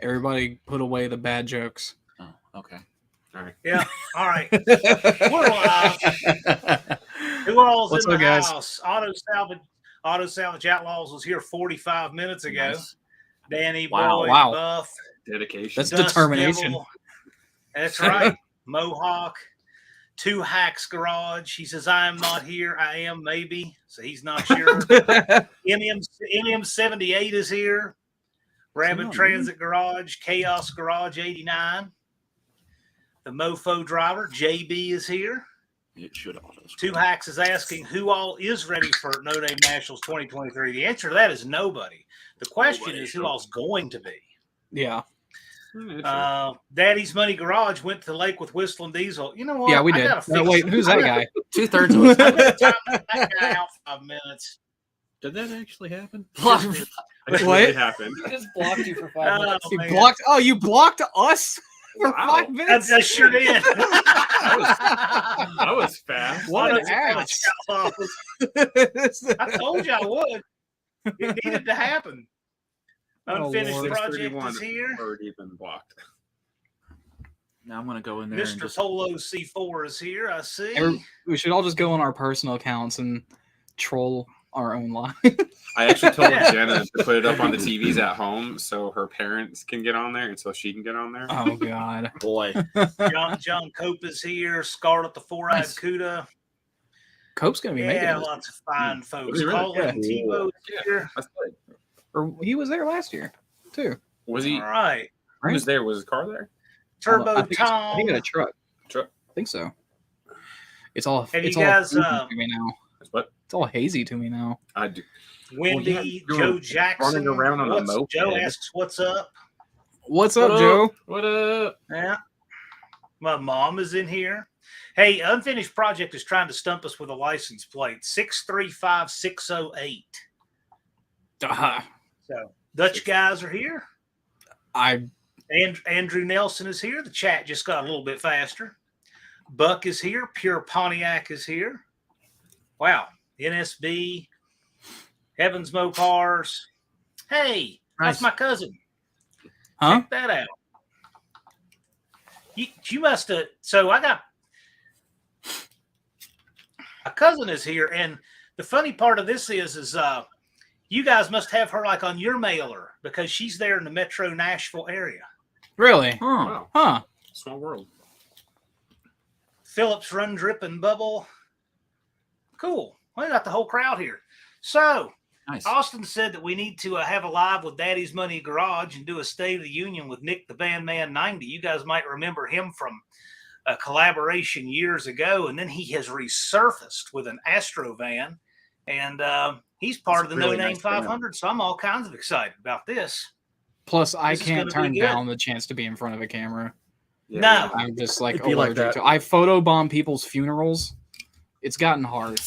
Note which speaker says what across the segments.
Speaker 1: Everybody put away the bad jokes.
Speaker 2: Oh, okay.
Speaker 3: All right.
Speaker 4: Yeah. All right. We're live. Who all's
Speaker 1: What's
Speaker 4: in the
Speaker 1: up, guys?
Speaker 4: house? Auto Salvage Outlaws was here 45 minutes ago.
Speaker 2: Nice.
Speaker 4: Danny
Speaker 1: Wow,
Speaker 4: Boy,
Speaker 1: wow.
Speaker 4: Buff.
Speaker 3: Dedication.
Speaker 1: That's
Speaker 4: Dust
Speaker 1: determination.
Speaker 4: Devil. That's right. Mohawk. Two Hacks Garage. He says, I am not here. I am maybe. So he's not sure. MM78 is here. Rabbit Transit Garage. Chaos Garage 89. The Mofo Driver. JB is here.
Speaker 2: It should have.
Speaker 4: Two Hacks is asking who all is ready for No Name Nationals 2023. The answer to that is nobody. The question is who all's going to be.
Speaker 1: Yeah.
Speaker 4: Daddy's Money Garage went to the lake with Whistling Diesel. You know what?
Speaker 1: Yeah, we did. Wait, who's that guy?
Speaker 2: 2/3 of us.
Speaker 4: I'm going to time that guy out 5 minutes.
Speaker 2: Did that actually happen?
Speaker 1: What?
Speaker 3: What happened?
Speaker 5: He just blocked you for 5 minutes.
Speaker 1: You
Speaker 4: man.
Speaker 1: blocked? Oh, you blocked us for
Speaker 3: Wow.
Speaker 1: 5 minutes?
Speaker 4: I sure did.
Speaker 3: That was fast.
Speaker 1: What an
Speaker 4: I
Speaker 1: ass.
Speaker 4: told you I would. It needed to happen.
Speaker 1: Oh,
Speaker 4: Unfinished
Speaker 1: Lord.
Speaker 4: project
Speaker 3: 631
Speaker 4: is here.
Speaker 3: already been blocked.
Speaker 2: Now I'm gonna go in there and
Speaker 4: Mr.
Speaker 2: just
Speaker 4: Polo C4 is here. I see.
Speaker 1: We should all just go on our personal accounts and troll our own lives.
Speaker 3: I actually told Jenna to put it up on the TVs at home so her parents can get on there and so she can get on there.
Speaker 1: Oh, God.
Speaker 2: boy.
Speaker 4: John Cope is here. Scarlet the Four-Eyed
Speaker 1: Nice.
Speaker 4: Cuda.
Speaker 1: Cope's going to be making
Speaker 4: Yeah,
Speaker 1: it.
Speaker 4: lots of fine folks.
Speaker 3: Was he really?
Speaker 4: Colin Tebow is here.
Speaker 3: That's good.
Speaker 1: Or he was there last year, too.
Speaker 3: Was he?
Speaker 4: All right.
Speaker 3: Who was there? Was his car there?
Speaker 4: Turbo
Speaker 1: I think
Speaker 4: Tom.
Speaker 1: he got a truck.
Speaker 3: Truck.
Speaker 1: I think so. It's all.
Speaker 4: Have
Speaker 1: it's
Speaker 4: you
Speaker 1: all
Speaker 4: guys,
Speaker 1: hazy to me now.
Speaker 3: What?
Speaker 1: It's all hazy to me now.
Speaker 3: I do.
Speaker 4: Wendy,
Speaker 3: Well, yeah,
Speaker 4: Joe
Speaker 3: you're
Speaker 4: Jackson.
Speaker 3: running around on a moped.
Speaker 4: Joe asks, what's up?
Speaker 1: What's up, Joe?
Speaker 3: What up?
Speaker 4: Yeah. My mom is in here. Hey, Unfinished Project is trying to stump us with a license plate. 635608. So, Dutch guys are here. Andrew Nelson is here. The chat just got a little bit faster. Buck is here. Pure Pontiac is here. Wow. NSB. Heavens Mopars. Hey, that's my cousin.
Speaker 1: Huh?
Speaker 4: Check that out. You must have. So I got a cousin is here, and the funny part of this is you guys must have her like on your mailer because she's there in the Metro Nashville area.
Speaker 1: Really?
Speaker 3: Wow.
Speaker 1: Huh.
Speaker 3: Small world.
Speaker 4: Phillips Run Drip and Bubble. Cool. We got the whole crowd here. So
Speaker 2: Nice.
Speaker 4: Austin said that we need to have a live with Daddy's Money Garage and do a State of the Union with NickTheVanMan 90. You guys might remember him from a collaboration years ago, and then he has resurfaced with an Astro van, and he's part of the
Speaker 2: really
Speaker 4: No Name
Speaker 2: nice van.
Speaker 4: 500, so I'm all kinds of excited about this.
Speaker 1: Plus, I
Speaker 4: This is
Speaker 1: can't
Speaker 4: gonna
Speaker 1: turn
Speaker 4: be good.
Speaker 1: down the chance to be in front of a camera.
Speaker 3: Yeah,
Speaker 4: No.
Speaker 1: I'm just like
Speaker 2: It'd be like
Speaker 1: allergic
Speaker 2: that.
Speaker 1: to. I photobomb people's funerals. It's gotten hard.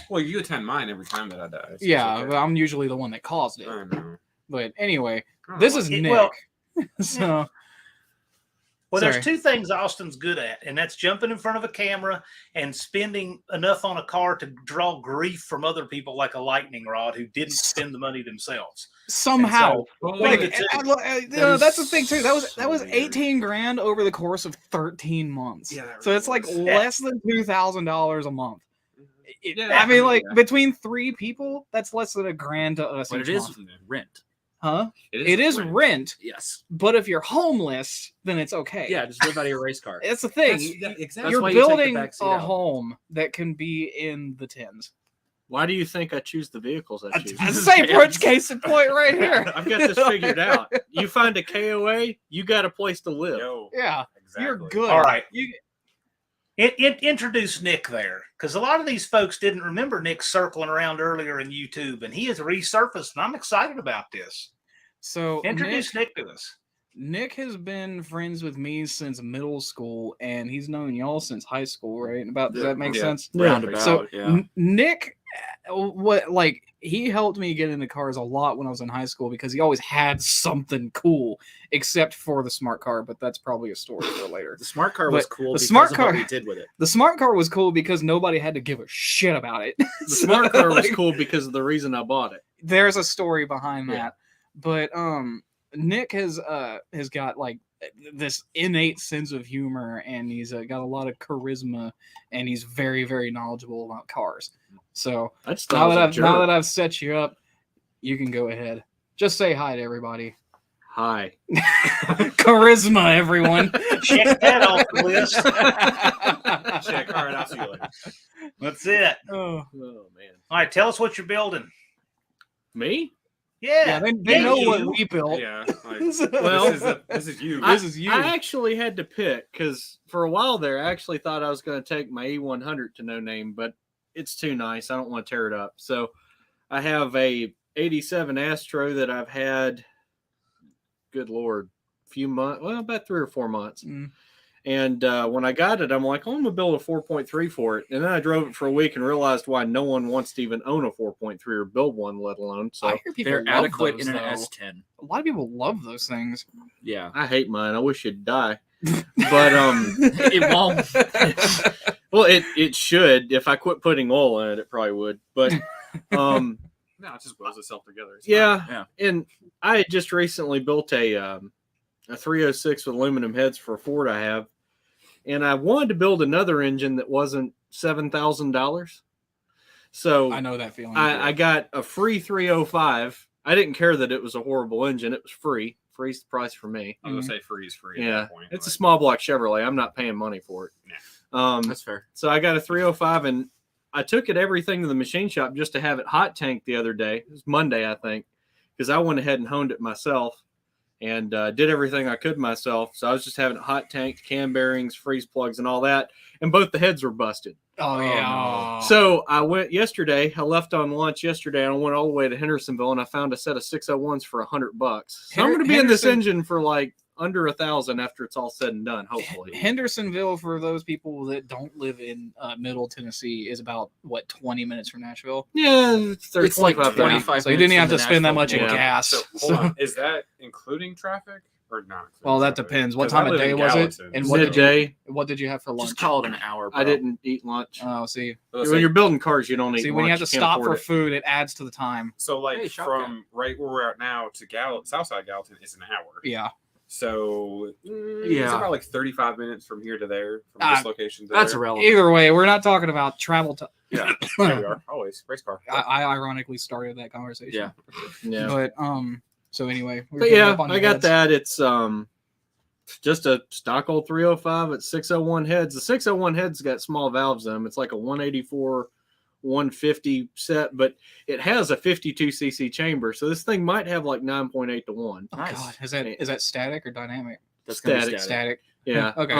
Speaker 3: Well, you attend mine every time that I die. so it's
Speaker 1: Yeah,
Speaker 3: okay.
Speaker 1: but I'm usually the one that caused it.
Speaker 3: I know.
Speaker 1: But anyway,
Speaker 3: I don't
Speaker 1: this
Speaker 3: know.
Speaker 1: is
Speaker 4: It-
Speaker 1: Nick.
Speaker 4: well-
Speaker 1: So
Speaker 4: Well,
Speaker 1: Sorry.
Speaker 4: there's two things Austin's good at, and that's jumping in front of a camera and spending enough on a car to draw grief from other people like a lightning rod who didn't spend the money themselves.
Speaker 1: somehow,
Speaker 3: Well,
Speaker 4: Like,
Speaker 3: wait,
Speaker 1: that's the thing too. That was
Speaker 3: so weird.
Speaker 1: 18 grand over the course of 13 months.
Speaker 3: Yeah, that
Speaker 1: so it's like
Speaker 3: was-
Speaker 1: less than $2,000 a month.
Speaker 3: Yeah,
Speaker 1: I mean, like
Speaker 3: yeah.
Speaker 1: between 3 people, that's less than $1,000 to us.
Speaker 2: But
Speaker 1: each
Speaker 2: it is
Speaker 1: month.
Speaker 2: rent.
Speaker 1: Huh? It is rent,
Speaker 2: Yes.
Speaker 1: but if you're homeless, then it's okay.
Speaker 2: Yeah, just live out of your race car.
Speaker 1: It's the thing.
Speaker 3: Exactly.
Speaker 1: You're
Speaker 2: why you take the
Speaker 1: building
Speaker 2: back seat
Speaker 1: a
Speaker 2: out.
Speaker 1: home that can be in the tens.
Speaker 5: Why do you think I choose the vehicles I choose?
Speaker 1: It's the same Rich case in point right here.
Speaker 5: I've got this figured out. You find a KOA, you got a place to live.
Speaker 3: Yo,
Speaker 1: Yeah,
Speaker 3: exactly.
Speaker 1: you're good.
Speaker 4: All right.
Speaker 1: You,
Speaker 4: Introduce Nick there, because a lot of these folks didn't remember Nick circling around earlier in YouTube, and he has resurfaced, and I'm excited about this.
Speaker 1: so
Speaker 4: Introduce Nick to us.
Speaker 1: Nick has been friends with me since middle school, and he's known y'all since high school, right? Does that make
Speaker 3: Yeah.
Speaker 1: sense?
Speaker 2: Roundabout,
Speaker 1: So
Speaker 2: yeah.
Speaker 1: Nick, he helped me get into cars a lot when I was in high school because he always had something cool, except for the smart car. But that's probably a story for later.
Speaker 2: The smart car was
Speaker 1: But
Speaker 2: cool
Speaker 1: the
Speaker 2: because
Speaker 1: smart
Speaker 2: of
Speaker 1: car-
Speaker 2: what we did with it.
Speaker 1: The smart car was cool because nobody had to give a shit about it.
Speaker 5: The smart car was cool because of the reason I bought it.
Speaker 1: There's a story behind
Speaker 2: Yeah.
Speaker 1: that. But Nick has got like this innate sense of humor, and he's got a lot of charisma, and he's very, very knowledgeable about cars. So
Speaker 5: I just
Speaker 1: now
Speaker 5: thought
Speaker 1: that I've set you up, you can go ahead. Just say hi to everybody.
Speaker 5: Hi.
Speaker 1: Charisma, everyone.
Speaker 4: Check that off the list.
Speaker 3: Check. All right, I'll see you later.
Speaker 4: That's it.
Speaker 1: Oh.
Speaker 5: Oh man.
Speaker 4: All right, tell us what you're building.
Speaker 5: Me?
Speaker 1: Yeah, they know what
Speaker 4: you.
Speaker 1: we built.
Speaker 3: Yeah. Like,
Speaker 5: Well,
Speaker 3: this is you.
Speaker 1: This is you.
Speaker 5: I actually had to pick because for a while there, I actually thought I was going to take my E100 to no name, but it's too nice. I don't want to tear it up. So I have a 87 Astro that I've had, good Lord, few months, well, about 3 or 4 months.
Speaker 1: Mm.
Speaker 5: And when I got it, I'm like, oh, I'm going to build a 4.3 for it. And then I drove it for a week and realized why no one wants to even own a 4.3 or build one, let alone. So
Speaker 1: I hear people
Speaker 2: They're
Speaker 1: love
Speaker 2: adequate
Speaker 1: those,
Speaker 2: in an
Speaker 1: though.
Speaker 2: S10.
Speaker 1: A lot of people love those things.
Speaker 2: Yeah.
Speaker 5: I hate mine. I wish it'd die. But
Speaker 2: It won't.
Speaker 5: well, it should. If I quit putting oil in it, it probably would. But
Speaker 3: No, it just welds itself together. It's
Speaker 5: yeah,
Speaker 2: Yeah.
Speaker 5: and I had just recently built a 306 with aluminum heads for a Ford I have, and I wanted to build another engine that wasn't $7,000. So
Speaker 1: I know that feeling.
Speaker 5: I got a free 305. I didn't care that it was a horrible engine. It was free. Free's the price for me.
Speaker 3: I was gonna say free is free. At
Speaker 5: Yeah,
Speaker 3: that point.
Speaker 5: it's a
Speaker 3: like,
Speaker 5: small block Chevrolet. I'm not paying money for it.
Speaker 2: That's fair.
Speaker 5: So I got a 305, and I took it everything to the machine shop just to have it hot tanked the other day. It was Monday, I think, because I went ahead and honed it myself and did everything I could myself. So I was just having it hot tanked, cam bearings, freeze plugs, and all that. And both the heads were busted.
Speaker 1: Oh yeah.
Speaker 5: So I went yesterday. I left on lunch yesterday, and I went all the way to Hendersonville, and I found a set of 601s for $100. So I'm going to be in this engine for like under $1,000 after it's all said and done, hopefully.
Speaker 1: Hendersonville, for those people that don't live in Middle Tennessee, is about 20 minutes from Nashville.
Speaker 5: Yeah,
Speaker 2: It's like
Speaker 5: 25
Speaker 2: 25
Speaker 1: So you didn't even have
Speaker 2: minutes
Speaker 1: to
Speaker 2: from
Speaker 1: spend that
Speaker 2: the
Speaker 1: much in
Speaker 5: Nashville
Speaker 1: gas.
Speaker 3: So hold on, is that including traffic or not?
Speaker 1: Well, that
Speaker 3: traffic?
Speaker 1: depends. What
Speaker 3: 'Cause I
Speaker 1: time of
Speaker 3: live
Speaker 1: day
Speaker 3: in
Speaker 1: was it?
Speaker 3: Gallatin.
Speaker 1: And what did you
Speaker 5: midday.
Speaker 1: what did you have for lunch?
Speaker 2: Just call it an hour, bro.
Speaker 5: I didn't eat lunch.
Speaker 1: Oh, see,
Speaker 3: Let's
Speaker 5: When
Speaker 3: say-
Speaker 5: you're building cars, you don't eat
Speaker 1: see,
Speaker 5: lunch.
Speaker 1: when you have to
Speaker 5: can't
Speaker 1: stop
Speaker 5: afford
Speaker 1: for
Speaker 5: it.
Speaker 1: food, it adds to the time.
Speaker 3: So like
Speaker 2: Hey, shotgun.
Speaker 3: from right where we're at now to Southside Gallatin is an hour.
Speaker 1: Yeah,
Speaker 3: So it's
Speaker 2: Yeah.
Speaker 3: about like 35 minutes from here to there, from
Speaker 1: Ah,
Speaker 3: this location to
Speaker 2: That's
Speaker 3: there.
Speaker 2: irrelevant.
Speaker 1: either way, we're not talking about travel time.
Speaker 3: Yeah, there we are. Always race car.
Speaker 1: I ironically started that conversation.
Speaker 2: Yeah.
Speaker 5: Yeah.
Speaker 1: But so anyway, we're
Speaker 5: But
Speaker 1: picking
Speaker 5: yeah,
Speaker 1: up on
Speaker 5: I
Speaker 1: your
Speaker 5: got
Speaker 1: heads.
Speaker 5: that. It's just a stock old 305 at 601 heads. The 601 heads got small valves in them. It's like a 184, 150 set, but it has a 52cc chamber. So this thing might have like 9.8 to 1.
Speaker 1: Oh,
Speaker 2: Nice.
Speaker 1: God, is that static or dynamic?
Speaker 2: That's gonna be
Speaker 5: Static.
Speaker 1: Static.
Speaker 5: Yeah.
Speaker 1: Okay.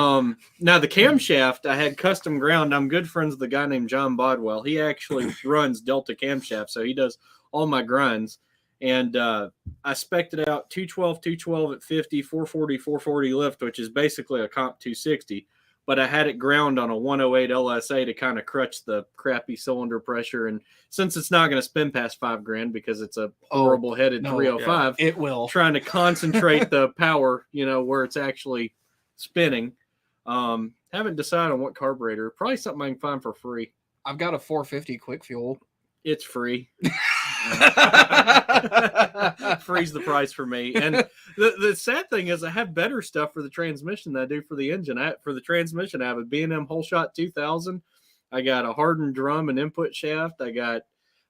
Speaker 5: Now the camshaft I had custom ground. I'm good friends with a guy named John Bodwell. He actually runs Delta Camshaft, so he does all my grinds. And I spec'd it out 212 at 50, 440 lift, which is basically a comp 260. But I had it ground on a 108 LSA to kind of crutch the crappy cylinder pressure. And since it's not going to spin past $5,000 because it's a horrible headed
Speaker 1: no,
Speaker 5: 305,
Speaker 1: It will.
Speaker 5: trying to concentrate the power, where it's actually spinning. Haven't decided on what carburetor. Probably something I can find for free.
Speaker 1: I've got a 450 quick fuel.
Speaker 5: It's free. Freeze the price for me. And the sad thing is I have better stuff for the transmission than I do for the engine. For the transmission, I have a B&M Whole Shot 2000. I got a hardened drum and input shaft. I got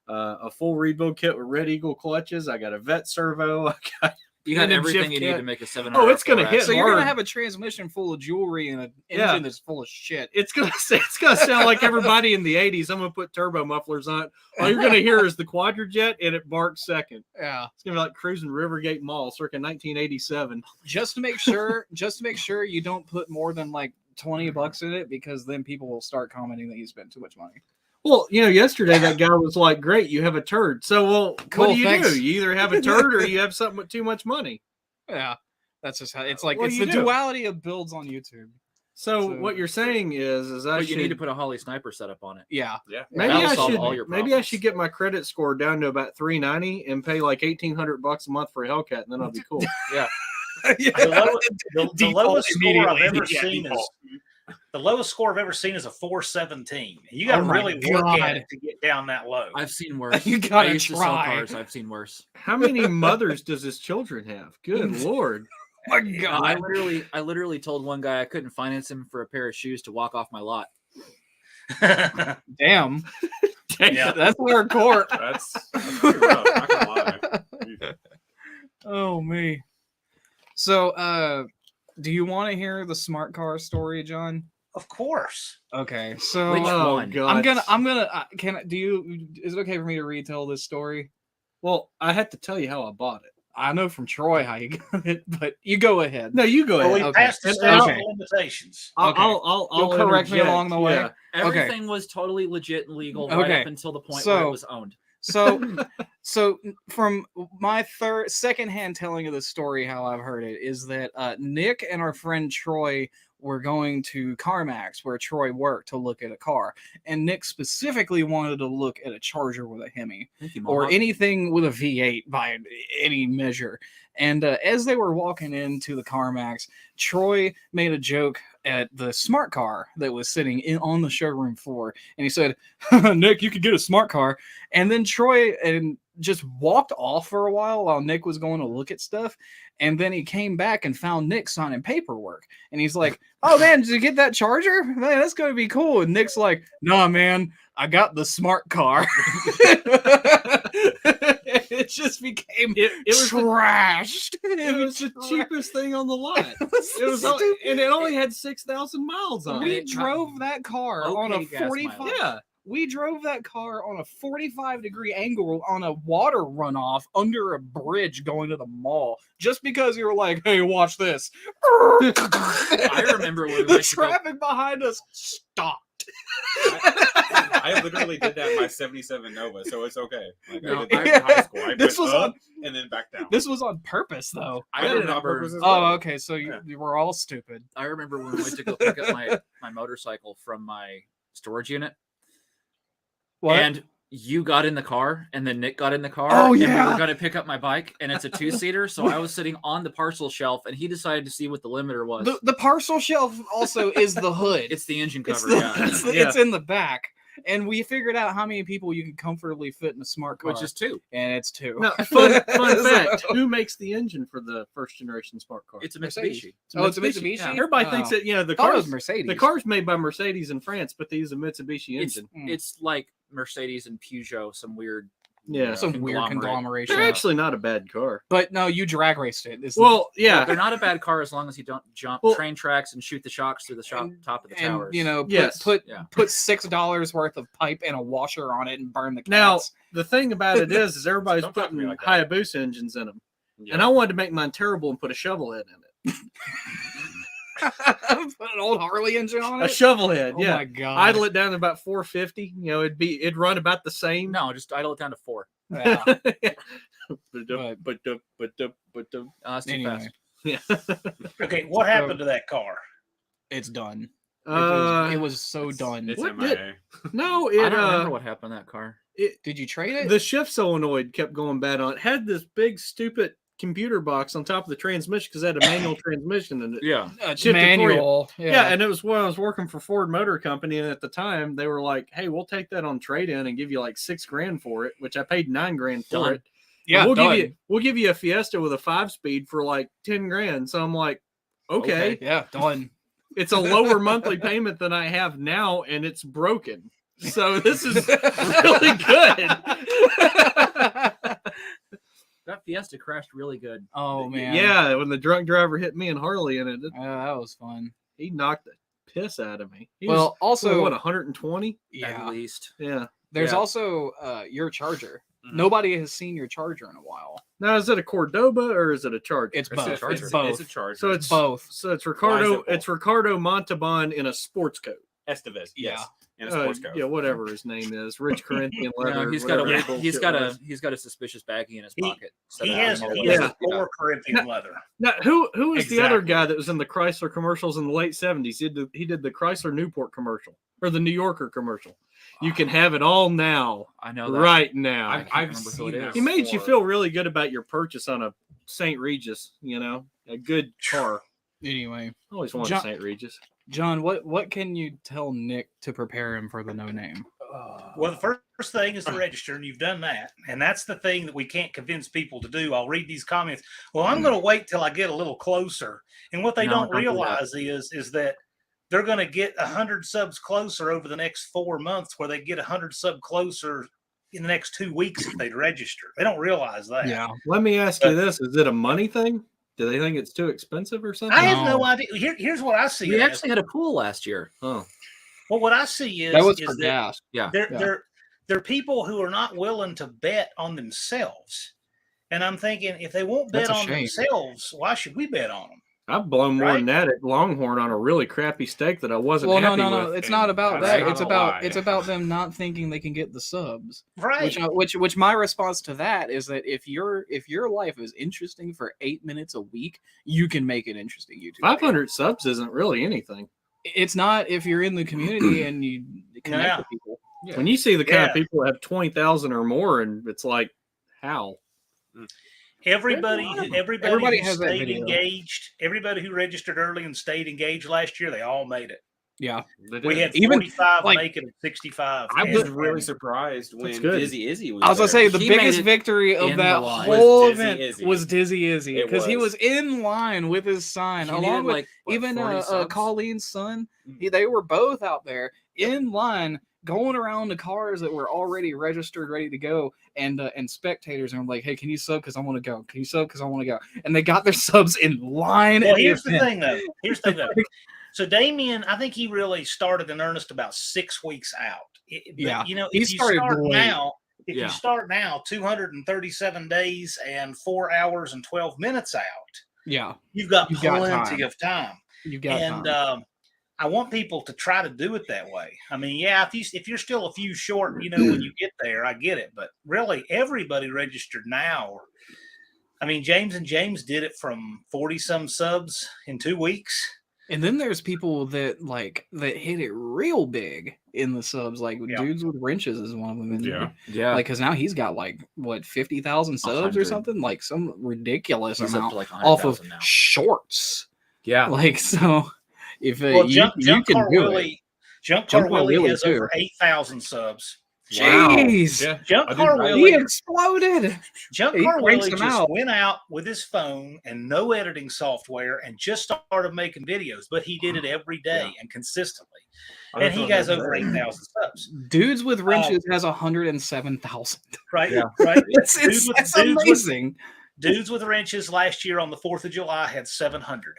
Speaker 5: a full rebuild kit with Red Eagle clutches. I got a vet servo. I got
Speaker 2: You got
Speaker 5: And a
Speaker 2: everything
Speaker 5: Jiff
Speaker 2: you need
Speaker 5: kit.
Speaker 2: to make a 700.
Speaker 5: Oh, it's gonna
Speaker 2: RS.
Speaker 5: hit.
Speaker 1: So you're gonna
Speaker 5: hard.
Speaker 1: have a transmission full of jewelry and an
Speaker 5: Yeah.
Speaker 1: engine that's full of shit.
Speaker 5: it's gonna sound like everybody in the 80s. I'm gonna put turbo mufflers on it. All you're gonna hear is the Quadrajet and it barks second.
Speaker 1: Yeah.
Speaker 5: It's gonna be like cruising Rivergate Mall circa 1987.
Speaker 1: Just to make sure you don't put more than like $20 in it, because then people will start commenting that you spent too much money.
Speaker 5: Well, yesterday that guy was like, "Great, you have a turd." So,
Speaker 1: Cool,
Speaker 5: what do you
Speaker 1: thanks.
Speaker 5: do? You either have a turd or you have something with too much money.
Speaker 1: Yeah. That's just how it's like.
Speaker 5: What
Speaker 1: It's
Speaker 5: do
Speaker 1: the
Speaker 5: you do?
Speaker 1: duality of builds on YouTube.
Speaker 5: So,
Speaker 1: So-
Speaker 5: what you're saying is I
Speaker 2: But
Speaker 5: should
Speaker 2: you need to put a Holly sniper setup on it.
Speaker 1: Yeah.
Speaker 3: Yeah.
Speaker 5: maybe
Speaker 2: That'll
Speaker 5: I
Speaker 2: solve
Speaker 5: should
Speaker 2: all your
Speaker 5: maybe I
Speaker 2: problems.
Speaker 5: should get my credit score down to about 390 and pay like $1,800 a month for a Hellcat, and then I'll be cool.
Speaker 4: The lowest score I've ever seen is The lowest score I've ever seen is a 417. You got to
Speaker 1: Oh my
Speaker 4: really work
Speaker 1: God.
Speaker 4: at it to get down that low.
Speaker 2: I've seen worse.
Speaker 1: You gotta
Speaker 2: I used to sell
Speaker 1: try.
Speaker 2: cars. I've seen worse.
Speaker 5: How many mothers does his children have? Good Lord.
Speaker 1: My
Speaker 2: No,
Speaker 1: God.
Speaker 2: I literally told one guy I couldn't finance him for a pair of shoes to walk off my lot.
Speaker 1: Damn.
Speaker 4: Yeah.
Speaker 1: That's hardcore.
Speaker 3: That's pretty rough. Not gonna lie.
Speaker 1: Oh me. So do you want to hear the smart car story, John?
Speaker 4: Of course.
Speaker 1: Okay. So
Speaker 2: Which
Speaker 5: Oh
Speaker 2: one?
Speaker 5: God.
Speaker 1: I'm gonna is it okay for me to retell this story?
Speaker 5: Well, I had to tell you how I bought it.
Speaker 1: I know from Troy how you got it, but you go ahead.
Speaker 5: No, you go
Speaker 4: Well,
Speaker 5: ahead.
Speaker 4: we
Speaker 1: Okay.
Speaker 4: passed the
Speaker 5: And-
Speaker 4: statute
Speaker 1: okay.
Speaker 4: of limitations.
Speaker 1: Okay.
Speaker 5: I'll
Speaker 1: You'll correct me
Speaker 5: interject.
Speaker 1: along the way?
Speaker 5: Yeah.
Speaker 2: Everything was totally legit and legal right
Speaker 1: Okay.
Speaker 2: up until the point where
Speaker 1: So-
Speaker 2: it was owned.
Speaker 1: So from my secondhand telling of the story, how I've heard it is that Nick and our friend Troy were going to CarMax where Troy worked to look at a car, and Nick specifically wanted to look at a Charger with a Hemi
Speaker 2: Thank you,
Speaker 1: or
Speaker 2: Mohawk.
Speaker 1: anything with a V8 by any measure. And as they were walking into the CarMax, Troy made a joke at the smart car that was sitting on the showroom floor, and he said, "Nick, you could get a smart car." And then Troy just walked off for a while Nick was going to look at stuff, and then he came back and found Nick signing paperwork, and he's like, "Oh man, did you get that Charger? Man, that's going to be cool." And Nick's like, "Nah, man, I got the smart car." It just became
Speaker 5: It was
Speaker 1: trashed.
Speaker 5: It was the cheapest thing on the lot. It was, and it only had 6,000 miles on
Speaker 1: We
Speaker 5: it.
Speaker 1: drove that car on a
Speaker 2: Okay gas
Speaker 1: 45.
Speaker 2: mileage.
Speaker 5: Yeah,
Speaker 1: We drove that car on a 45-degree angle on a water runoff under a bridge going to the mall, just because you were like, "Hey, watch this."
Speaker 2: I remember when we
Speaker 1: the
Speaker 2: went to go-
Speaker 1: traffic behind us stopped.
Speaker 3: I literally did that in my 77 Nova, so it's okay. Like,
Speaker 2: No,
Speaker 3: I did that in high school. I
Speaker 1: This
Speaker 3: went
Speaker 1: was
Speaker 3: up and then back down.
Speaker 1: This was on purpose, though.
Speaker 2: I
Speaker 3: did it on
Speaker 2: remember.
Speaker 3: purpose as well.
Speaker 1: Oh, okay. So you were all stupid.
Speaker 2: I remember when we went to go pick up my motorcycle from my storage unit, and you got in the car, and then Nick got in the car.
Speaker 1: Oh,
Speaker 2: And
Speaker 1: yeah.
Speaker 2: we were going to pick up my bike, and it's a 2-seater, so I was sitting on the parcel shelf, and he decided to see what the limiter was.
Speaker 1: The parcel shelf also is the hood.
Speaker 2: It's the engine
Speaker 1: It's,
Speaker 2: cover,
Speaker 1: the-
Speaker 2: yeah.
Speaker 1: it's, the- it's in the back. And we figured out how many people you can comfortably fit in a smart car.
Speaker 2: Which is 2.
Speaker 1: And it's 2.
Speaker 5: no, fun fact: who makes the engine for the first generation smart car?
Speaker 2: It's a
Speaker 1: Mercedes.
Speaker 2: Mitsubishi.
Speaker 1: Oh, it's a Mitsubishi?
Speaker 5: Yeah. Everybody
Speaker 1: Oh.
Speaker 5: thinks that the
Speaker 1: I thought it was
Speaker 5: cars,
Speaker 1: Mercedes.
Speaker 5: the car's made by Mercedes in France, but they use a Mitsubishi
Speaker 2: It's,
Speaker 5: engine.
Speaker 2: it's like Mercedes and Peugeot, some weird.
Speaker 5: Yeah,
Speaker 1: Some weird conglomeration.
Speaker 5: they're actually not a bad car.
Speaker 1: But no, you drag raced it. This is-
Speaker 5: Well, yeah,
Speaker 2: They're not a bad car as long as you don't jump
Speaker 5: Well-
Speaker 2: train tracks and shoot the shocks through the top of the
Speaker 1: and
Speaker 2: towers.
Speaker 1: you know, put
Speaker 5: Yes.
Speaker 1: put,
Speaker 2: Yeah.
Speaker 1: put $6 worth of pipe and a washer on it and burn the
Speaker 5: Now
Speaker 1: cats.
Speaker 5: the thing about it is everybody's
Speaker 3: Don't talk to
Speaker 5: putting
Speaker 3: me like that.
Speaker 5: Hayabusa engines in them,
Speaker 3: Yeah.
Speaker 5: and I wanted to make mine terrible and put a shovel head in it.
Speaker 1: Put an old Harley engine on
Speaker 5: A
Speaker 1: it.
Speaker 5: shovel head,
Speaker 1: Oh
Speaker 5: yeah.
Speaker 1: my god!
Speaker 5: Idle it down to about 450. You know, it'd run about the same.
Speaker 2: no, just idle it down to 4.
Speaker 1: Yeah.
Speaker 5: but
Speaker 2: That's too
Speaker 1: Anyway.
Speaker 2: fast.
Speaker 5: yeah.
Speaker 4: Okay, what happened to that car?
Speaker 1: It's done.
Speaker 5: Uh,
Speaker 1: It was so done.
Speaker 3: It's
Speaker 5: What
Speaker 3: MIA.
Speaker 5: no,
Speaker 2: I don't remember what happened to that car.
Speaker 1: Did you trade it?
Speaker 5: the shift solenoid kept going bad on it. Had this big stupid computer box on top of the transmission because it had a manual transmission in it.
Speaker 2: Yeah.
Speaker 1: It's
Speaker 5: shipped it for you.
Speaker 1: manual.
Speaker 5: Yeah, and it was when I was working for Ford Motor Company, and at the time they were like, "Hey, we'll take that on trade-in and give you like $6,000 for it," which I paid $9,000 for
Speaker 2: Done.
Speaker 5: it.
Speaker 1: yeah,
Speaker 5: And
Speaker 1: done.
Speaker 5: we'll give you a Fiesta with a 5-speed for like $10,000. So I'm like, okay.
Speaker 1: Yeah, done.
Speaker 5: It's a lower monthly payment than I have now, and it's broken. So this is really good.
Speaker 2: That Fiesta crashed really good.
Speaker 1: Oh man.
Speaker 5: Yeah, when the drunk driver hit me and Harley in it,
Speaker 1: That was fun.
Speaker 5: he knocked the piss out of me. He
Speaker 1: Well,
Speaker 5: was,
Speaker 1: also,
Speaker 5: what, 120?
Speaker 2: At
Speaker 1: yeah,
Speaker 2: least.
Speaker 5: Yeah.
Speaker 1: there's
Speaker 2: yeah.
Speaker 1: also your Charger.
Speaker 3: Mhm.
Speaker 1: Nobody has seen your Charger in a while.
Speaker 5: Now, is it a Cordoba or is it a Charger?
Speaker 1: It's
Speaker 3: It's
Speaker 1: both.
Speaker 3: a
Speaker 1: It's
Speaker 3: Charger.
Speaker 1: both.
Speaker 3: It's a Charger.
Speaker 5: So it's
Speaker 1: both.
Speaker 5: So it's
Speaker 3: Why is
Speaker 5: Ricardo.
Speaker 3: it both?
Speaker 5: It's Ricardo Montalban in a sports coat.
Speaker 3: Estevez.
Speaker 1: Yeah.
Speaker 3: Yes. In a sports coat.
Speaker 5: Yeah, whatever his name is, Rich Corinthian leather.
Speaker 2: No, he's got
Speaker 5: whatever
Speaker 2: a
Speaker 5: bullshit
Speaker 2: he's got
Speaker 5: was.
Speaker 2: a suspicious baggie in his
Speaker 4: He-
Speaker 2: pocket. So
Speaker 4: He
Speaker 2: that
Speaker 4: has,
Speaker 2: I don't know
Speaker 4: he
Speaker 2: what
Speaker 4: has
Speaker 2: it
Speaker 4: a
Speaker 2: is.
Speaker 4: 4 Corinthian leather.
Speaker 5: Now, who is the other
Speaker 4: Exactly.
Speaker 5: guy that was in the Chrysler commercials in the late 70s? He did the Chrysler Newport commercial or the New Yorker commercial. You can have it all now,
Speaker 2: I know that.
Speaker 5: right now.
Speaker 2: can't
Speaker 3: I've
Speaker 2: remember who
Speaker 3: seen
Speaker 2: it
Speaker 3: that
Speaker 2: is.
Speaker 5: He made you
Speaker 3: before.
Speaker 5: feel really good about your purchase on a St. Regis, you know, a good car.
Speaker 1: Anyway,
Speaker 5: I always wanted
Speaker 1: John-
Speaker 5: St. Regis.
Speaker 1: John, what can you tell Nick to prepare him for the no name?
Speaker 4: Well, the first thing is to register, and you've done that. And that's the thing that we can't convince people to do. I'll read these comments. Well, I'm going to wait till I get a little closer. And what they don't realize is that they're going to get 100 subs closer over the next 4 months, where they get 100 sub closer in the next 2 weeks if they'd register. They don't realize that.
Speaker 1: Yeah.
Speaker 5: Let me ask you this. Is it a money thing? Do they think it's too expensive or something?
Speaker 4: I have no idea. Here's what I see.
Speaker 2: We actually had a pool last year.
Speaker 5: Oh.
Speaker 4: Well, what I see is
Speaker 1: that was for gas.
Speaker 2: Yeah.
Speaker 4: They're people who are not willing to bet on themselves. And I'm thinking, if they won't bet on themselves, why should we bet on them?
Speaker 5: I've blown more than that at Longhorn on a really crappy steak that I wasn't happy with.
Speaker 1: No. It's not about that. It's about them not thinking they can get the subs.
Speaker 4: Right.
Speaker 1: Which my response to that is that if your life is interesting for 8 minutes a week, you can make it interesting. YouTube.
Speaker 5: 500 subs isn't really anything.
Speaker 1: It's not if you're in the community and you connect with people.
Speaker 5: Yeah. When you see the kind of people that have 20,000 or more, and it's like, how?
Speaker 4: Everybody who
Speaker 1: has that
Speaker 4: stayed
Speaker 1: video.
Speaker 4: engaged, everybody who registered early and stayed engaged last year, they all made it.
Speaker 1: Yeah.
Speaker 4: We had 45 make it and 65.
Speaker 3: I was really surprised when Dizzy Izzy was
Speaker 1: I was going to say, the
Speaker 2: He
Speaker 1: biggest
Speaker 2: made it
Speaker 1: victory of
Speaker 2: in
Speaker 1: that
Speaker 2: the line.
Speaker 1: whole
Speaker 3: Was Dizzy
Speaker 1: event
Speaker 3: Izzy.
Speaker 1: was Dizzy Izzy, because he was in line with his sign,
Speaker 2: He
Speaker 1: along
Speaker 2: needed,
Speaker 1: with
Speaker 2: like, what,
Speaker 1: even
Speaker 2: 40 subs?
Speaker 1: Colleen's son. They were both out there in line, going around the cars that were already registered, ready to go, and spectators, and I'm like, hey, can you sub? Because I want to go. Can you sub? Because I want to go. And they got their subs in line.
Speaker 4: Well, here's the thing, though. So Damien, I think he really started in earnest about 6 weeks out. But, you know, if you start now, 237 days and 4 hours and 12 minutes out.
Speaker 1: Yeah,
Speaker 4: you've got plenty of time.
Speaker 1: You've got time.
Speaker 4: I want people to try to do it that way. I mean, yeah, if you're still a few short, you know, when you get there, I get it. But really, everybody registered now. I mean, James and James did it from 40-some subs in 2 weeks.
Speaker 1: And then there's people that hit it real big in the subs, like Dudes with Wrenches is one of them.
Speaker 2: Yeah.
Speaker 1: Like, because now he's got 50,000 subs or something, like some ridiculous amount off of
Speaker 2: now.
Speaker 1: Shorts.
Speaker 2: Yeah.
Speaker 1: Like, so if
Speaker 4: Junk Car Willie has
Speaker 1: too.
Speaker 4: over 8,000 subs.
Speaker 1: Jeez.
Speaker 3: Yeah.
Speaker 4: Junk Car Willie
Speaker 1: exploded.
Speaker 4: Junk Car Willie just went out with his phone and no editing software and just started making videos, but he did it every day and consistently. And he has over 8,000 subs.
Speaker 1: Dudes with Wrenches has 107,000.
Speaker 4: Right,
Speaker 1: yeah.
Speaker 4: Right.
Speaker 1: It's amazing.
Speaker 4: Dudes with Wrenches last year on the 4th of July had 700.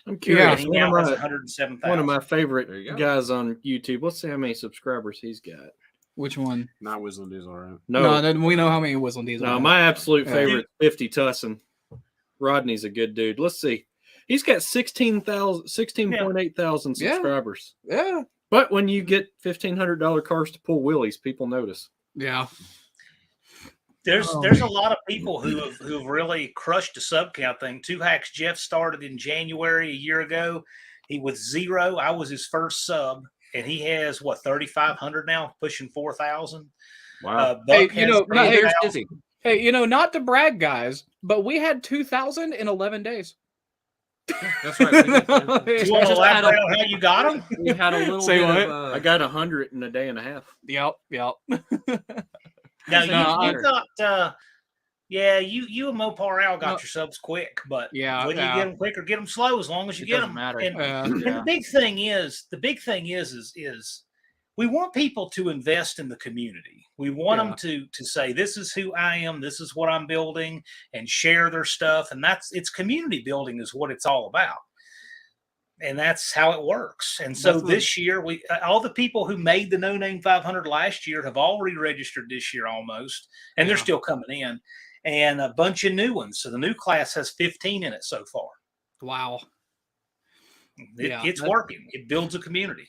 Speaker 5: I'm curious.
Speaker 4: He now has 107,000.
Speaker 5: One of my favorite guys on YouTube. Let's see how many subscribers he's got.
Speaker 1: Which one?
Speaker 3: Not Whistling Diesel, right?
Speaker 1: No, we know how many Whistling Diesel.
Speaker 5: No, my absolute favorite, 50 Tussin. Rodney's a good dude. Let's see. He's got 16.8 thousand subscribers.
Speaker 1: Yeah.
Speaker 5: But when you get $1,500 cars to pull wheelies, people notice.
Speaker 1: Yeah.
Speaker 4: There's a lot of people who've really crushed the sub count thing. Two Hacks Jeff started in January a year ago. He was 0. I was his first sub. And he has 3,500 now, pushing 4,000.
Speaker 3: Wow!
Speaker 1: Not to brag, guys, but we had 2,000 in 11 days.
Speaker 3: That's right.
Speaker 4: You want to elaborate on how you got them?
Speaker 2: We had a little.
Speaker 1: Say what?
Speaker 5: I got 100 in a day and a half.
Speaker 1: Yep.
Speaker 4: Now you got. You and Mopar Al got your subs quick, but whether you get them quick or get them slow, as long as you get them.
Speaker 2: Matter.
Speaker 4: And the big thing is we want people to invest in the community. We want them to say, this is who I am, this is what I'm building, and share their stuff. And it's community building is what it's all about. And that's how it works. And so this year, all the people who made the No Name 500 last year have already registered this year almost, and they're still coming in. And a bunch of new ones. So the new class has 15 in it so far.
Speaker 1: Wow.
Speaker 4: It's working. It builds a community.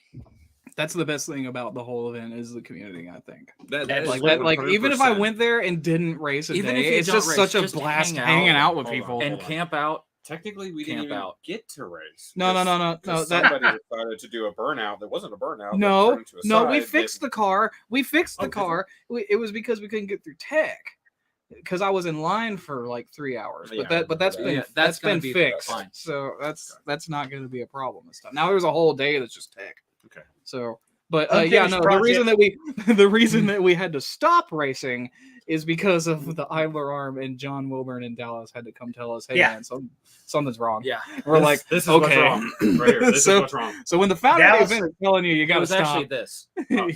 Speaker 1: That's the best thing about the whole event is the community, I think.
Speaker 3: Even
Speaker 1: if I went there and didn't race a day, it's just such a blast hanging out with people.
Speaker 2: And camp out.
Speaker 3: Technically, we didn't even get to race.
Speaker 1: No.
Speaker 3: Somebody decided to do a burnout that wasn't a burnout.
Speaker 1: No, we fixed the car. It was because we couldn't get through tech. because I was in line for like 3 hours.
Speaker 3: Yeah,
Speaker 1: But that's
Speaker 3: yeah,
Speaker 1: been
Speaker 2: that's gonna
Speaker 1: been
Speaker 2: be
Speaker 1: fixed.
Speaker 2: fine.
Speaker 1: So that's not going to be a problem this time. Now there's a whole day that's just tech.
Speaker 3: Okay.
Speaker 1: So, but
Speaker 4: Unfinished
Speaker 1: the
Speaker 4: project.
Speaker 1: reason that we had to stop racing is because of the idler arm, and John Wilburn in Dallas had to come tell us, hey
Speaker 4: Yeah.
Speaker 1: man, something's wrong.
Speaker 2: Yeah.
Speaker 1: We're like,
Speaker 3: this is
Speaker 1: okay.
Speaker 3: what's wrong. Right here. This
Speaker 1: So-
Speaker 3: is what's wrong.
Speaker 1: So when the founder of the
Speaker 4: Dallas-
Speaker 1: event is telling you
Speaker 2: It
Speaker 1: got to
Speaker 2: was
Speaker 1: stop,
Speaker 2: actually this.
Speaker 3: Oh,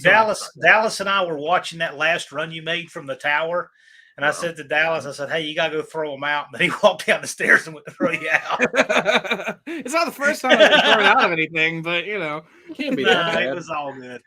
Speaker 4: Dallas and I were watching that last run you made from the tower. And I said to Dallas, I said, hey, you got to go throw him out. And then he walked down the stairs and went to throw you out.
Speaker 1: it's not the first time I've been thrown out of anything, but you know,
Speaker 5: Can't be that
Speaker 4: Nah,
Speaker 5: bad.
Speaker 4: it was all good.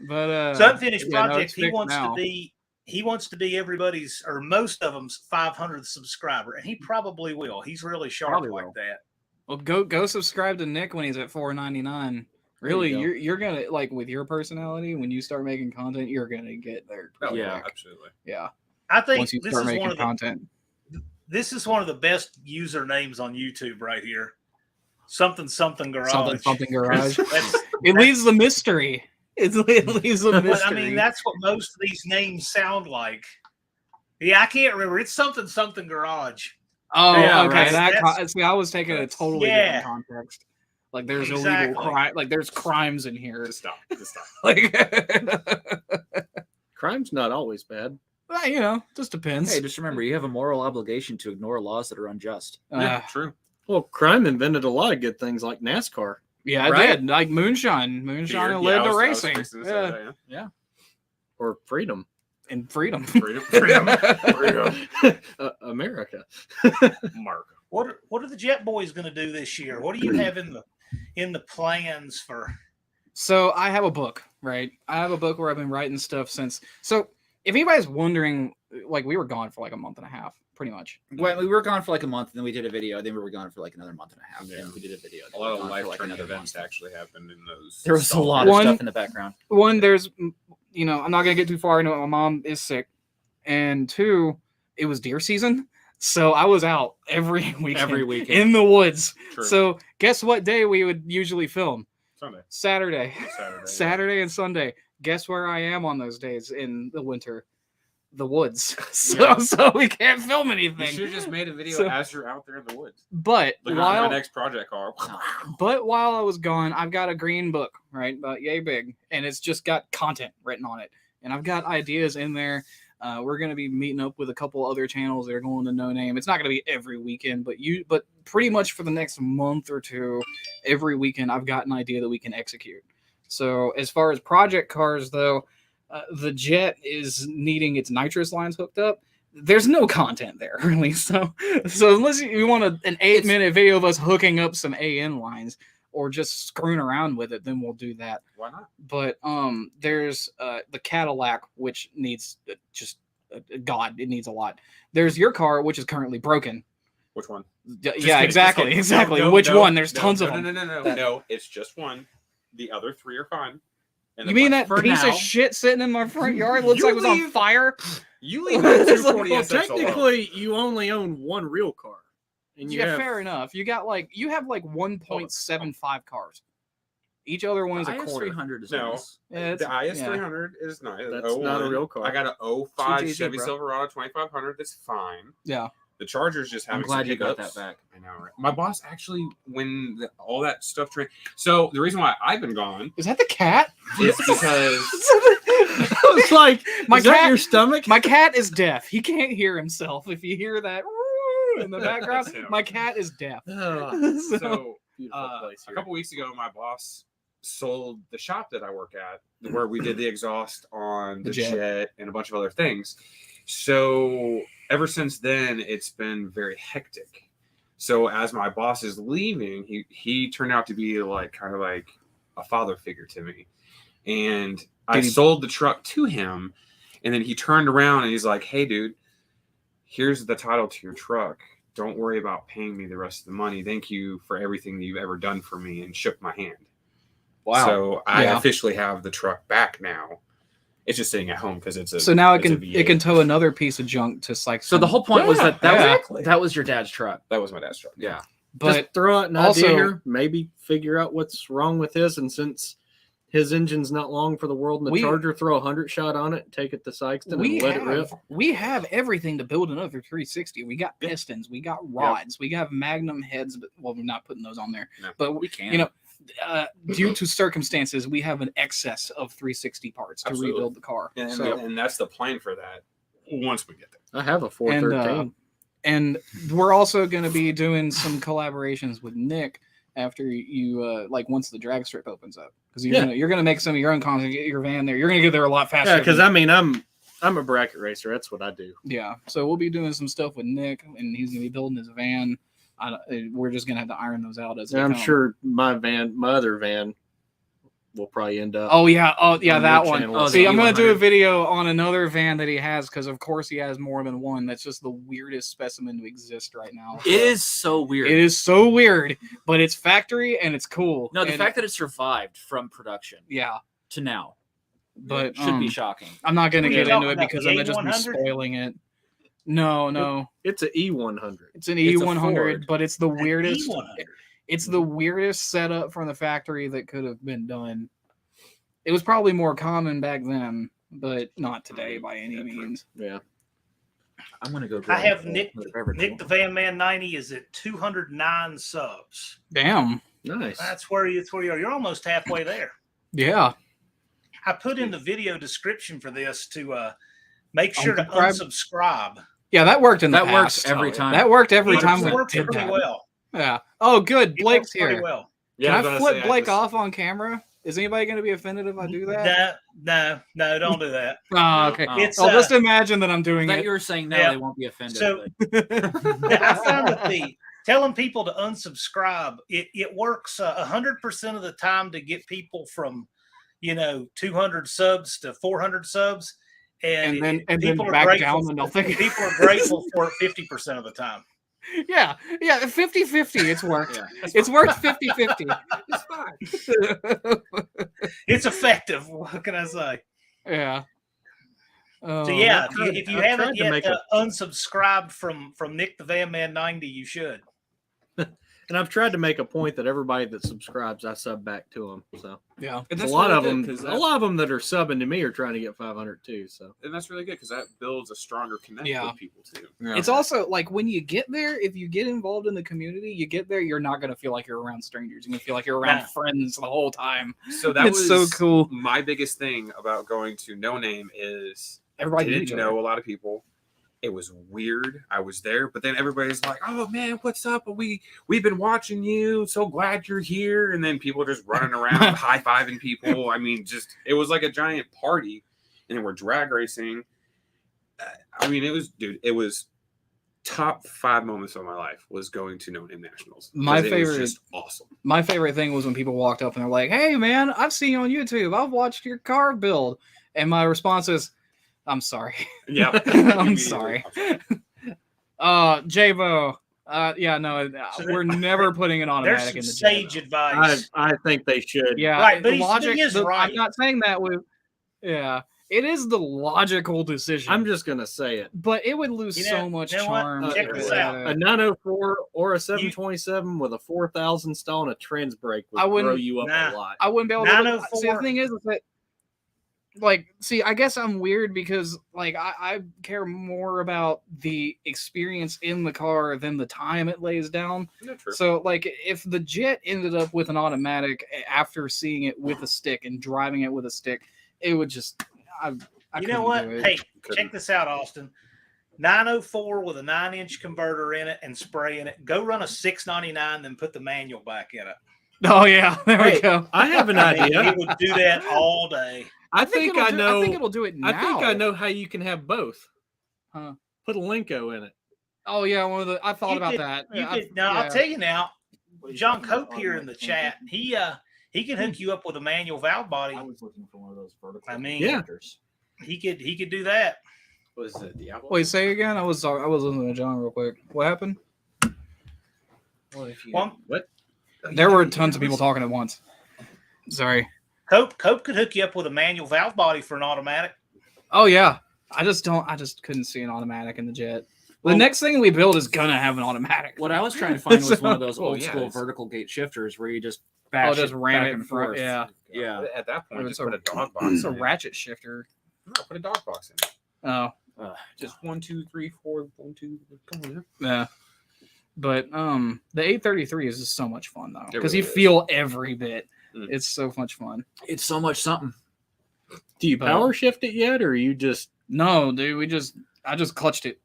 Speaker 1: but
Speaker 4: So unfinished
Speaker 1: yeah, no,
Speaker 4: project,
Speaker 1: it's
Speaker 4: he
Speaker 1: fixed
Speaker 4: wants
Speaker 1: now.
Speaker 4: to be everybody's or most of them's 500th subscriber, and he probably will. He's really sharp
Speaker 1: Probably
Speaker 4: like
Speaker 1: will.
Speaker 4: that.
Speaker 1: Well, go subscribe to Nick when he's at $4.99. Really, you're gonna like with your personality when you start making content, you're gonna get there.
Speaker 3: Oh,
Speaker 1: pretty
Speaker 2: yeah,
Speaker 1: quick.
Speaker 3: absolutely.
Speaker 1: Yeah.
Speaker 4: I think
Speaker 1: Once you
Speaker 4: this
Speaker 1: start
Speaker 4: is
Speaker 1: making
Speaker 4: one of the
Speaker 1: content.
Speaker 4: this is one of the best usernames on YouTube right here. Something garage.
Speaker 1: Something garage.
Speaker 4: That's,
Speaker 1: It leaves the mystery. It leaves the mystery.
Speaker 4: but, I mean, that's what most of these names sound like. Yeah, I can't remember. It's something garage.
Speaker 1: Oh,
Speaker 2: Yeah,
Speaker 1: okay.
Speaker 2: right.
Speaker 1: See, I was taking a totally
Speaker 4: Yeah.
Speaker 1: different context. Like there's illegal
Speaker 4: Exactly.
Speaker 1: crime. Like there's crimes in here.
Speaker 3: Just stop. Just stop.
Speaker 1: Like,
Speaker 5: Crime's not always bad.
Speaker 1: well, you know, just depends.
Speaker 2: Hey, just remember, you have a moral obligation to ignore laws that are unjust.
Speaker 3: Yeah, true.
Speaker 5: Well, crime invented a lot of good things like NASCAR.
Speaker 1: Yeah, I
Speaker 2: Right?
Speaker 1: did. Like moonshine. Moonshine
Speaker 3: Beer.
Speaker 1: led
Speaker 3: I
Speaker 1: to
Speaker 3: was
Speaker 1: racing.
Speaker 3: fixing to say
Speaker 1: Yeah.
Speaker 3: that, yeah.
Speaker 5: Or freedom.
Speaker 1: And freedom.
Speaker 3: Freedom. Freedom.
Speaker 5: America.
Speaker 3: Mark.
Speaker 4: What are the Jet Boys going to do this year? What do you have in the plans for?
Speaker 1: So I have a book, right? I have a book where I've been writing stuff since. So if anybody's wondering, like we were gone for like a month and a half, pretty much.
Speaker 2: Well, we were gone for like a month, and then we did a video. Then we were gone for like another month and a half.
Speaker 3: Yeah.
Speaker 2: Then we did a video.
Speaker 3: A
Speaker 2: then
Speaker 3: lot
Speaker 2: we
Speaker 3: of
Speaker 2: were gone for, like,
Speaker 3: life-turning
Speaker 2: another
Speaker 3: events
Speaker 2: month.
Speaker 3: actually happened in those.
Speaker 2: There was a lot
Speaker 1: One-
Speaker 2: of stuff in the background.
Speaker 1: One, there's, you know, I'm not gonna get too far into it. My mom is sick, and two, it was deer season, so I was out every weekend,
Speaker 2: Every weekend.
Speaker 1: in the woods.
Speaker 3: True.
Speaker 1: So guess what day we would usually film?
Speaker 3: Sunday.
Speaker 1: Saturday.
Speaker 3: Saturday.
Speaker 1: Saturday and Sunday. Guess where I am on those days in the winter? The woods. So we can't film
Speaker 3: You
Speaker 1: anything.
Speaker 3: should have just made a video
Speaker 1: So-
Speaker 3: as you're out there in the woods.
Speaker 1: But
Speaker 3: Look at my
Speaker 1: while
Speaker 3: next project car.
Speaker 1: while I was gone, I've got a green book, right? About yay big, and it's just got content written on it. And I've got ideas in there. We're gonna be meeting up with a couple other channels that are going to No Name. It's not gonna be every weekend, but pretty much for the next month or two, every weekend I've got an idea that we can execute. So as far as project cars, though, the Jet is needing its nitrous lines hooked up. There's no content there, really. So unless you want an 8-minute video of us hooking up some AN lines or just screwing around with it, then we'll do that.
Speaker 3: Why not?
Speaker 1: But there's the Cadillac, which needs just God, it needs a lot. There's your car, which is currently broken.
Speaker 3: Which one?
Speaker 1: Yeah,
Speaker 3: kidding,
Speaker 1: exactly,
Speaker 3: just kidding.
Speaker 1: exactly.
Speaker 3: No,
Speaker 1: Which
Speaker 3: no,
Speaker 1: one? There's
Speaker 3: no,
Speaker 1: tons
Speaker 3: no,
Speaker 1: of them.
Speaker 3: No, it's just one. The other three are fine. And
Speaker 1: You
Speaker 3: the
Speaker 1: mean
Speaker 3: one-
Speaker 1: that
Speaker 2: for
Speaker 1: piece
Speaker 2: now-
Speaker 1: of shit sitting in my front yard looks
Speaker 3: You
Speaker 1: like it was on
Speaker 3: leave-
Speaker 1: fire?
Speaker 3: You leave that
Speaker 1: It's like,
Speaker 3: 240
Speaker 5: Well,
Speaker 3: SX alone.
Speaker 5: technically, you only own one real car. And you
Speaker 1: Yeah,
Speaker 5: have,
Speaker 1: fair enough. You have 1.75 cars. Each other one is a
Speaker 2: The
Speaker 1: quarter.
Speaker 2: IS300 is
Speaker 3: No.
Speaker 2: nice.
Speaker 1: Yeah,
Speaker 3: The
Speaker 1: it's-
Speaker 3: IS300 is nice.
Speaker 5: That's not a
Speaker 3: 01.
Speaker 5: real car.
Speaker 3: I got an 05
Speaker 1: 2GZ,
Speaker 3: Chevy
Speaker 1: bro.
Speaker 3: Silverado 2500 that's fine.
Speaker 1: Yeah.
Speaker 3: The Charger's just having
Speaker 2: I'm glad
Speaker 3: some
Speaker 2: you got
Speaker 3: hiccups.
Speaker 2: that back.
Speaker 3: I know, right? My boss actually, when all that stuff so the reason why I've been gone
Speaker 1: Is that the cat?
Speaker 3: is because
Speaker 5: I was like,
Speaker 1: My
Speaker 5: is that
Speaker 1: cat-
Speaker 5: your stomach?
Speaker 1: My cat is deaf. He can't hear himself. If you hear that in the background,
Speaker 3: That's him.
Speaker 1: my cat is deaf.
Speaker 5: Oh,
Speaker 3: so
Speaker 5: beautiful place
Speaker 3: a
Speaker 5: here.
Speaker 3: couple weeks ago, my boss sold the shop that I work at, where we did the exhaust on
Speaker 1: The
Speaker 3: the
Speaker 1: Jet.
Speaker 3: Jet and a bunch of other things. So ever since then, it's been very hectic. So as my boss is leaving, he turned out to be kind of like a father figure to me, and I sold the truck to him, and then he turned around and he's like, "Hey, dude, here's the title to your truck. Don't worry about paying me the rest of the money. Thank you for everything that you've ever done for me," and shook my hand.
Speaker 2: Wow.
Speaker 3: So I
Speaker 1: Yeah.
Speaker 3: officially have the truck back now. It's just sitting at home because it's a.
Speaker 1: So now
Speaker 3: it's a
Speaker 1: it
Speaker 3: V8.
Speaker 1: can tow another piece of junk to like.
Speaker 2: So the whole point was that
Speaker 1: exactly.
Speaker 2: that was your dad's truck.
Speaker 3: That was my dad's truck.
Speaker 2: Yeah.
Speaker 1: but
Speaker 5: Just throw out an
Speaker 1: also-
Speaker 5: idea here. Maybe figure out what's wrong with his, and since his engine's not long for the world, and the Charger throw 100 shot on it, take it to Sykeston, and let it rip.
Speaker 1: We have everything to build another 360. We got pistons, we got rods, we got Magnum heads. But we're not putting those on there.
Speaker 3: No,
Speaker 1: but
Speaker 2: we can.
Speaker 1: You know, due to circumstances, we have an excess of 360 parts to rebuild the car.
Speaker 3: And that's the plan for that. Once we get there,
Speaker 5: I have a 413,
Speaker 1: and we're also going to be doing some collaborations with Nick. After you, once the drag strip opens up, because you're gonna make some of your own content, get your van there. You're gonna get there a lot faster.
Speaker 5: Yeah, because I mean, I'm a bracket racer. That's what I do.
Speaker 1: Yeah, so we'll be doing some stuff with Nick, and he's gonna be building his van. We're just gonna have to iron those out as.
Speaker 5: I'm sure my other van, will probably end up.
Speaker 1: Oh yeah, that one.
Speaker 2: Oh,
Speaker 1: see, I'm gonna do a video on another van that he has because of course he has more than one. That's just the weirdest specimen to exist right now.
Speaker 2: It is so weird.
Speaker 1: It is so weird, but it's factory and it's cool.
Speaker 2: No, the fact that it survived from production, to now,
Speaker 1: but
Speaker 2: should be shocking.
Speaker 1: I'm not gonna get into it because I'm gonna just be spoiling it. No,
Speaker 5: it's an E100.
Speaker 1: It's an E100, but it's the weirdest. It's the weirdest setup from the factory that could have been done. It was probably more common back then, but not today by any means.
Speaker 5: Yeah.
Speaker 2: I'm going to go.
Speaker 4: I have Nick the Van Man 90 is at 209 subs.
Speaker 1: Damn.
Speaker 5: Nice.
Speaker 4: That's where you are. You're almost halfway there.
Speaker 1: Yeah.
Speaker 4: I put in the video description for this to make sure to unsubscribe.
Speaker 1: Yeah, that worked in the past.
Speaker 2: That works every time.
Speaker 1: That worked every time.
Speaker 4: It worked pretty well.
Speaker 1: Yeah. Oh, good. Blake's here.
Speaker 4: Well.
Speaker 1: Can I flip Blake off on camera? Is anybody going to be offended if I do that?
Speaker 4: No, don't do that.
Speaker 1: Oh, okay.
Speaker 2: Oh.
Speaker 1: It's, just imagine that I'm doing it.
Speaker 2: You were saying no, they won't be offended.
Speaker 4: So I found that telling people to unsubscribe, it works 100% of the time to get people from 200 subs to 400 subs, and then
Speaker 1: back down to nothing.
Speaker 4: People are grateful for it 50% of the time.
Speaker 1: Yeah, 50-50. It's worked. It's worked 50-50. It's fine.
Speaker 4: It's effective. What can I say?
Speaker 1: Yeah.
Speaker 4: So if you haven't yet unsubscribed from Nick the Van Man 90, you should.
Speaker 5: And I've tried to make a point that everybody that subscribes, I sub back to them. So
Speaker 1: yeah,
Speaker 5: a lot of them that are subbing to me are trying to get 500 too. So
Speaker 3: and that's really good because that builds a stronger connection with people too.
Speaker 1: Yeah. It's also like when you get there, if you get involved in the community, you get there, you're not going to feel like you're around strangers. You're going to feel like you're around friends the whole time.
Speaker 3: So that was
Speaker 1: so cool.
Speaker 3: My biggest thing about going to No Name is
Speaker 1: everybody
Speaker 3: didn't know a lot of people. It was weird. I was there, but then everybody's like, "Oh man, what's up? We've been watching you. So glad you're here." And then people just running around high-fiving people. I mean, it was like a giant party. And then we're drag racing. I mean, it was top 5 moments of my life was going to No Name Nationals.
Speaker 1: My favorite
Speaker 3: was just awesome.
Speaker 1: My favorite thing was when people walked up and they're like, "Hey man, I've seen you on YouTube. I've watched your car build." And my response is, I'm sorry.
Speaker 3: Yeah.
Speaker 1: I'm sorry. Jabo. We're never putting an automatic in the
Speaker 4: sage
Speaker 1: Jabo.
Speaker 4: advice.
Speaker 5: I think they should.
Speaker 1: Yeah.
Speaker 4: Right, but
Speaker 1: logic
Speaker 4: is right.
Speaker 1: I'm not saying that with it is the logical decision.
Speaker 5: I'm just gonna say it.
Speaker 1: But it would lose so much charm.
Speaker 4: Check this out.
Speaker 5: A 904 or a 727 with a 4,000 stall and a trans brake would throw you up a lot.
Speaker 1: I wouldn't be able to. See, the thing is that I guess I'm weird because I care more about the experience in the car than the time it lays down.
Speaker 3: Yeah, true.
Speaker 1: So if the Jet ended up with an automatic after seeing it with a stick and driving it with a stick, it would just
Speaker 4: you know what? Hey, check this out, Austin. 904 with a 9-inch converter in it and spray in it. Go run a 699, then put the manual back in it.
Speaker 1: Oh yeah, there we go.
Speaker 5: I have an idea.
Speaker 4: It would do that all day.
Speaker 1: I think it'll do it now.
Speaker 5: I think I know how you can have both.
Speaker 1: Huh?
Speaker 5: Put a Linko in it.
Speaker 1: Oh yeah, I thought about that.
Speaker 4: I'll tell you now. John Cope here in the chat. He can hook you up with a manual valve body.
Speaker 2: I was looking for one of those vertical.
Speaker 4: I mean, he could do that.
Speaker 3: Was it Diablo?
Speaker 1: Wait, say again. I was listening to John real quick. What happened?
Speaker 3: What?
Speaker 1: There were tons of people talking at once. Sorry.
Speaker 4: Cope could hook you up with a manual valve body for an automatic.
Speaker 1: Oh yeah. I just couldn't see an automatic in the Jet. The next thing we build is gonna have an automatic.
Speaker 2: What I was trying to find was one of those
Speaker 3: Well,
Speaker 2: old
Speaker 3: yeah,
Speaker 2: school
Speaker 3: it's-
Speaker 2: vertical gate shifters where you just
Speaker 1: just ram
Speaker 2: back
Speaker 1: it
Speaker 2: and
Speaker 1: in front.
Speaker 2: forth.
Speaker 1: Yeah.
Speaker 2: Yeah.
Speaker 3: At that point,
Speaker 1: It's
Speaker 3: just put a dog box.
Speaker 1: It's a
Speaker 3: in it.
Speaker 1: ratchet shifter.
Speaker 3: No, put a dog box in it.
Speaker 1: Oh,
Speaker 3: Just 1, 2, 3, 4, 1, 2. Come on,
Speaker 1: yeah. But the 833 is just so much fun though, because
Speaker 3: really
Speaker 1: you
Speaker 3: is.
Speaker 1: feel every bit.
Speaker 3: Mm.
Speaker 1: It's so much fun.
Speaker 2: It's so much something.
Speaker 5: Do you
Speaker 1: But-
Speaker 5: power shift it yet, or you just?
Speaker 1: No, dude, I just clutched it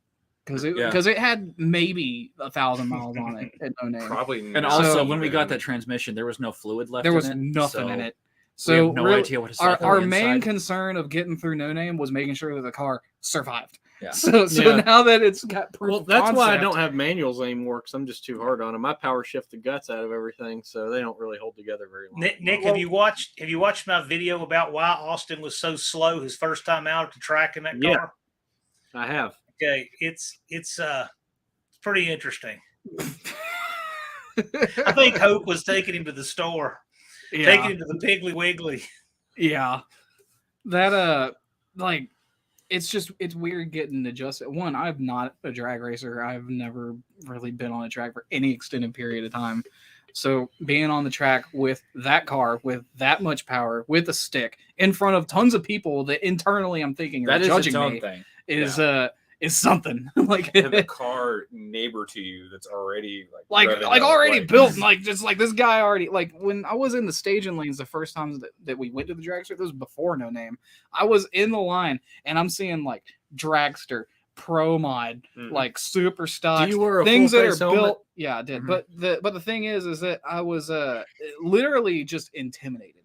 Speaker 1: because it had maybe 1,000 miles on it at no name.
Speaker 3: Probably.
Speaker 2: And
Speaker 3: not
Speaker 2: also,
Speaker 1: So-
Speaker 2: when we got that transmission, there was no fluid left.
Speaker 1: There was
Speaker 2: in it,
Speaker 1: nothing
Speaker 2: so
Speaker 1: in it.
Speaker 2: we have
Speaker 1: So
Speaker 2: no
Speaker 1: really,
Speaker 2: idea what it's like on
Speaker 1: our
Speaker 2: the
Speaker 1: main
Speaker 2: inside.
Speaker 1: concern of getting through No Name was making sure that the car survived.
Speaker 2: Yeah.
Speaker 1: So
Speaker 5: Yeah.
Speaker 1: now that it's got proof
Speaker 5: Well,
Speaker 1: of
Speaker 5: that's why I
Speaker 1: concept-
Speaker 5: don't have manuals anymore, because I'm just too hard on them. I power shift the guts out of everything, so they don't really hold together very long.
Speaker 4: Nick, have you watched my video about why Austin was so slow his first time out at the track in that
Speaker 5: Yeah.
Speaker 4: car?
Speaker 5: I have.
Speaker 4: Okay, it's pretty interesting. I think Hope was taking him to the store, taking him to the Piggly Wiggly.
Speaker 1: Yeah. That like it's weird getting adjusted. One, I'm not a drag racer. I've never really been on a track for any extended period of time. So being on the track with that car, with that much power, with a stick, in front of tons of people that internally I'm thinking are
Speaker 2: that is
Speaker 1: judging
Speaker 2: its own
Speaker 1: me
Speaker 2: thing.
Speaker 1: is something. Like
Speaker 3: And the car neighbor to you that's already revving up,
Speaker 1: already built, like just like this guy already, like when I was in the staging lanes the first times that we went to the dragster, this was before No Name. I was in the line and I'm seeing like dragster, pro mod, like super stock
Speaker 5: Do you wear a
Speaker 1: things that are
Speaker 5: full-face helmet?
Speaker 1: built. Yeah, I did.
Speaker 2: Mhm.
Speaker 1: But the thing is that I was literally just intimidated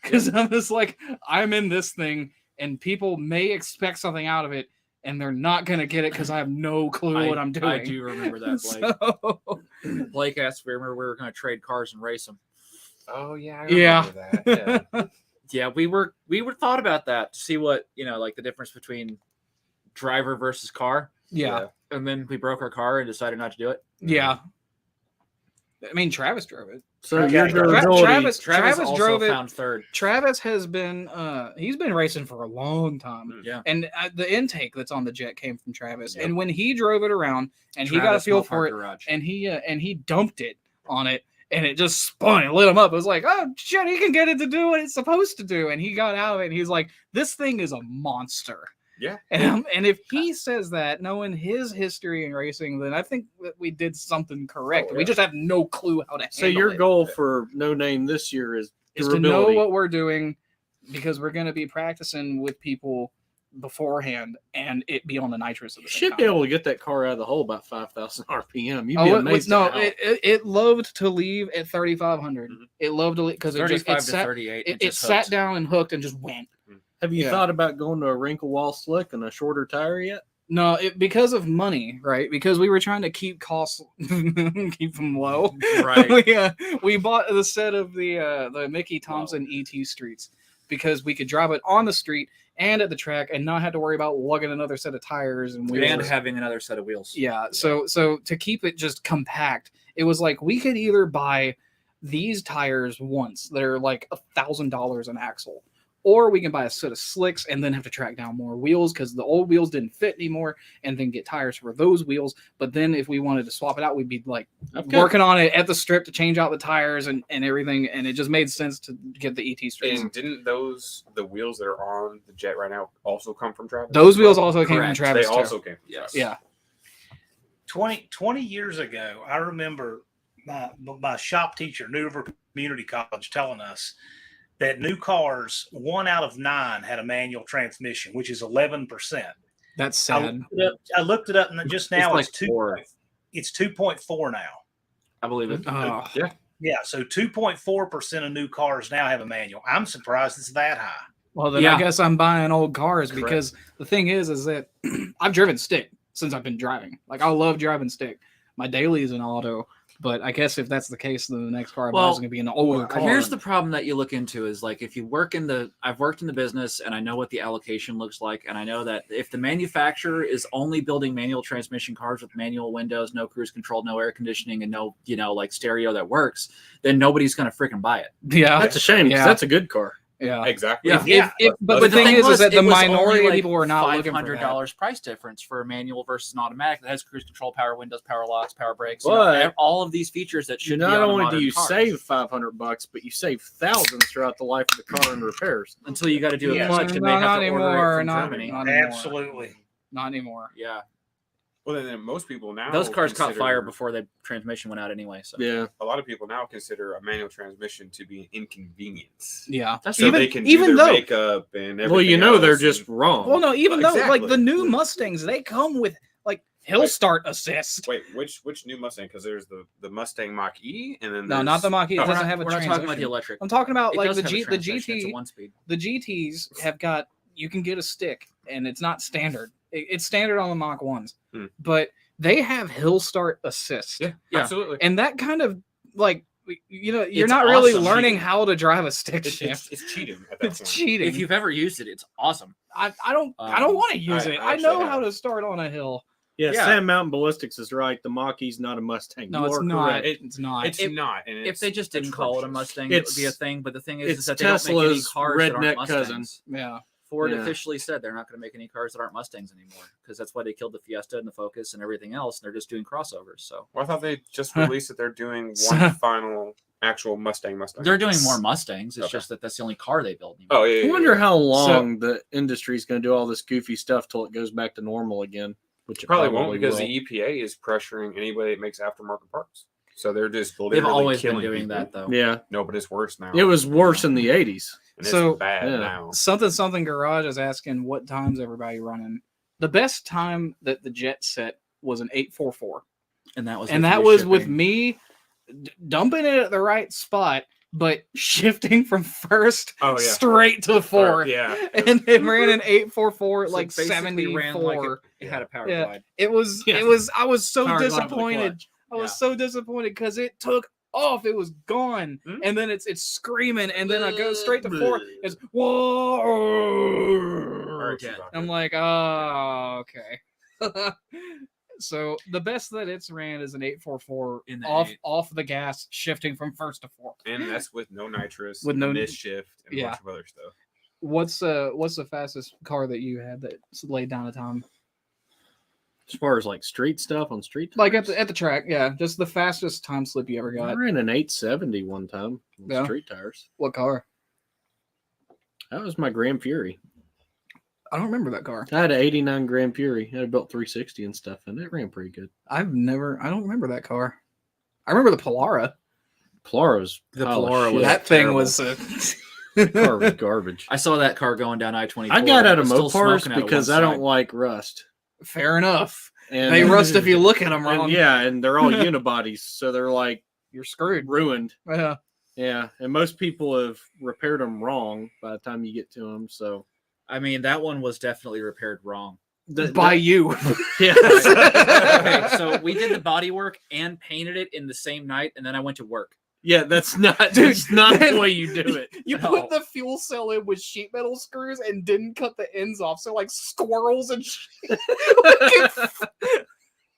Speaker 1: because I'm just like, I'm in this thing and people may expect something out of it. And they're not gonna get it because I have no clue what I'm doing.
Speaker 2: I do remember that, Blake.
Speaker 1: So,
Speaker 2: Blake asked if we remember we were going to trade cars and race them.
Speaker 3: Oh yeah, I
Speaker 1: Yeah.
Speaker 3: remember that. Yeah.
Speaker 2: Yeah, we were thought about that to see what like the difference between driver versus car,
Speaker 1: yeah.
Speaker 2: and then we broke our car and decided not to do it.
Speaker 1: Yeah. I mean, Travis drove it.
Speaker 5: So
Speaker 4: Okay.
Speaker 5: your durability.
Speaker 1: Travis
Speaker 2: also
Speaker 1: drove it.
Speaker 2: found third.
Speaker 1: Travis has been he's been racing for a long time.
Speaker 2: Yeah,
Speaker 1: And the intake that's on the jet came from Travis. And when he drove it around and he got a
Speaker 2: Travis
Speaker 1: feel
Speaker 2: Mopar
Speaker 1: for it
Speaker 2: Garage.
Speaker 1: and he dumped it on it and it just spun and lit him up. It was like, oh shit, he can get it to do what it's supposed to do. And he got out of it and he's like, this thing is a monster.
Speaker 3: Yeah.
Speaker 1: And if he says that, knowing his history in racing, then I think that we did something correct.
Speaker 3: Oh,
Speaker 1: We
Speaker 3: yeah.
Speaker 1: just have no clue how to
Speaker 5: So
Speaker 1: handle
Speaker 5: your
Speaker 1: it.
Speaker 5: goal for No Name this year is
Speaker 1: Is to know
Speaker 5: durability.
Speaker 1: what we're doing because we're going to be practicing with people beforehand and it be on the nitrous of
Speaker 5: You
Speaker 1: the same
Speaker 5: should be
Speaker 1: time.
Speaker 5: able to get that car out of the hole about 5,000 RPM. You'd be
Speaker 1: Oh,
Speaker 5: amazed.
Speaker 1: no,
Speaker 5: at how-
Speaker 1: it loved to leave at 3,500.
Speaker 3: Mhm.
Speaker 1: It loved to leave because it just
Speaker 2: 35
Speaker 1: it
Speaker 2: to
Speaker 1: sat,
Speaker 2: 38.
Speaker 1: it sat down and hooked and just went.
Speaker 5: Have you
Speaker 1: yeah.
Speaker 5: thought about going to a wrinkle wall slick and a shorter tire yet?
Speaker 1: No, because of money, right? Because we were trying to keep costs, keep them low.
Speaker 2: Right.
Speaker 1: we bought the set of the Mickey Thompson ET Streets because we could drive it on the street and at the track and not have to worry about lugging another set of tires and wheels.
Speaker 2: And having another set of wheels.
Speaker 1: Yeah. So to keep it just compact, it was like we could either buy these tires once that are like $1,000 an axle, or we can buy a set of slicks and then have to track down more wheels because the old wheels didn't fit anymore, and then get tires for those wheels. But then if we wanted to swap it out, we'd be like working on it at the strip to change out the tires and everything, and it just made sense to get the ET Streets.
Speaker 3: And didn't the wheels that are on the jet right now also come from Travis?
Speaker 1: Those wheels also came from
Speaker 2: Correct.
Speaker 1: Travis.
Speaker 3: They
Speaker 1: too.
Speaker 3: also came from
Speaker 2: Yes.
Speaker 3: Travis.
Speaker 1: Yeah.
Speaker 4: 20 years ago, I remember my shop teacher, New River Community College, telling us that new cars, 1 out of 9 had a manual transmission, which is 11%.
Speaker 1: That's sad.
Speaker 4: I looked it up, and just now
Speaker 2: like
Speaker 4: it's
Speaker 2: 4.
Speaker 4: It's 2.4 now.
Speaker 2: I believe it.
Speaker 1: Oh.
Speaker 3: Yeah.
Speaker 4: Yeah, so 2.4% of new cars now have a manual. I'm surprised it's that high.
Speaker 1: Well, then
Speaker 2: Yeah.
Speaker 1: I guess I'm buying old cars
Speaker 3: Correct.
Speaker 1: because the thing is that I've driven stick since I've been driving. Like, I love driving stick. My daily is an auto, but I guess if that's the case, then the next car I buy
Speaker 2: Well,
Speaker 1: is going to be an older car.
Speaker 2: Here's the problem that you look into is like if you work I've worked in the business and I know what the allocation looks like, and I know that if the manufacturer is only building manual transmission cars with manual windows, no cruise control, no air conditioning, and no like stereo that works, then nobody's gonna freaking buy it.
Speaker 1: Yeah.
Speaker 5: That's a shame because
Speaker 1: Yeah.
Speaker 5: that's a good car.
Speaker 1: Yeah.
Speaker 3: Exactly.
Speaker 2: Yeah.
Speaker 1: But the thing is that the
Speaker 2: it was
Speaker 1: minority
Speaker 2: only,
Speaker 1: of people are not looking for that.
Speaker 2: $500 price difference for a manual versus an automatic that has cruise control, power windows, power locks, power brakes.
Speaker 5: But
Speaker 2: all of these features that should
Speaker 5: not
Speaker 2: be on a
Speaker 5: only do
Speaker 2: modern
Speaker 5: you
Speaker 2: car.
Speaker 5: save $500, but you save thousands throughout the life of the car and repairs.
Speaker 2: Until you got to do a
Speaker 4: Yeah.
Speaker 2: clutch and
Speaker 1: No,
Speaker 2: they have
Speaker 1: not
Speaker 2: to order
Speaker 1: anymore,
Speaker 2: it from
Speaker 1: not-
Speaker 2: Germany.
Speaker 1: not anymore.
Speaker 4: Absolutely.
Speaker 1: Not anymore.
Speaker 2: Yeah,
Speaker 3: Well, then most people now
Speaker 2: those cars caught
Speaker 3: consider-
Speaker 2: fire before the transmission went out anyway. So
Speaker 5: Yeah.
Speaker 3: A lot of people now consider a manual transmission to be an inconvenience.
Speaker 1: Yeah.
Speaker 2: that's
Speaker 3: So they can do
Speaker 1: even
Speaker 3: their
Speaker 1: though-
Speaker 3: makeup and everything.
Speaker 5: Well, you know they're
Speaker 3: else
Speaker 5: just
Speaker 3: and-
Speaker 5: wrong.
Speaker 1: Well, no, even though like the new
Speaker 3: Exactly.
Speaker 1: Mustangs, they come with like hill start assist.
Speaker 3: Wait, which new Mustang? Because there's the Mustang Mach E, and then
Speaker 1: No, not the Mach E. It
Speaker 3: Oh,
Speaker 1: doesn't have a
Speaker 2: we're not talking about the
Speaker 1: transmission.
Speaker 2: electric.
Speaker 1: I'm talking about
Speaker 2: It
Speaker 1: like
Speaker 2: does
Speaker 1: the
Speaker 2: have a
Speaker 1: the
Speaker 2: transmission. It's a
Speaker 1: GT.
Speaker 2: 1-speed.
Speaker 1: The GTs have got you can get a stick, and it's not standard. It's standard on the Mach 1s, but they have hill start assist.
Speaker 3: Yeah,
Speaker 2: Yeah.
Speaker 3: absolutely.
Speaker 1: And that kind of like you're
Speaker 2: It's
Speaker 1: not really
Speaker 2: awesome.
Speaker 1: learning how to drive a stick
Speaker 3: It's,
Speaker 1: shift.
Speaker 3: it's cheating at that
Speaker 1: It's
Speaker 3: point.
Speaker 1: cheating.
Speaker 2: If you've ever used it, it's awesome.
Speaker 1: I don't want to use
Speaker 3: I
Speaker 1: it. I
Speaker 3: actually
Speaker 1: know
Speaker 3: have.
Speaker 1: how to start on a hill.
Speaker 5: Yeah,
Speaker 2: Yeah.
Speaker 5: Sam Mountain Ballistics is right. The Mach-E's not a Mustang.
Speaker 1: No,
Speaker 5: You
Speaker 1: it's
Speaker 5: are
Speaker 1: not.
Speaker 5: correct.
Speaker 1: It's not.
Speaker 3: It's not. And
Speaker 2: If they just didn't call it a
Speaker 3: atrocious.
Speaker 2: Mustang, it would be a
Speaker 5: It's-
Speaker 2: thing. But the thing
Speaker 5: it's
Speaker 2: is that they don't make any
Speaker 5: Tesla's
Speaker 2: cars that aren't
Speaker 5: redneck
Speaker 2: Mustangs.
Speaker 5: cousin.
Speaker 1: Yeah.
Speaker 2: Ford
Speaker 5: Yeah.
Speaker 2: officially said they're not going to make any cars that aren't Mustangs anymore because that's why they killed the Fiesta and the Focus and everything else, and they're just doing crossovers. So
Speaker 3: Well, I thought they just released that they're doing
Speaker 1: So-
Speaker 3: one final actual Mustang.
Speaker 2: they're doing more Mustangs. It's
Speaker 3: Okay.
Speaker 2: just that that's the only car they build anymore.
Speaker 3: Oh yeah.
Speaker 5: I
Speaker 3: yeah,
Speaker 5: wonder
Speaker 3: yeah.
Speaker 5: how long the industry's going to do all this goofy stuff till it goes back to normal again. Which it
Speaker 3: Probably won't because
Speaker 5: will.
Speaker 3: the EPA is pressuring anybody that makes aftermarket parts. So they're just
Speaker 2: They've
Speaker 3: literally
Speaker 2: always been
Speaker 3: killing
Speaker 2: doing
Speaker 3: people.
Speaker 2: that though.
Speaker 5: Yeah,
Speaker 3: No, but it's worse now.
Speaker 5: it was worse in the 80s.
Speaker 3: And it's
Speaker 1: So-
Speaker 3: bad
Speaker 5: yeah.
Speaker 3: now.
Speaker 1: Something Garage is asking what times everybody running. The best time that the Jet set was an 844.
Speaker 2: And that was
Speaker 1: And
Speaker 2: with
Speaker 1: that
Speaker 2: free
Speaker 1: was with
Speaker 2: shipping.
Speaker 1: me dumping it at the right spot, but shifting from first
Speaker 3: Oh yeah.
Speaker 1: straight to fourth.
Speaker 3: Yeah.
Speaker 1: And it ran an 844 at
Speaker 2: So
Speaker 1: like
Speaker 2: basically
Speaker 1: 74.
Speaker 2: ran like it had a power
Speaker 1: Yeah.
Speaker 2: glide.
Speaker 1: It was
Speaker 5: Yeah.
Speaker 1: I was so
Speaker 5: Power glide with a
Speaker 1: disappointed.
Speaker 5: clutch.
Speaker 1: I was so disappointed because it took off. It was gone.
Speaker 3: Hmm?
Speaker 1: And then it's screaming, and then I go straight to fourth. It's whoa.
Speaker 2: Yeah.
Speaker 1: I'm like, oh, okay. So the best that it's ran is an 844
Speaker 2: In the
Speaker 1: off
Speaker 2: eight.
Speaker 1: off the gas, shifting from first to fourth.
Speaker 3: And that's with no nitrous,
Speaker 1: With no-
Speaker 3: shift, and a
Speaker 1: yeah.
Speaker 3: bunch of other stuff.
Speaker 1: What's the fastest car that you had that laid down a time?
Speaker 5: As far as like street stuff on street,
Speaker 1: Like
Speaker 5: tires,
Speaker 1: at the track, yeah. Just the fastest time slip you ever
Speaker 5: I
Speaker 1: got.
Speaker 5: ran an 870 one time with
Speaker 1: Yeah.
Speaker 5: street tires.
Speaker 1: What car?
Speaker 5: That was my Grand Fury.
Speaker 1: I don't remember that car.
Speaker 5: I had an 89 Grand Fury. I had built 360 and stuff, and it ran pretty good.
Speaker 1: I don't remember that car. I remember the Polara.
Speaker 5: Polara's
Speaker 2: The
Speaker 5: pile of
Speaker 2: Polara
Speaker 5: shit.
Speaker 2: was
Speaker 1: That thing
Speaker 2: terrible.
Speaker 1: was
Speaker 5: car was garbage.
Speaker 2: I saw that car going down I-24.
Speaker 5: I got out of
Speaker 2: Still
Speaker 5: Mopars
Speaker 2: smoking out of
Speaker 5: because
Speaker 2: one
Speaker 5: I don't
Speaker 2: side.
Speaker 5: like rust.
Speaker 1: fair enough.
Speaker 5: And
Speaker 1: They rust if you look at them
Speaker 5: and
Speaker 1: wrong.
Speaker 5: yeah, and they're all unibodies, so they're like
Speaker 1: You're screwed.
Speaker 5: ruined.
Speaker 1: Yeah.
Speaker 5: Yeah, and most people have repaired them wrong by the time you get to them. So
Speaker 2: I mean, that one was definitely repaired wrong.
Speaker 1: By you.
Speaker 5: yeah,
Speaker 2: Okay, so we did the body work and painted it in the same night, and then I went to work.
Speaker 5: yeah, that's not
Speaker 1: Dude,
Speaker 5: that's not
Speaker 1: man.
Speaker 5: the way you do it.
Speaker 1: You
Speaker 2: No.
Speaker 1: put the fuel cell in with sheet metal screws and didn't cut the ends off, so like squirrels and shit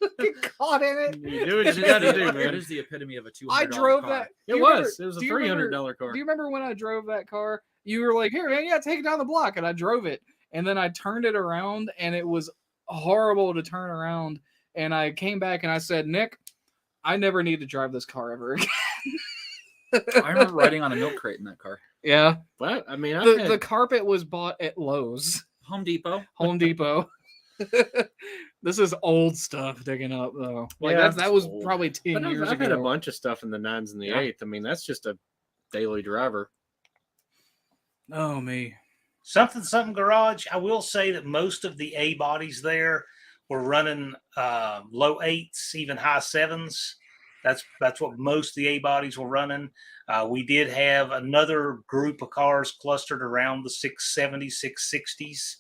Speaker 1: fucking caught in it.
Speaker 5: You do what you got to do,
Speaker 2: That
Speaker 5: man.
Speaker 2: is the epitome of a $200
Speaker 1: I drove
Speaker 2: car.
Speaker 1: that.
Speaker 5: It
Speaker 1: Do you
Speaker 5: was.
Speaker 1: remember-
Speaker 5: It was a
Speaker 1: do you remember-
Speaker 5: $300 car.
Speaker 1: Do you remember when I drove that car? You were like, "Here, man, yeah, take it down the block," and I drove it, and then I turned it around, and it was horrible to turn around. And I came back and I said, "Nick, I never need to drive this car ever again."
Speaker 2: I remember riding on a milk crate in that car.
Speaker 1: Yeah,
Speaker 5: But I mean,
Speaker 1: the carpet was bought at Lowe's,
Speaker 2: Home Depot.
Speaker 1: Home Depot. This is old stuff digging up though. Like
Speaker 5: Yeah,
Speaker 1: that was
Speaker 3: old.
Speaker 1: probably 10
Speaker 5: but
Speaker 1: years
Speaker 5: I've
Speaker 1: ago.
Speaker 5: had a bunch of stuff in the 9s and the
Speaker 3: Yeah.
Speaker 5: 8th. I mean, that's just a daily driver.
Speaker 1: Oh me.
Speaker 4: Something garage. I will say that most of the A bodies there were running low 8s, even high 7s. That's what most of the A bodies were running. We did have another group of cars clustered around the 670s, 660s.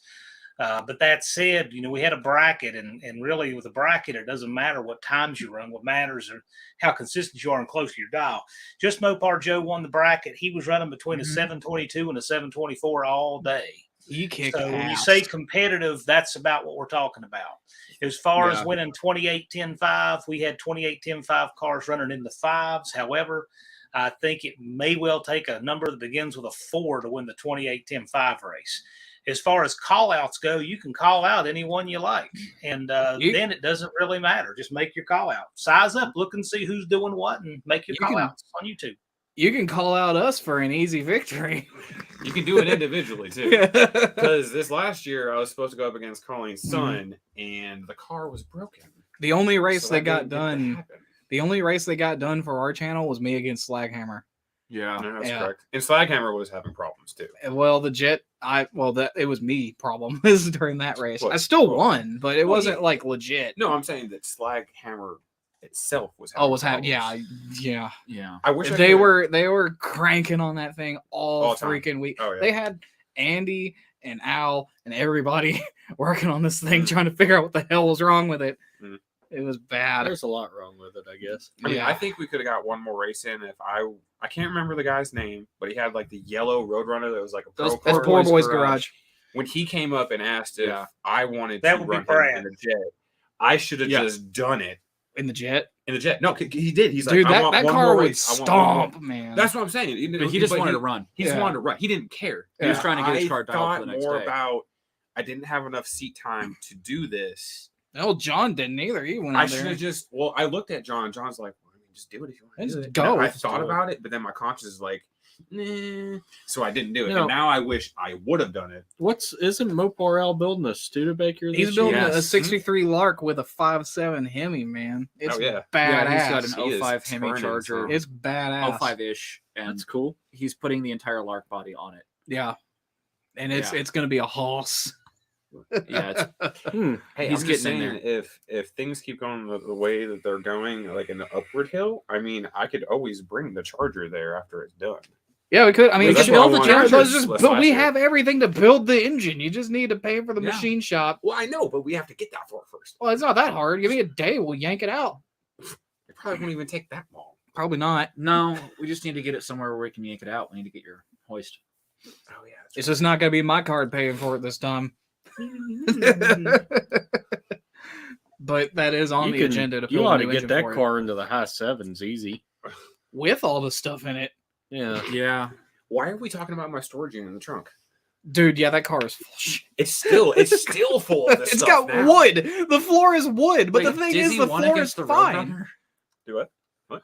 Speaker 4: But that said, we had a bracket, and really with a bracket, it doesn't matter what times you run. What matters are how consistent you are and close to your dial. Just Mopar Joe won the bracket. He was running between a 722 and a 724 all day.
Speaker 1: You kick
Speaker 4: So when you
Speaker 1: ass.
Speaker 4: say competitive, that's about what we're talking about. As far as
Speaker 5: Yeah.
Speaker 4: winning 28-10-5, we had 28-10-5 cars running in the 5s. However, I think it may well take a number that begins with a 4 to win the 28 10-5 race. As far as call outs go, you can call out anyone you like. And then it doesn't really matter. Just make your call out. Size up, look and see who's doing what, and make your call outs on YouTube.
Speaker 1: You can call out us for an easy victory.
Speaker 3: You can do it individually too. Because this last year I was supposed to go up against Colleen's son, and the car was broken.
Speaker 1: The only race
Speaker 3: So
Speaker 1: that
Speaker 3: that
Speaker 1: got done, for our channel was me against Slaghammer.
Speaker 2: Yeah.
Speaker 3: No, that's
Speaker 1: Yeah.
Speaker 3: correct. And Slaghammer was having problems too.
Speaker 1: Well, it was me problem during that race.
Speaker 3: What?
Speaker 1: I still
Speaker 3: Well,
Speaker 1: won, but it
Speaker 3: well,
Speaker 1: wasn't
Speaker 3: yeah.
Speaker 1: like legit.
Speaker 3: No, I'm saying that Slaghammer itself was having problems.
Speaker 1: Yeah.
Speaker 3: I wish
Speaker 1: They were cranking on that thing all
Speaker 3: time.
Speaker 1: freaking week.
Speaker 3: Oh, yeah.
Speaker 1: They had Andy and Al and everybody working on this thing, trying to figure out what the hell was wrong with it.
Speaker 3: Mm.
Speaker 1: It was bad.
Speaker 5: There's a lot wrong with it, I guess.
Speaker 3: I mean,
Speaker 1: Yeah.
Speaker 3: I think we could have got one more race in if I can't remember the guy's name, but he had like the yellow Roadrunner that was like a
Speaker 2: That's
Speaker 3: pro
Speaker 1: That's
Speaker 3: car.
Speaker 1: Poor Boys Garage.
Speaker 3: When he came up and asked if
Speaker 2: Yeah.
Speaker 3: I wanted
Speaker 4: That
Speaker 3: to
Speaker 4: would be
Speaker 3: run him
Speaker 4: Brad.
Speaker 3: in the jet, I should have
Speaker 2: Yeah.
Speaker 3: just done it
Speaker 1: In the jet.
Speaker 3: in the jet. No, he did. He's
Speaker 1: Dude,
Speaker 3: like, I want
Speaker 1: that
Speaker 3: one
Speaker 1: car
Speaker 3: more
Speaker 1: would
Speaker 3: race. I want one more.
Speaker 1: stomp, man.
Speaker 3: That's what I'm saying.
Speaker 2: But he just wanted to run.
Speaker 3: He just
Speaker 1: Yeah.
Speaker 3: wanted to run. He didn't care.
Speaker 2: He was
Speaker 1: Yeah.
Speaker 2: trying to get his
Speaker 3: I
Speaker 2: car dialed
Speaker 3: thought
Speaker 2: for the next
Speaker 3: more
Speaker 2: day.
Speaker 3: about. I didn't have enough seat time to do this.
Speaker 1: No, John didn't either. He went
Speaker 3: I
Speaker 1: out
Speaker 3: should
Speaker 1: there.
Speaker 3: have just. Well, I looked at John. John's like, well, I mean, just do it if you want to
Speaker 1: Just
Speaker 3: do it.
Speaker 1: go.
Speaker 3: And I
Speaker 1: Just
Speaker 3: thought
Speaker 1: do it.
Speaker 3: about it, but then my conscience is like, nah. So I didn't do it.
Speaker 5: No.
Speaker 3: And now I wish I would have done it.
Speaker 5: Isn't Mopar Al building a Studebaker this
Speaker 1: He's building
Speaker 5: year?
Speaker 1: a
Speaker 2: Yes.
Speaker 1: 63 Lark with a 5.7 Hemi, man. It's
Speaker 3: yeah.
Speaker 1: badass.
Speaker 2: Yeah, he's got
Speaker 3: He
Speaker 2: an
Speaker 3: is
Speaker 2: 05 Hemi
Speaker 3: turning
Speaker 2: Charger.
Speaker 3: some.
Speaker 1: It's badass.
Speaker 2: 05-ish, and
Speaker 5: That's cool.
Speaker 2: he's putting the entire Lark body on it.
Speaker 1: Yeah. And it's
Speaker 2: Yeah.
Speaker 1: gonna be a hoss.
Speaker 2: Yeah, it's,
Speaker 3: Hey,
Speaker 2: He's
Speaker 3: I'm just
Speaker 2: getting in
Speaker 3: saying, if things keep going the way that they're going, like in the upward hill, I mean, I could always bring the Charger there after it's done.
Speaker 1: Yeah, we could. I mean,
Speaker 3: Well,
Speaker 1: you
Speaker 3: that's
Speaker 1: could
Speaker 3: what I
Speaker 1: build the
Speaker 3: wanted
Speaker 1: Charger.
Speaker 3: to
Speaker 1: Let's
Speaker 3: do
Speaker 1: just
Speaker 3: last
Speaker 1: build. We
Speaker 3: year.
Speaker 1: have everything to build the engine. You just need to pay for the
Speaker 2: Yeah.
Speaker 1: machine shop.
Speaker 3: Well, I know, but we have to get that far first.
Speaker 1: Well, it's not that hard. Give me a day. We'll yank it out.
Speaker 3: It probably won't even take that long.
Speaker 1: Probably not.
Speaker 2: no, we just need to get it somewhere where we can yank it out. We need to get your hoist.
Speaker 3: Oh yeah,
Speaker 1: It's just not gonna be my card paying for it this time. But that is on the agenda to
Speaker 5: You
Speaker 1: build
Speaker 5: ought
Speaker 1: a
Speaker 5: to
Speaker 1: new
Speaker 5: get
Speaker 1: engine
Speaker 5: that
Speaker 1: for it.
Speaker 5: car into the high sevens easy.
Speaker 1: With all the stuff in it,
Speaker 5: Yeah.
Speaker 2: Yeah,
Speaker 3: Why are we talking about my storage unit in the trunk?
Speaker 1: dude. Yeah, that car is full. Of shit.
Speaker 3: It's still full of this
Speaker 1: It's
Speaker 3: stuff
Speaker 1: got
Speaker 3: now.
Speaker 1: wood. The floor is wood, but
Speaker 2: Wait,
Speaker 1: the thing
Speaker 2: Dizzy
Speaker 1: is, the
Speaker 2: won
Speaker 1: floor
Speaker 2: against
Speaker 1: is
Speaker 2: the
Speaker 1: fine.
Speaker 2: Roadrunner?
Speaker 3: Do what?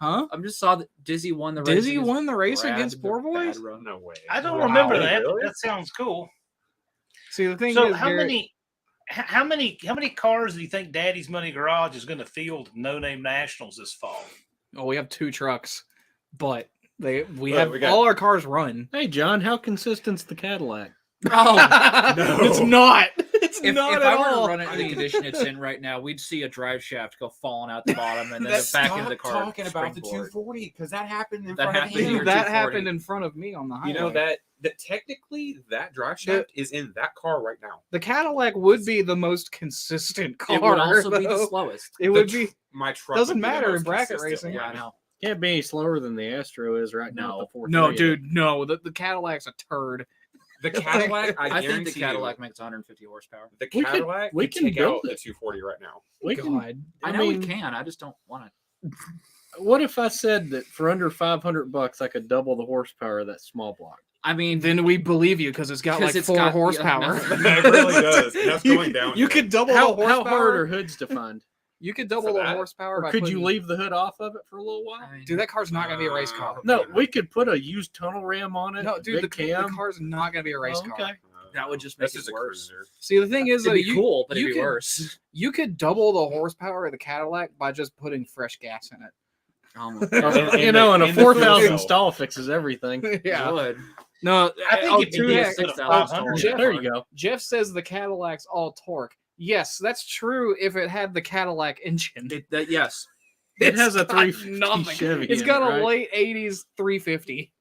Speaker 1: Huh?
Speaker 2: I just saw that Dizzy won the race.
Speaker 1: Dizzy
Speaker 2: against
Speaker 1: won the race
Speaker 2: Brad,
Speaker 1: against
Speaker 2: the
Speaker 1: Poor
Speaker 2: bad
Speaker 1: Boys?
Speaker 2: run.
Speaker 3: No way.
Speaker 4: I don't
Speaker 3: Wow,
Speaker 4: remember that.
Speaker 3: really?
Speaker 4: That sounds cool.
Speaker 1: See, the thing
Speaker 4: So
Speaker 1: is, Garrett,
Speaker 4: how many cars do you think Daddy's Money Garage is going to field No Name Nationals this fall?
Speaker 1: oh, we have 2 trucks, but we
Speaker 3: Well,
Speaker 1: have
Speaker 3: we got-
Speaker 1: all our cars run.
Speaker 5: Hey, John, how consistent's the Cadillac?
Speaker 2: Oh,
Speaker 3: No.
Speaker 1: It's not. It's
Speaker 2: if
Speaker 1: not
Speaker 2: if
Speaker 1: at
Speaker 2: I were
Speaker 1: all.
Speaker 2: to run it in the condition it's in right now, we'd see a drive shaft go falling out the bottom and then
Speaker 3: Let's
Speaker 2: the back
Speaker 3: stop
Speaker 2: into the car.
Speaker 3: talking about the
Speaker 2: springboard.
Speaker 3: 240 because that happened in
Speaker 2: That
Speaker 3: front
Speaker 2: happened
Speaker 3: of
Speaker 2: in
Speaker 3: him.
Speaker 2: your
Speaker 1: That
Speaker 2: 240.
Speaker 1: happened in front of me on the highway.
Speaker 3: You know that technically that drive shaft is in that car right now.
Speaker 1: The Cadillac would be the most consistent car.
Speaker 2: It would also be the
Speaker 1: though.
Speaker 2: slowest.
Speaker 1: It would be.
Speaker 3: My truck
Speaker 1: Doesn't
Speaker 3: would be the
Speaker 1: matter in
Speaker 3: most
Speaker 1: bracket
Speaker 3: consistent
Speaker 1: racing.
Speaker 2: Yeah, I
Speaker 3: one.
Speaker 2: know.
Speaker 5: Can't be any slower than the Astro is right now.
Speaker 2: No.
Speaker 5: At the 4.3.
Speaker 1: No, dude, no. The Cadillac's a turd.
Speaker 3: The Cadillac,
Speaker 2: I think the
Speaker 3: guarantee
Speaker 2: Cadillac makes 150 horsepower.
Speaker 3: The
Speaker 5: We could-
Speaker 3: Cadillac
Speaker 5: we
Speaker 3: can
Speaker 5: can
Speaker 3: take
Speaker 5: build
Speaker 3: out the
Speaker 5: it.
Speaker 3: 240 right now.
Speaker 5: We can,
Speaker 1: God.
Speaker 2: I know we can. I just don't want it.
Speaker 5: what if I said that for under $500 I could double the horsepower of that small block?
Speaker 2: I mean,
Speaker 1: Then we believe you because it's got
Speaker 2: 'Cause
Speaker 1: like
Speaker 2: it's
Speaker 1: 4
Speaker 2: got-
Speaker 1: horsepower.
Speaker 2: yeah,
Speaker 3: It really does. That's going down.
Speaker 1: You could double
Speaker 5: How,
Speaker 1: the
Speaker 5: how
Speaker 1: horsepower.
Speaker 5: hard are hoods to find?
Speaker 1: You could double
Speaker 3: For
Speaker 1: the
Speaker 3: that?
Speaker 1: horsepower.
Speaker 5: Or
Speaker 1: by
Speaker 5: could you
Speaker 1: putting-
Speaker 5: leave the hood off of it for a little while?
Speaker 2: I mean,
Speaker 1: Dude, that car's not gonna be a race car.
Speaker 5: No, we could put a used tunnel ram on it.
Speaker 1: No, dude, the
Speaker 5: big cam.
Speaker 1: car's not gonna be a race
Speaker 5: Oh,
Speaker 1: car.
Speaker 5: okay.
Speaker 2: that would just make
Speaker 3: This
Speaker 2: it
Speaker 3: is a
Speaker 2: worse.
Speaker 3: cruiser.
Speaker 1: See, the thing is,
Speaker 2: It'd
Speaker 1: though,
Speaker 2: be
Speaker 1: you,
Speaker 2: cool, but it'd
Speaker 1: you
Speaker 2: be
Speaker 1: could-
Speaker 2: worse.
Speaker 1: you could double the horsepower of the Cadillac by just putting fresh gas in it.
Speaker 5: You know, and a
Speaker 3: in the
Speaker 5: 4,000
Speaker 3: fuel
Speaker 5: stall fixes everything.
Speaker 1: Yeah.
Speaker 2: Would.
Speaker 1: No,
Speaker 4: I think
Speaker 1: oh,
Speaker 4: it'd be
Speaker 1: two
Speaker 4: good
Speaker 1: heck-
Speaker 4: to put a
Speaker 2: 6,000
Speaker 4: 500
Speaker 1: Jeff-
Speaker 5: There you go.
Speaker 1: Jeff says the Cadillac's all torque. Yes, that's true if it had the Cadillac engine.
Speaker 2: Yes.
Speaker 5: It has a
Speaker 1: It's got
Speaker 5: 350
Speaker 1: nothing.
Speaker 5: Chevy.
Speaker 1: It's
Speaker 5: in
Speaker 1: got
Speaker 5: it,
Speaker 1: a
Speaker 5: right?
Speaker 1: late 80s 350.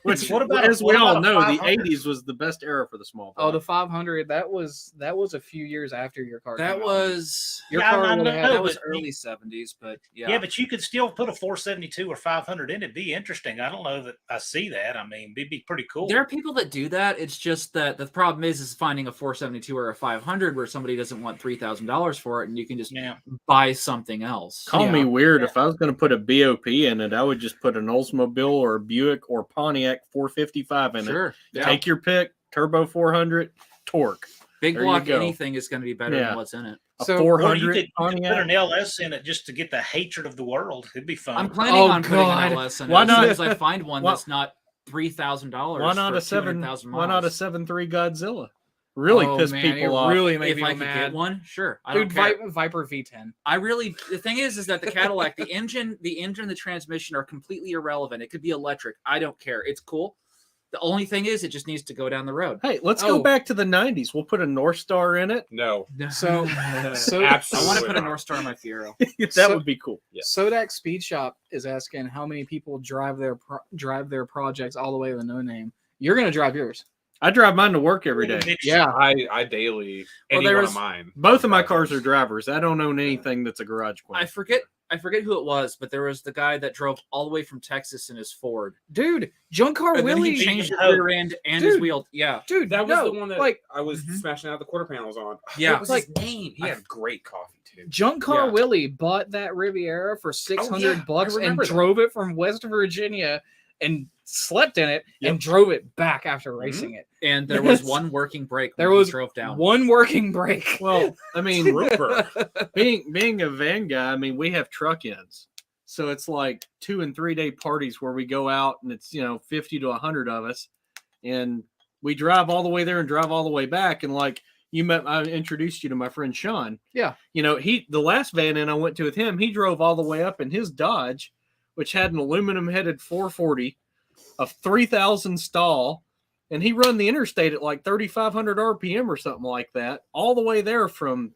Speaker 5: Which,
Speaker 4: What about
Speaker 5: as we all know, the
Speaker 4: 500?
Speaker 5: '80s was the best era for the small
Speaker 1: Oh,
Speaker 5: block.
Speaker 1: the 500. That was a few years after your car.
Speaker 2: That
Speaker 1: came out.
Speaker 2: was
Speaker 1: Your
Speaker 4: Yeah,
Speaker 1: car
Speaker 4: I
Speaker 1: would
Speaker 4: know,
Speaker 1: have had
Speaker 2: that was
Speaker 4: but
Speaker 2: early 70s, but yeah.
Speaker 4: Yeah, but you could still put a 472 or 500 in. It'd be interesting. I don't know that I see that. I mean, it'd be pretty cool.
Speaker 2: There are people that do that. It's just that the problem is finding a 472 or a 500 where somebody doesn't want $3,000 for it, and you can just
Speaker 4: Yeah.
Speaker 2: buy something else.
Speaker 5: Call
Speaker 1: Yeah.
Speaker 5: me weird. If I was going to put a BOP in it, I would just put an Oldsmobile or a Buick or Pontiac 455 in it.
Speaker 2: Sure. Yeah.
Speaker 5: Take your pick. Turbo 400, torque.
Speaker 2: Big
Speaker 5: there you
Speaker 2: block
Speaker 5: go.
Speaker 2: anything is going to be better
Speaker 5: Yeah.
Speaker 2: than what's in it.
Speaker 5: A
Speaker 1: So-
Speaker 4: Or
Speaker 5: 400
Speaker 4: you could put
Speaker 5: Pontiac.
Speaker 4: an LS in it just to get the hatred of the world. It'd be fun.
Speaker 2: I'm planning
Speaker 1: Oh,
Speaker 2: on putting
Speaker 1: God.
Speaker 2: an LS in it
Speaker 5: Why
Speaker 2: as soon
Speaker 5: not?
Speaker 2: as I find one
Speaker 5: Why-
Speaker 2: that's not $3,000.
Speaker 5: Why not
Speaker 2: for
Speaker 5: a 7?
Speaker 2: 200,000
Speaker 5: Why not a
Speaker 2: miles.
Speaker 5: 7.3 Godzilla? Really
Speaker 1: Oh,
Speaker 5: piss
Speaker 1: man,
Speaker 5: people
Speaker 1: it
Speaker 5: off.
Speaker 1: Really made
Speaker 2: If
Speaker 1: me
Speaker 2: I
Speaker 1: go
Speaker 2: could
Speaker 1: mad.
Speaker 2: get one, sure. I
Speaker 1: Dude,
Speaker 2: don't care.
Speaker 1: Viper V10.
Speaker 2: I really, the thing is that the Cadillac, the engine, the transmission are completely irrelevant. It could be electric. I don't care. It's cool. The only thing is, it just needs to go down the road.
Speaker 5: Hey, let's
Speaker 1: Oh.
Speaker 5: go back to the '90s. We'll put a North Star in it.
Speaker 3: No,
Speaker 1: So, so
Speaker 2: I
Speaker 3: absolutely.
Speaker 2: want to put a North Star in my Fiero.
Speaker 5: that
Speaker 1: So-
Speaker 5: would be cool.
Speaker 3: Yeah.
Speaker 1: Sodak Speed Shop is asking how many people drive their projects all the way to the No Name. You're gonna drive yours.
Speaker 5: I drive mine to work every day.
Speaker 1: Yeah.
Speaker 3: I daily
Speaker 2: Well,
Speaker 3: any
Speaker 2: there
Speaker 3: one
Speaker 2: was-
Speaker 3: of mine.
Speaker 5: Both of my cars are drivers. I don't own anything that's a garage
Speaker 2: I
Speaker 5: queen.
Speaker 2: forget who it was, but there was the guy that drove all the way from Texas in his Ford.
Speaker 1: Dude, Junkyard
Speaker 2: And then
Speaker 1: Willie.
Speaker 2: he changed the
Speaker 4: Oh.
Speaker 2: rear end and his
Speaker 1: Dude.
Speaker 2: wheel. Yeah.
Speaker 1: Dude,
Speaker 3: That was
Speaker 1: no,
Speaker 3: the one that
Speaker 1: like
Speaker 3: I was
Speaker 2: Mhm.
Speaker 3: smashing out the quarter panels on.
Speaker 2: Yeah.
Speaker 3: What was
Speaker 1: Like-
Speaker 3: his name? He had great coffee too.
Speaker 1: Junkyard
Speaker 2: Yeah.
Speaker 1: Willie bought that Riviera for $600 bucks
Speaker 3: I
Speaker 1: and
Speaker 3: remember that.
Speaker 1: drove it from West Virginia and slept in it and
Speaker 3: Yep.
Speaker 1: drove it back after racing it.
Speaker 2: And there was
Speaker 1: Yes.
Speaker 2: one working brake.
Speaker 1: There
Speaker 2: when he
Speaker 1: was
Speaker 2: drove down.
Speaker 1: One working brake.
Speaker 5: Well, I mean,
Speaker 3: Roper.
Speaker 5: being a van guy, I mean, we have truck ins. So it's like 2 and 3 day parties where we go out and it's, 50 to 100 of us. And we drive all the way there and drive all the way back. And like I introduced you to my friend Sean.
Speaker 1: Yeah.
Speaker 5: The last van in I went to with him, he drove all the way up in his Dodge, which had an aluminum headed 440, a 3,000 stall. And he run the interstate at like 3,500 RPM or something like that, all the way there from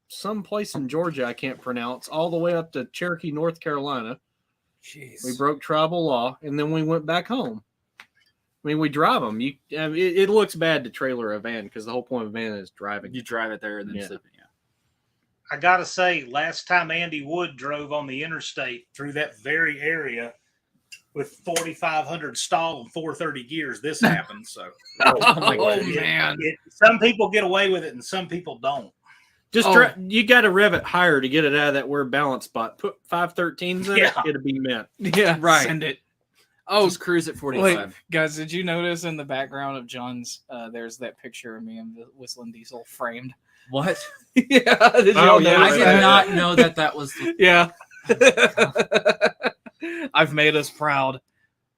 Speaker 5: some place in Georgia I can't pronounce, all the way up to Cherokee, North Carolina.
Speaker 1: Jeez.
Speaker 5: We broke tribal law, and then we went back home. I mean, we drive them. It looks bad to trailer a van because the whole point of a van is driving.
Speaker 2: You drive it there and then
Speaker 5: Yeah.
Speaker 2: sleep. Yeah.
Speaker 4: I gotta say, last time Andy Wood drove on the interstate through that very area with 4,500 stall and 430 gears, this happened. So
Speaker 1: Oh,
Speaker 2: my God.
Speaker 1: man.
Speaker 4: some people get away with it and some people don't.
Speaker 5: Just
Speaker 1: Oh.
Speaker 5: you got to rev it higher to get it out of that weird balance spot. Put 513s in
Speaker 4: Yeah.
Speaker 5: it, it'll be mint.
Speaker 1: Yeah,
Speaker 2: Right.
Speaker 1: Send it. Oh,
Speaker 2: Just cruise at 45.
Speaker 1: wait, guys, did you notice in the background of John's, there's that picture of me and the Whistling Diesel framed?
Speaker 2: What?
Speaker 1: Yeah, did
Speaker 3: Oh,
Speaker 1: y'all
Speaker 3: yeah,
Speaker 1: notice
Speaker 2: I did
Speaker 1: that?
Speaker 2: not know that was the
Speaker 1: Yeah. I've made us proud.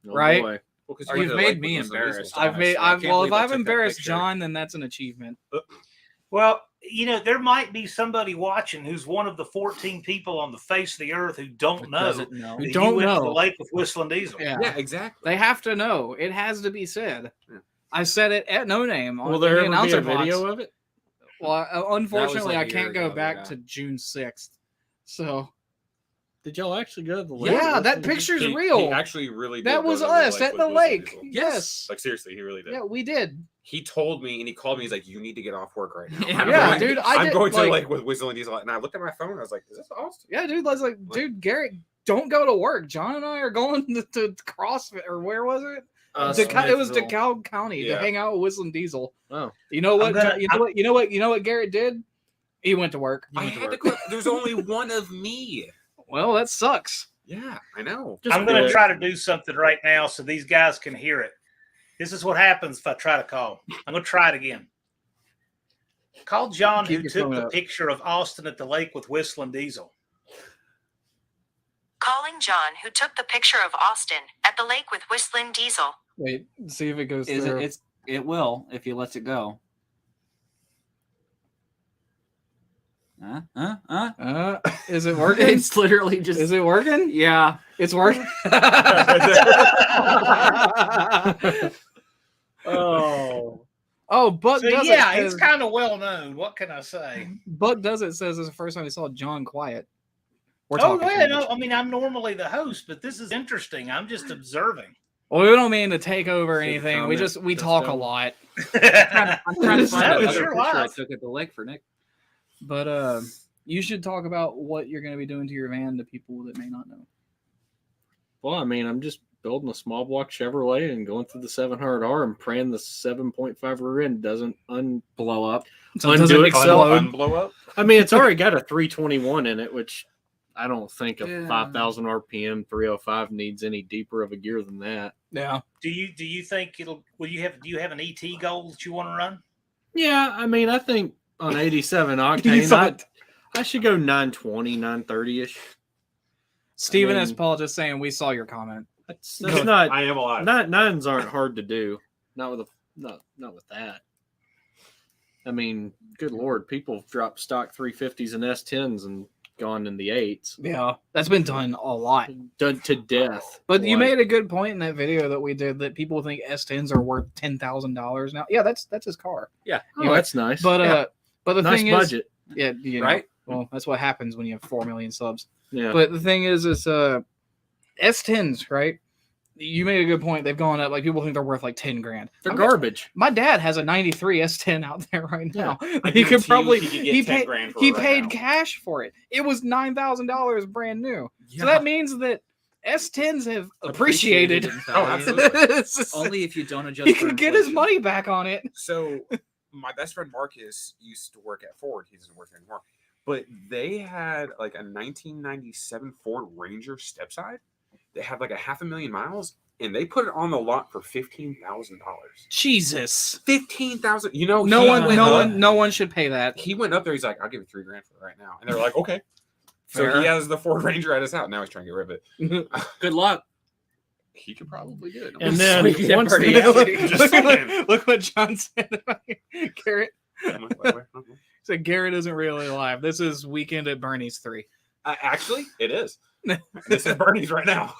Speaker 5: Oh,
Speaker 1: Right?
Speaker 5: boy.
Speaker 3: Well, 'cause
Speaker 2: Or
Speaker 3: you
Speaker 2: you've
Speaker 3: went to
Speaker 2: made me
Speaker 3: with Whistling
Speaker 2: embarrassed.
Speaker 3: Diesel.
Speaker 1: I've made.
Speaker 2: Honestly, I
Speaker 1: I've
Speaker 2: can't
Speaker 1: well,
Speaker 2: believe
Speaker 1: if
Speaker 2: I
Speaker 1: I've
Speaker 2: took that
Speaker 1: embarrassed
Speaker 2: picture.
Speaker 1: John, then that's an achievement.
Speaker 4: Well, there might be somebody watching who's one of the 14 people on the face of the earth who don't know
Speaker 2: doesn't know.
Speaker 1: Who
Speaker 4: that
Speaker 1: don't
Speaker 4: you went to
Speaker 1: know.
Speaker 4: the lake with Whistling Diesel.
Speaker 1: Yeah.
Speaker 3: Yeah, exactly.
Speaker 1: They have to know. It has to be said.
Speaker 3: Yeah.
Speaker 1: I said it at No Name.
Speaker 5: Will
Speaker 1: on
Speaker 5: there
Speaker 1: the
Speaker 5: ever be
Speaker 1: announcer
Speaker 5: a video
Speaker 1: box.
Speaker 5: of it?
Speaker 1: Well, unfortunately,
Speaker 2: like
Speaker 1: I
Speaker 2: a
Speaker 1: can't
Speaker 2: year
Speaker 1: go
Speaker 2: ago,
Speaker 1: back
Speaker 2: yeah.
Speaker 1: to June 6th. So
Speaker 5: Did y'all actually go to the lake?
Speaker 1: yeah, that
Speaker 5: Whistling
Speaker 1: picture's
Speaker 3: He
Speaker 1: real.
Speaker 3: actually really
Speaker 1: That
Speaker 3: did go
Speaker 1: was
Speaker 3: to
Speaker 1: us at
Speaker 3: with
Speaker 1: the
Speaker 3: Whistling
Speaker 1: lake.
Speaker 3: Diesel.
Speaker 1: Yes.
Speaker 3: Like seriously, he really did.
Speaker 1: Yeah, we did.
Speaker 3: He told me and he called me. He's like, "You need to get off work right now."
Speaker 2: Yeah,
Speaker 3: I'm
Speaker 1: Yeah,
Speaker 3: going,
Speaker 1: dude, I
Speaker 3: I'm
Speaker 1: did,
Speaker 3: going to
Speaker 1: like-
Speaker 3: like with Whistling Diesel, and I looked at my phone. I was like, "Is this Austin?"
Speaker 1: Yeah, dude. I was like, dude, Garrett, don't go to work. John and I are going to CrossFit, or where was it? It was
Speaker 2: Smithville.
Speaker 1: DeKalb County to
Speaker 3: Yeah.
Speaker 1: hang out with Whistling Diesel.
Speaker 5: Oh.
Speaker 1: You know what?
Speaker 4: gonna-
Speaker 1: you know what Garrett did? He went to work.
Speaker 3: I had to quit. There's only one of me.
Speaker 1: Well, that sucks.
Speaker 3: Yeah, I know.
Speaker 4: I'm going to
Speaker 5: quit.
Speaker 4: try to do something right now so these guys can hear it. This is what happens if I try to call. I'm going to try it again. Call John,
Speaker 1: Keep
Speaker 4: who
Speaker 1: your
Speaker 4: took
Speaker 1: phone
Speaker 4: the
Speaker 1: up.
Speaker 4: picture of Austin at the lake with Whistling Diesel.
Speaker 6: Calling John, who took the picture of Austin at the lake with Whistling Diesel.
Speaker 1: Wait, see if it goes
Speaker 2: Is
Speaker 1: through.
Speaker 2: it will if he lets it go.
Speaker 1: Is it working?
Speaker 2: It's literally just
Speaker 1: Is it working?
Speaker 2: yeah.
Speaker 1: It's working.
Speaker 5: Oh.
Speaker 1: Oh, Buck
Speaker 4: So,
Speaker 1: does
Speaker 4: yeah,
Speaker 1: it.
Speaker 4: he's kind of well known. What can I say?
Speaker 1: Buck does it. Says it's the first time he saw John quiet. We're
Speaker 4: Oh,
Speaker 1: talking
Speaker 4: yeah,
Speaker 1: too
Speaker 4: no,
Speaker 1: much.
Speaker 4: I mean, I'm normally the host, but this is interesting. I'm just observing.
Speaker 1: Well, we don't mean to take over
Speaker 5: Should
Speaker 1: anything.
Speaker 5: comment,
Speaker 1: We
Speaker 5: just
Speaker 1: talk a
Speaker 5: don't.
Speaker 1: lot.
Speaker 2: I'm trying to find
Speaker 4: That was
Speaker 2: another
Speaker 4: your
Speaker 2: picture I
Speaker 4: life.
Speaker 2: took at the lake for Nick.
Speaker 1: But you should talk about what you're going to be doing to your van to people that may not know.
Speaker 5: Well, I mean, I'm just building a small block Chevrolet and going through the 700R and praying the 7.5 rear end doesn't
Speaker 2: Blow up.
Speaker 1: So it
Speaker 5: undo
Speaker 1: doesn't
Speaker 5: itself.
Speaker 1: explode.
Speaker 3: Blow up.
Speaker 5: I mean, it's already got a 321 in it, which I don't think a
Speaker 2: Yeah.
Speaker 5: 5,000 RPM 305 needs any deeper of a gear than that.
Speaker 1: Yeah.
Speaker 4: Do you think do you have an ET goal that you want to run?
Speaker 5: Yeah, I mean, I think on 87
Speaker 1: You
Speaker 5: octane,
Speaker 1: thought-
Speaker 5: I should go 920, 930-ish.
Speaker 1: Stephen
Speaker 5: I
Speaker 1: S.
Speaker 5: mean-
Speaker 1: Paul just saying we saw your comment.
Speaker 5: That's not,
Speaker 3: I am alive.
Speaker 5: nines aren't hard to do. Not with not with that. I mean, good Lord, people have dropped stock 350s and S10s and gone in the 8s.
Speaker 1: Yeah, that's been done a lot.
Speaker 5: Done to death.
Speaker 1: But you
Speaker 5: Like,
Speaker 1: made a good point in that video that we did that people think S10s are worth $10,000 now. Yeah, that's his car.
Speaker 2: Yeah.
Speaker 5: oh, that's nice.
Speaker 1: But the
Speaker 5: nice
Speaker 1: thing
Speaker 5: budget.
Speaker 1: is, yeah, you know,
Speaker 2: Right?
Speaker 1: well, that's what happens when you have 4 million subs.
Speaker 5: Yeah.
Speaker 1: But the thing is S10s, right? You made a good point. They've gone up. Like people think they're worth like 10 grand.
Speaker 5: They're
Speaker 1: I mean,
Speaker 5: garbage.
Speaker 1: my dad has a 93 S10 out there right now.
Speaker 3: I
Speaker 1: He could
Speaker 3: guarantee you
Speaker 1: probably
Speaker 3: he could get
Speaker 1: he
Speaker 3: 10
Speaker 1: paid
Speaker 3: grand for
Speaker 1: he
Speaker 3: it right
Speaker 1: paid
Speaker 3: now.
Speaker 1: cash for it. It was $9,000 brand new.
Speaker 2: Yeah.
Speaker 1: So that means that S10s have appreciated.
Speaker 2: in
Speaker 3: Oh,
Speaker 2: value.
Speaker 3: absolutely.
Speaker 1: It's just-
Speaker 2: Only if you don't adjust.
Speaker 1: he
Speaker 2: for
Speaker 1: could get his
Speaker 2: inflation.
Speaker 1: money back on it.
Speaker 3: So my best friend Marcus used to work at Ford. He doesn't work there anymore. But they had like a 1997 Ford Ranger step side. They had like 500,000 miles, and they put it on the lot for $15,000.
Speaker 1: Jesus.
Speaker 3: 15,000. You know,
Speaker 1: No
Speaker 3: he
Speaker 1: one,
Speaker 3: went
Speaker 1: no
Speaker 3: up-
Speaker 1: one, no one should pay that.
Speaker 3: He went up there. He's like, "I'll give you $3 grand for it right now," and they're like, "Okay."
Speaker 1: Fair.
Speaker 3: So he has the Ford Ranger at his house. Now he's trying to get rid of it.
Speaker 2: Good luck.
Speaker 3: He could probably do it.
Speaker 5: And then
Speaker 2: Sweet,
Speaker 5: once
Speaker 2: pretty
Speaker 5: the,
Speaker 1: look,
Speaker 3: Just saying.
Speaker 1: look what John said about Garrett.
Speaker 3: Okay.
Speaker 1: Said Garrett isn't really alive. This is Weekend at Bernie's 3.
Speaker 3: Actually, it is. This is Bernie's right now.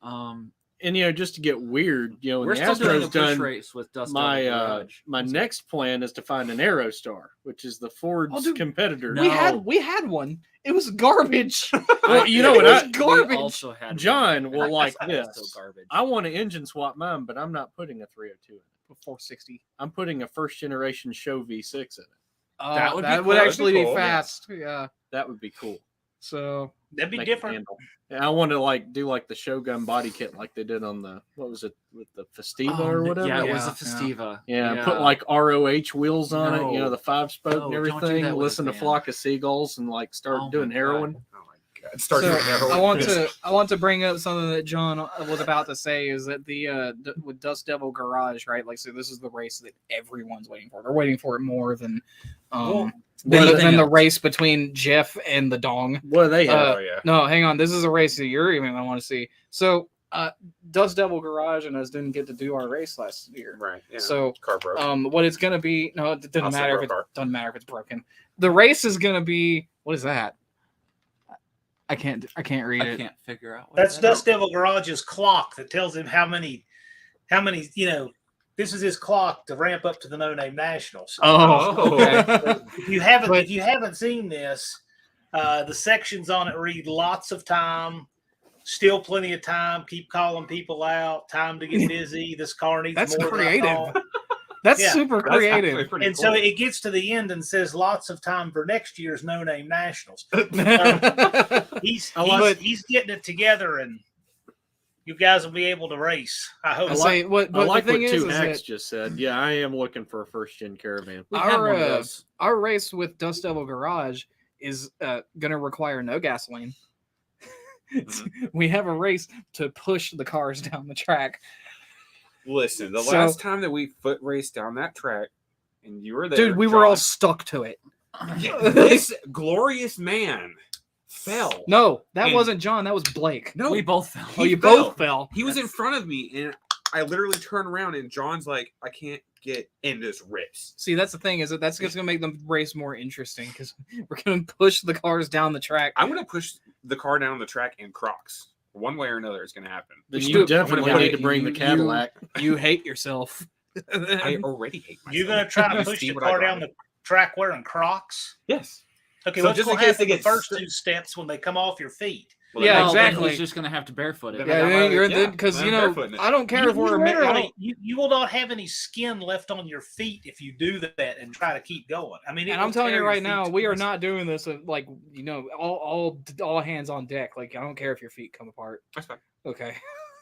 Speaker 5: and just to get weird, when
Speaker 2: We're
Speaker 5: the
Speaker 2: still doing a
Speaker 5: Astro's
Speaker 2: push
Speaker 5: done,
Speaker 2: race with Dust
Speaker 5: my
Speaker 2: Devil Garage.
Speaker 5: my next plan is to find an Aerostar, which is the Ford's
Speaker 1: Oh, dude,
Speaker 5: competitor.
Speaker 2: No.
Speaker 1: We had one. It was garbage.
Speaker 5: Well, you know
Speaker 1: It
Speaker 5: what?
Speaker 1: was
Speaker 5: I,
Speaker 1: garbage.
Speaker 2: We also had
Speaker 5: John
Speaker 2: one,
Speaker 5: will
Speaker 2: and
Speaker 5: like
Speaker 2: that's
Speaker 5: this.
Speaker 2: also garbage.
Speaker 5: I want to engine swap mine, but I'm not putting a 302 in it.
Speaker 1: 460.
Speaker 5: I'm putting a first generation show V6 in it.
Speaker 2: That would be
Speaker 1: that
Speaker 2: cool.
Speaker 1: would
Speaker 3: That'd be
Speaker 1: actually be
Speaker 3: cool, yeah.
Speaker 1: fast. Yeah.
Speaker 5: That would be cool.
Speaker 1: So
Speaker 4: That'd be
Speaker 5: Make it
Speaker 4: different.
Speaker 5: handle. And I want to do like the Shogun body kit like they did on the what was it with the Festiva or whatever.
Speaker 2: Yeah, it was
Speaker 1: Yeah,
Speaker 2: a Festiva.
Speaker 5: Yeah, put like ROH wheels on it,
Speaker 2: No.
Speaker 5: the 5-spoke
Speaker 2: No,
Speaker 5: and
Speaker 2: don't do
Speaker 5: everything.
Speaker 2: that with a
Speaker 5: Listen to
Speaker 2: van.
Speaker 5: Flock of Seagulls and start
Speaker 2: Oh
Speaker 5: doing
Speaker 2: my
Speaker 5: heroin.
Speaker 3: Oh my god! Start
Speaker 1: So,
Speaker 3: doing heroin.
Speaker 1: I want to bring up something that John was about to say is that the with Dust Devil Garage, right? Like, so this is the race that everyone's waiting for. They're waiting for it more than
Speaker 2: anything
Speaker 1: the
Speaker 2: else.
Speaker 1: race between Jeff and the Dong.
Speaker 5: What do they have?
Speaker 3: Oh yeah.
Speaker 1: No, hang on. This is a race that you're even gonna want to see. So Dust Devil Garage and us didn't get to do our race last year.
Speaker 3: Right. Yeah.
Speaker 1: So
Speaker 3: car broke.
Speaker 1: what it's gonna be? No, it doesn't
Speaker 3: Also
Speaker 1: matter if
Speaker 3: broke
Speaker 1: it
Speaker 3: car.
Speaker 1: doesn't matter if it's broken. The race is gonna be what is that? I can't read
Speaker 2: I
Speaker 1: it.
Speaker 2: can't figure out. What
Speaker 4: That's
Speaker 2: that is.
Speaker 4: Dust Devil Garage's clock that tells him how many. This is his clock to ramp up to the No Name Nationals.
Speaker 1: Oh, okay.
Speaker 4: If you haven't,
Speaker 1: But-
Speaker 4: if you haven't seen this, the sections on it read lots of time, still plenty of time. Keep calling people out. Time to get busy. This car needs
Speaker 1: That's
Speaker 4: more
Speaker 1: creative.
Speaker 4: than I thought.
Speaker 1: That's
Speaker 4: Yeah,
Speaker 1: super
Speaker 3: That's actually
Speaker 1: creative.
Speaker 3: pretty
Speaker 4: And
Speaker 3: cool.
Speaker 4: so it gets to the end and says lots of time for next year's No Name Nationals. He's getting it together, and you guys will be able to race. I hope.
Speaker 1: I say what,
Speaker 5: I
Speaker 1: but
Speaker 5: like
Speaker 1: the
Speaker 5: what
Speaker 1: thing
Speaker 5: Two
Speaker 1: is
Speaker 5: Hacks
Speaker 1: that
Speaker 5: just said. Yeah, I am looking for a first gen caravan.
Speaker 2: We had one of
Speaker 1: our
Speaker 2: those.
Speaker 1: our race with Dust Devil Garage is gonna require no gasoline. We have a race to push the cars down the track.
Speaker 3: Listen, the
Speaker 1: So-
Speaker 3: last time that we foot raced down that track, and you were there,
Speaker 1: Dude, we were all
Speaker 3: John,
Speaker 1: stuck to it.
Speaker 3: this glorious man fell.
Speaker 1: No, that
Speaker 3: And-
Speaker 1: wasn't John. That was Blake.
Speaker 3: No,
Speaker 2: We both fell.
Speaker 1: Oh, you
Speaker 3: fell.
Speaker 1: both fell.
Speaker 3: He was in front of me, and I literally turned around, and John's like, "I can't get in this race."
Speaker 1: See, that's the thing is that that's just gonna make the race more interesting because we're gonna push the cars down the track.
Speaker 3: I'm gonna push the car down the track in Crocs. One way or another, it's gonna happen.
Speaker 5: Then
Speaker 1: should
Speaker 5: you
Speaker 1: do-
Speaker 5: definitely
Speaker 3: I'm gonna
Speaker 5: need to
Speaker 3: put-
Speaker 5: bring the
Speaker 1: you-
Speaker 5: Cadillac.
Speaker 1: You hate yourself.
Speaker 3: I already hate myself.
Speaker 4: You're gonna try to
Speaker 3: You
Speaker 4: push
Speaker 3: see
Speaker 4: the
Speaker 3: what I
Speaker 4: car
Speaker 3: drive.
Speaker 4: down the track wearing Crocs.
Speaker 3: Yes.
Speaker 4: Okay,
Speaker 3: So
Speaker 4: what's
Speaker 3: just
Speaker 4: going
Speaker 3: in
Speaker 4: to
Speaker 3: case
Speaker 4: happen
Speaker 3: they
Speaker 4: the
Speaker 3: get
Speaker 4: first
Speaker 3: stuck-
Speaker 4: two steps when they come off your feet?
Speaker 1: Yeah,
Speaker 2: Well, then
Speaker 1: exactly.
Speaker 2: He's just gonna have to barefoot it.
Speaker 3: Then-
Speaker 1: Yeah, you're
Speaker 3: yeah,
Speaker 1: because
Speaker 3: I'm
Speaker 1: you know
Speaker 3: barefooting it.
Speaker 1: I don't care if we're
Speaker 4: you will not have any skin left on your feet if you do that and try to keep going. I mean,
Speaker 1: and I'm telling you right now, we are not doing this like all hands on deck. Like I don't care if your feet come apart.
Speaker 3: That's fine.
Speaker 1: Okay,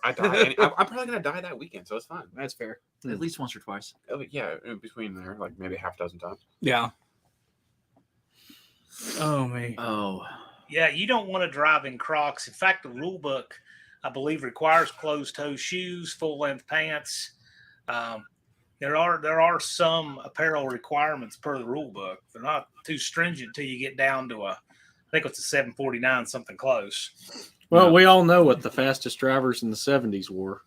Speaker 3: I die. I'm probably gonna die that weekend, so it's fine.
Speaker 1: that's fair.
Speaker 2: At least once or twice.
Speaker 3: Yeah, in between there, like maybe half a dozen times.
Speaker 1: Yeah. Oh man.
Speaker 2: Oh.
Speaker 4: Yeah, you don't want to drive in Crocs. In fact, the rule book, I believe, requires closed-toe shoes, full-length pants. There are some apparel requirements per the rule book. They're not too stringent till you get down to I think it's a 749, something close.
Speaker 5: Well, we all know what the fastest drivers in the 70s wore.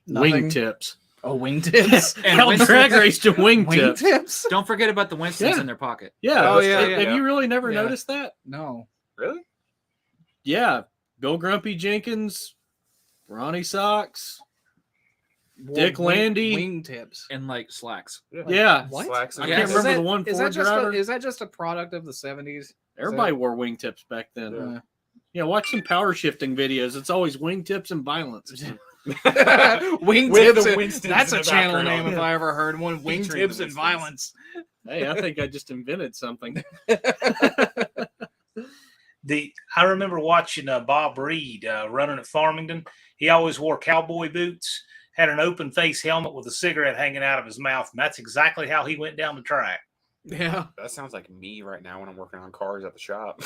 Speaker 1: Nothing.
Speaker 5: Wingtips.
Speaker 1: Oh, wingtips.
Speaker 2: And
Speaker 5: Hell,
Speaker 2: Winston-
Speaker 5: drag race to wingtips.
Speaker 1: Wingtips.
Speaker 2: Don't forget about the Winstons
Speaker 5: Yeah.
Speaker 2: in their pocket.
Speaker 5: Yeah.
Speaker 1: Oh, yeah,
Speaker 5: Have
Speaker 1: yeah.
Speaker 5: you really never
Speaker 1: Yeah.
Speaker 5: noticed that?
Speaker 1: No.
Speaker 3: Really?
Speaker 5: Yeah. Bill Grumpy Jenkins, Ronnie Socks. Dick Landy.
Speaker 1: Wingtips.
Speaker 2: And like slacks.
Speaker 5: Yeah.
Speaker 1: What?
Speaker 3: Slacks.
Speaker 5: I
Speaker 2: Yeah,
Speaker 5: can't
Speaker 2: is
Speaker 5: remember
Speaker 1: that-
Speaker 5: the one
Speaker 1: Is
Speaker 5: Ford
Speaker 1: that just
Speaker 5: driver.
Speaker 1: is that just a product of the 70s?
Speaker 5: Everybody wore wingtips back then.
Speaker 1: Yeah.
Speaker 5: Yeah, watch some power shifting videos. It's always wingtips and violence.
Speaker 1: Wingtips.
Speaker 3: the
Speaker 1: and-
Speaker 3: Winstons
Speaker 1: That's
Speaker 3: in
Speaker 1: a
Speaker 3: the
Speaker 1: channel
Speaker 3: background.
Speaker 1: name if I ever heard one.
Speaker 3: Featuring the
Speaker 1: Wingtips and
Speaker 3: Winstons.
Speaker 1: violence.
Speaker 5: Hey, I think I just invented something.
Speaker 4: I remember watching Bob Reed running at Farmington. He always wore cowboy boots, had an open face helmet with a cigarette hanging out of his mouth, and that's exactly how he went down the track.
Speaker 1: Yeah.
Speaker 3: That sounds like me right now when I'm working on cars at the shop.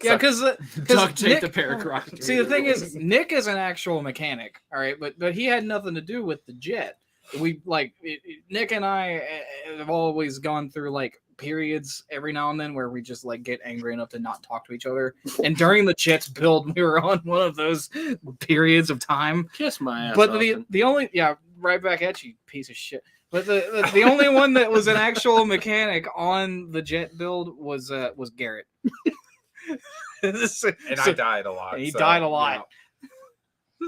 Speaker 1: Yeah, because
Speaker 2: Duct tape
Speaker 1: Nick,
Speaker 2: the pair of Crocs.
Speaker 1: see, the thing is, Nick is an actual mechanic, all right, but he had nothing to do with the jet. Nick and I have always gone through like periods every now and then where we just like get angry enough to not talk to each other. And during the Jets build, we were on one of those periods of time.
Speaker 5: Kiss my ass.
Speaker 1: But
Speaker 5: Austin.
Speaker 1: the only right back at you, piece of shit. But the only one that was an actual mechanic on the jet build was Garrett.
Speaker 3: And I died a lot.
Speaker 1: He
Speaker 3: so,
Speaker 1: died a lot.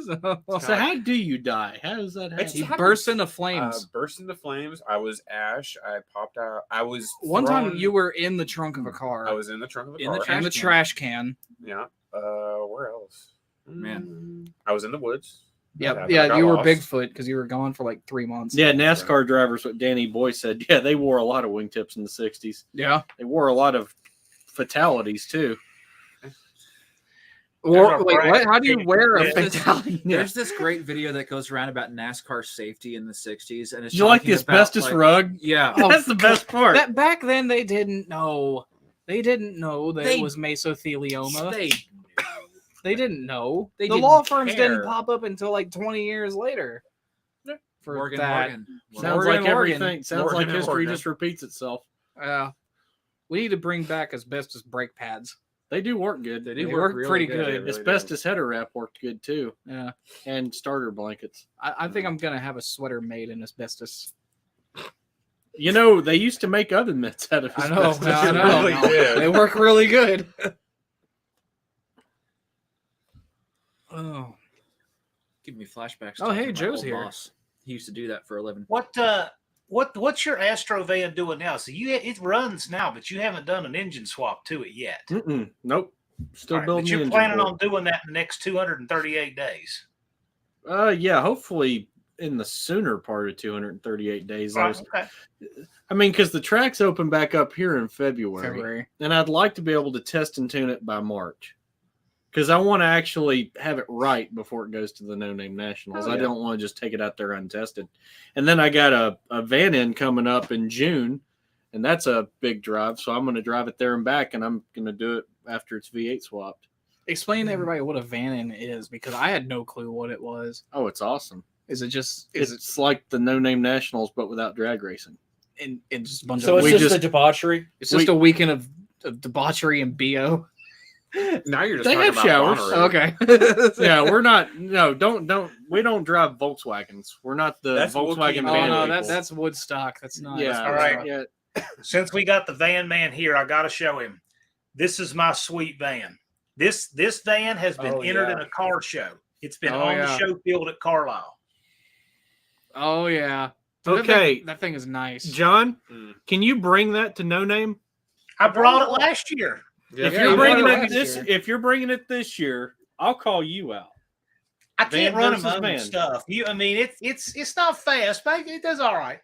Speaker 3: yeah.
Speaker 5: So how do you die? How does that happen?
Speaker 3: It's
Speaker 1: He
Speaker 3: happened.
Speaker 1: burst into flames.
Speaker 3: Burst into flames. I was ash. I popped out. I was
Speaker 1: One time
Speaker 3: thrown-
Speaker 1: you were in the trunk of a car.
Speaker 3: I was in the trunk of a
Speaker 2: In the
Speaker 3: car.
Speaker 2: trash
Speaker 1: in the
Speaker 2: can.
Speaker 1: trash can.
Speaker 3: Yeah. Where else?
Speaker 2: Man.
Speaker 3: I was in the woods.
Speaker 1: Yeah,
Speaker 3: I got
Speaker 1: you were
Speaker 3: lost.
Speaker 1: Bigfoot because you were gone for like 3 months.
Speaker 5: Yeah, NASCAR drivers, what Danny Boy said. Yeah, they wore a lot of wingtips in the 60s.
Speaker 1: Yeah.
Speaker 5: They wore a lot of fatalities, too.
Speaker 1: Or wait, what? How do you wear a
Speaker 4: Yeah.
Speaker 1: fatality?
Speaker 2: There's this great video that goes around about NASCAR safety in the 60s, and it's
Speaker 5: You like the
Speaker 2: talking about,
Speaker 5: asbestos
Speaker 2: like-
Speaker 5: rug?
Speaker 2: Yeah.
Speaker 1: Oh,
Speaker 5: That's the best part.
Speaker 1: That back then they didn't know. They didn't know that
Speaker 2: They-
Speaker 1: it was mesothelioma.
Speaker 2: They-
Speaker 1: They didn't know.
Speaker 2: They
Speaker 1: the
Speaker 2: didn't
Speaker 1: law firms
Speaker 2: care.
Speaker 1: didn't pop up until like 20 years later. For
Speaker 2: Morgan,
Speaker 1: that.
Speaker 2: Morgan.
Speaker 5: Sounds
Speaker 1: Oregon,
Speaker 5: like
Speaker 1: Oregon.
Speaker 5: everything. Sounds
Speaker 3: Oregon
Speaker 5: like
Speaker 3: and
Speaker 5: history
Speaker 3: Oregon.
Speaker 5: just repeats itself.
Speaker 1: We need to bring back asbestos brake pads.
Speaker 5: They do work good.
Speaker 2: They
Speaker 1: They
Speaker 2: do
Speaker 1: work
Speaker 2: really
Speaker 1: pretty
Speaker 3: They
Speaker 1: good.
Speaker 3: really do.
Speaker 5: Asbestos header wrap worked good too,
Speaker 1: Yeah.
Speaker 5: and starter blankets.
Speaker 1: I think I'm gonna have a sweater made in asbestos.
Speaker 5: You know, they used to make oven mitts out of
Speaker 1: I know.
Speaker 5: asbestos.
Speaker 1: I know.
Speaker 3: really did.
Speaker 1: They work really good. Oh.
Speaker 2: Give me flashbacks.
Speaker 1: Oh,
Speaker 2: to
Speaker 1: hey,
Speaker 2: my
Speaker 1: Joe's
Speaker 2: old
Speaker 1: here.
Speaker 2: boss. He used to do that for a living.
Speaker 4: What's your Astro van doing now? So it runs now, but you haven't done an engine swap to it yet.
Speaker 5: Nope. Still
Speaker 4: All right,
Speaker 5: building
Speaker 4: but
Speaker 5: the
Speaker 4: you're
Speaker 5: engine
Speaker 4: planning
Speaker 5: for
Speaker 4: on doing that in the next 238 days.
Speaker 5: it. Yeah, hopefully in the sooner part of 238 days.
Speaker 4: Right, okay.
Speaker 5: I mean, because the track's open back up here in February, and I'd like to be able to test and tune it by March. Because I want to actually have it right before it goes to the No Name Nationals.
Speaker 3: Oh,
Speaker 5: I
Speaker 3: yeah.
Speaker 5: don't want to just take it out there untested. And then I got a van in coming up in June, and that's a big drive. So I'm going to drive it there and back, and I'm going to do it after it's V8 swapped.
Speaker 1: Explain to everybody what a van-in is because I had no clue what it was.
Speaker 5: Oh, it's awesome.
Speaker 1: Is it just
Speaker 5: It's like the No Name Nationals, but without drag racing.
Speaker 1: in just a bunch
Speaker 5: So
Speaker 1: of
Speaker 5: it's just
Speaker 1: a
Speaker 5: debauchery.
Speaker 1: it's just a weekend of debauchery and BO.
Speaker 3: Now you're just
Speaker 5: They
Speaker 3: talking
Speaker 5: have
Speaker 3: about
Speaker 5: showers.
Speaker 3: Monterey.
Speaker 1: Okay.
Speaker 5: Yeah, we're not. No, we don't drive Volkswagens. We're not the
Speaker 3: That's what
Speaker 5: Volkswagen
Speaker 3: we'll
Speaker 1: Oh
Speaker 5: van
Speaker 1: no,
Speaker 5: people.
Speaker 1: that's Woodstock. That's not.
Speaker 5: Yeah.
Speaker 4: All right.
Speaker 5: Yeah.
Speaker 4: Since we got the van man here, I got to show him. This is my sweet van. This van has been
Speaker 3: Oh,
Speaker 4: entered
Speaker 3: yeah.
Speaker 4: in a car show. It's been
Speaker 1: Oh,
Speaker 4: on
Speaker 1: yeah.
Speaker 4: the show field at Carlisle.
Speaker 1: Oh yeah.
Speaker 5: Okay.
Speaker 1: That thing is nice.
Speaker 5: John,
Speaker 3: Mm.
Speaker 5: can you bring that to No Name?
Speaker 4: I brought it last year.
Speaker 3: Yeah,
Speaker 5: If
Speaker 1: Yeah,
Speaker 5: you're
Speaker 1: you
Speaker 5: bringing
Speaker 1: brought it
Speaker 5: it
Speaker 1: last
Speaker 5: this,
Speaker 1: year.
Speaker 5: if you're bringing it this year, I'll call you out.
Speaker 4: I can't
Speaker 5: Van
Speaker 4: run
Speaker 5: versus
Speaker 4: my own
Speaker 5: man.
Speaker 4: stuff. I mean, it's not fast, but it does all right.